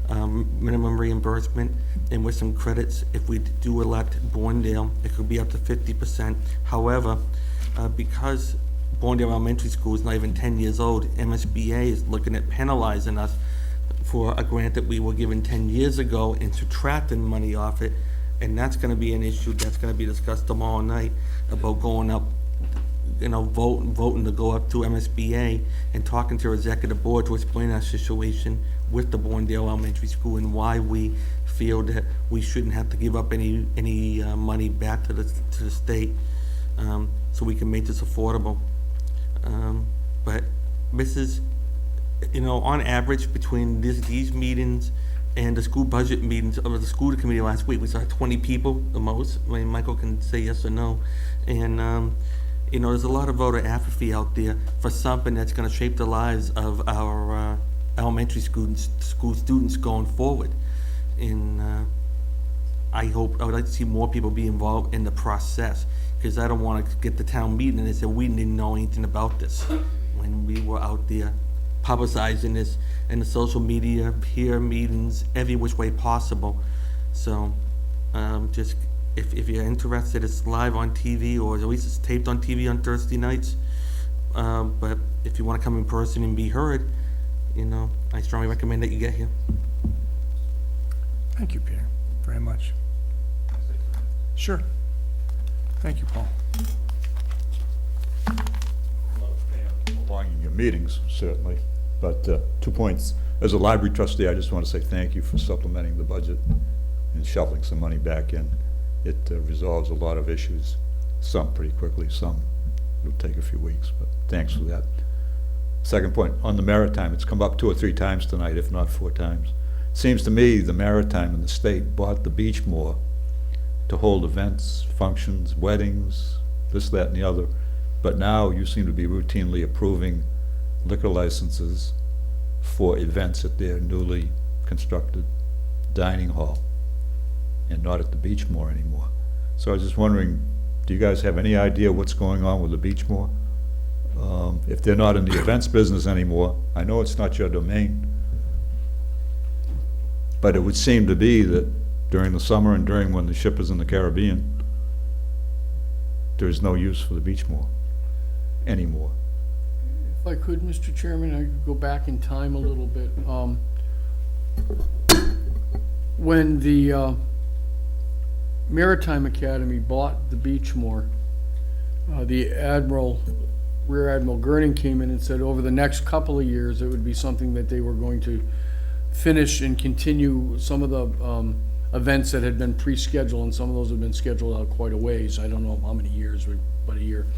minimum reimbursement, and with some credits, if we do elect Bourne, it could be up to 50%. However, because Bourne Elementary School is not even 10 years old, MSBA is looking at penalizing us for a grant that we were given 10 years ago and subtracting money off it. And that's gonna be an issue that's gonna be discussed tomorrow night about going up, voting to go up to MSBA and talking to our executive board to explain our situation with the Bourne-Dale Elementary School and why we feel that we shouldn't have to give up any money back to the state, so we can make this affordable. But on average, between these meetings and the school budget meetings of the school committee last week, we saw 20 people the most. I mean, Michael can say yes or no. And, there's a lot of voter apathy out there for something that's gonna shape the lives of our elementary school students going forward. And I would like to see more people be involved in the process, because I don't wanna get the town meeting and they say, we didn't know anything about this, when we were out there publicizing this in the social media, peer meetings, every which way possible. So, just, if you're interested, it's live on TV, or at least it's taped on TV on Thursday nights. But if you wanna come in person and be heard, I strongly recommend that you get here. Thank you, Peter, very much. Sure. Thank you, Paul. Prolonging your meetings, certainly, but 2 points. As a library trustee, I just want to say thank you for supplementing the budget and shoveling some money back in. It resolves a lot of issues, some pretty quickly, some it'll take a few weeks, but thanks for that. Second point, on the Maritime, it's come up 2 or 3 times tonight, if not 4 times. Seems to me the Maritime and the state bought the beach more to hold events, functions, weddings, this, that, and the other. But now you seem to be routinely approving liquor licenses for events at their newly constructed dining hall and not at the Beachmore anymore. So I was just wondering, do you guys have any idea what's going on with the Beachmore? If they're not in the events business anymore, I know it's not your domain, but it would seem to be that during the summer and during when the ship is in the Caribbean, there's no use for the Beachmore anymore. If I could, Mr. Chairman, I could go back in time a little bit. When the Maritime Academy bought the Beachmore, the Rear Admiral Gurning came in and said over the next couple of years, it would be something that they were going to finish and continue some of the events that had been pre-scheduled, and some of those have been scheduled out quite a ways. I don't know how many years, but a year.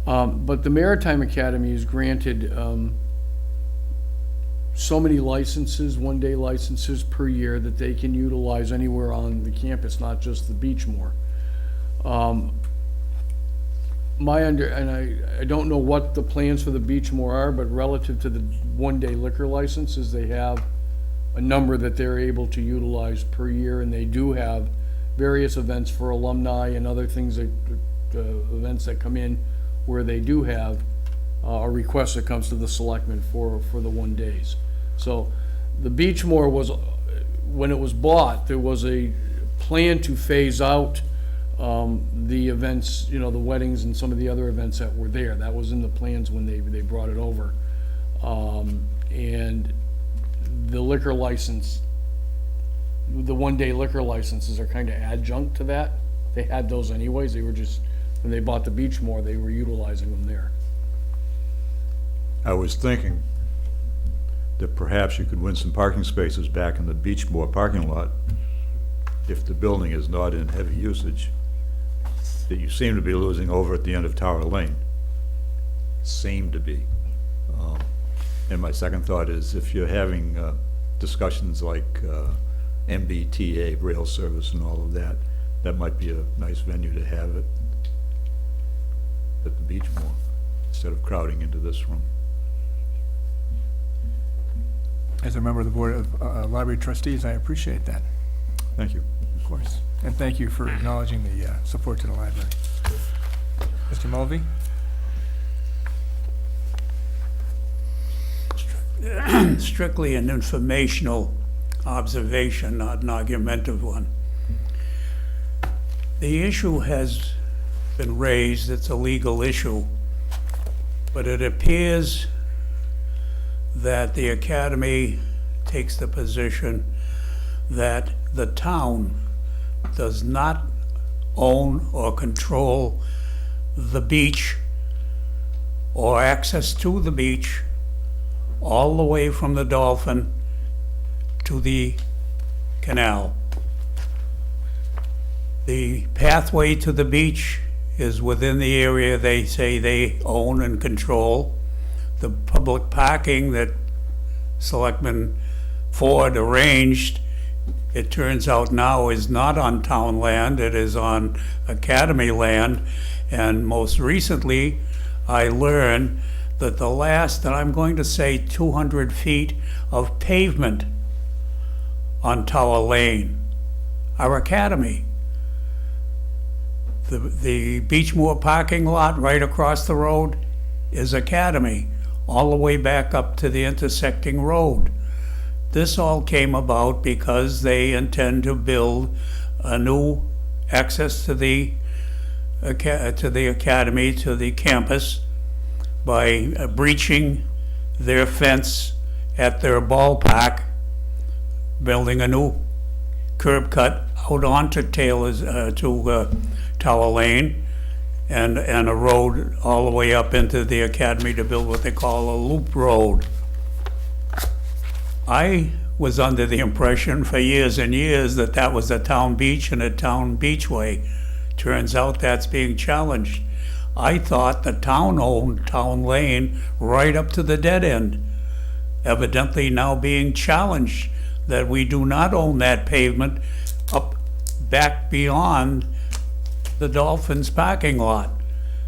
But the Maritime Academy is granted so many licenses, one-day licenses per year, that they can utilize anywhere on the campus, not just the Beachmore. I don't know what the plans for the Beachmore are, but relative to the one-day liquor licenses, they have a number that they're able to utilize per year, and they do have various events for alumni and other things that, events that come in where they do have a request that comes to the selectmen for the 1 days. So the Beachmore was, when it was bought, there was a plan to phase out the events, the weddings and some of the other events that were there. That was in the plans when they brought it over. And the liquor license, the one-day liquor licenses are kind of adjunct to that. They had those anyways. They were just, when they bought the Beachmore, they were utilizing them there. I was thinking that perhaps you could win some parking spaces back in the Beachmore parking lot if the building is not in heavy usage, that you seem to be losing over at the end of Tower Lane. Seem to be. And my second thought is, if you're having discussions like MBTA, rail service and all of that, that might be a nice venue to have it at the Beachmore, instead of crowding into this room. As a member of the Board of Library Trustees, I appreciate that. Thank you. Of course. And thank you for acknowledging the support to the library. Mr. Mulvey? Strictly an informational observation, not an argumentative one. The issue has been raised, it's a legal issue, but it appears that the Academy takes the position that the town does not own or control the beach or access to the beach all the way from the Dolphin to the canal. The pathway to the beach is within the area they say they own and control. The public parking that Selectman Ford arranged, it turns out now is not on town land, it is on Academy land. And most recently, I learned that the last, and I'm going to say 200 feet of pavement on Tower Lane are Academy. The Beachmore parking lot right across the road is Academy, all the way back up to the intersecting road. This all came about because they intend to build a new access to the academy, to the campus, by breaching their fence at their ballpark, building a new curb cut out onto Tower Lane, and a road all the way up into the academy to build what they call a loop road. I was under the impression for years and years that that was a town beach and a town beachway. Turns out that's being challenged. I thought the town owned Town Lane right up to the dead end. Evidently now being challenged that we do not own that pavement up back beyond the Dolphins parking lot.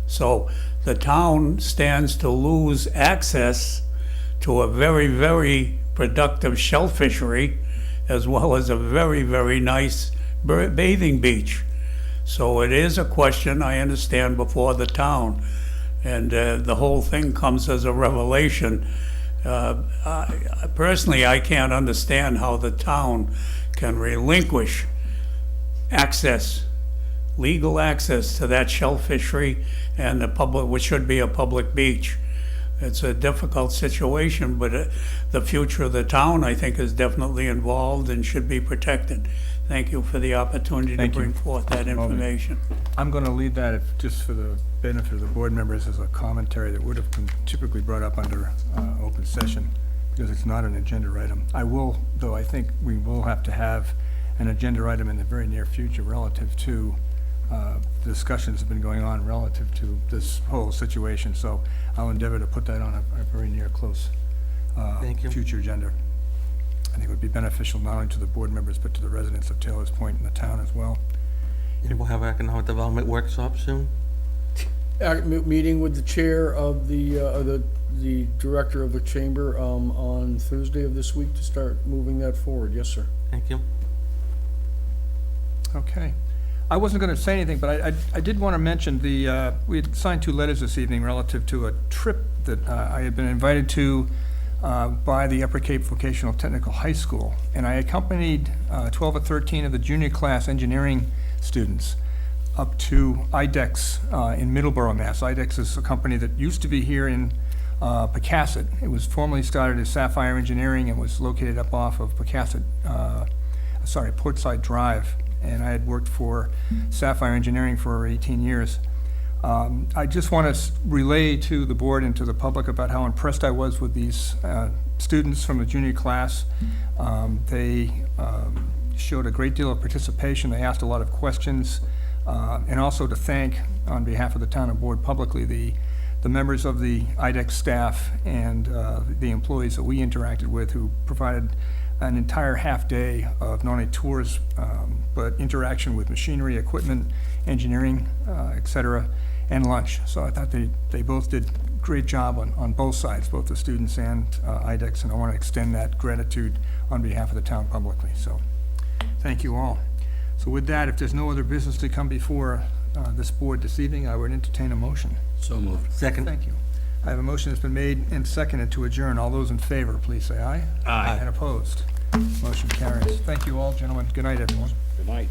So the town stands to lose access to a very, very productive shell fishery, as well as a very, very nice bathing beach. So it is a question, I understand, before the town. And the whole thing comes as a revelation. Personally, I can't understand how the town can relinquish access, legal access to that shell fishery and the public, which should be a public beach. It's a difficult situation, but the future of the town, I think, is definitely involved and should be protected. Thank you for the opportunity to bring forth that information. I'm going to leave that, just for the benefit of the board members, as a commentary that would have been typically brought up under open session, because it's not an agenda item. I will, though, I think we will have to have an agenda item in the very near future relative to the discussions that have been going on relative to this whole situation. So I'll endeavor to put that on a very near close Thank you. future agenda. I think it would be beneficial not only to the board members, but to the residents of Taylor's Point and the town as well. And we'll have an economic development workshop soon. Meeting with the chair of the director of the chamber on Thursday of this week to start moving that forward. Yes, sir. Thank you. Okay. I wasn't going to say anything, but I did want to mention we had signed 2 letters this evening relative to a trip that I had been invited to by the Upper Cape Vocational Technical High School. And I accompanied 12 or 13 of the junior class engineering students up to IDEX in Middleborough, Mass. IDEX is a company that used to be here in Pecasset. It was formerly started as Sapphire Engineering and was located up off of Portside Drive. And I had worked for Sapphire Engineering for 18 years. I just want to relay to the board and to the public about how impressed I was with these students from the junior class. They showed a great deal of participation. They asked a lot of questions. And also to thank, on behalf of the town and board publicly, the members of the IDEX staff and the employees that we interacted with, who provided an entire half day of not only tours, but interaction with machinery, equipment, engineering, et cetera, and lunch. So I thought they both did a great job on both sides, both the students and IDEX, and I want to extend that gratitude on behalf of the town publicly. So thank you all. So with that, if there's no other business to come before this board this evening, I would entertain a motion. So moved. Second. Thank you. I have a motion that's been made and seconded to adjourn. All those in favor, please say aye. Aye. And opposed? Motion Motion carries. Thank you all, gentlemen. Good night, everyone. Good night.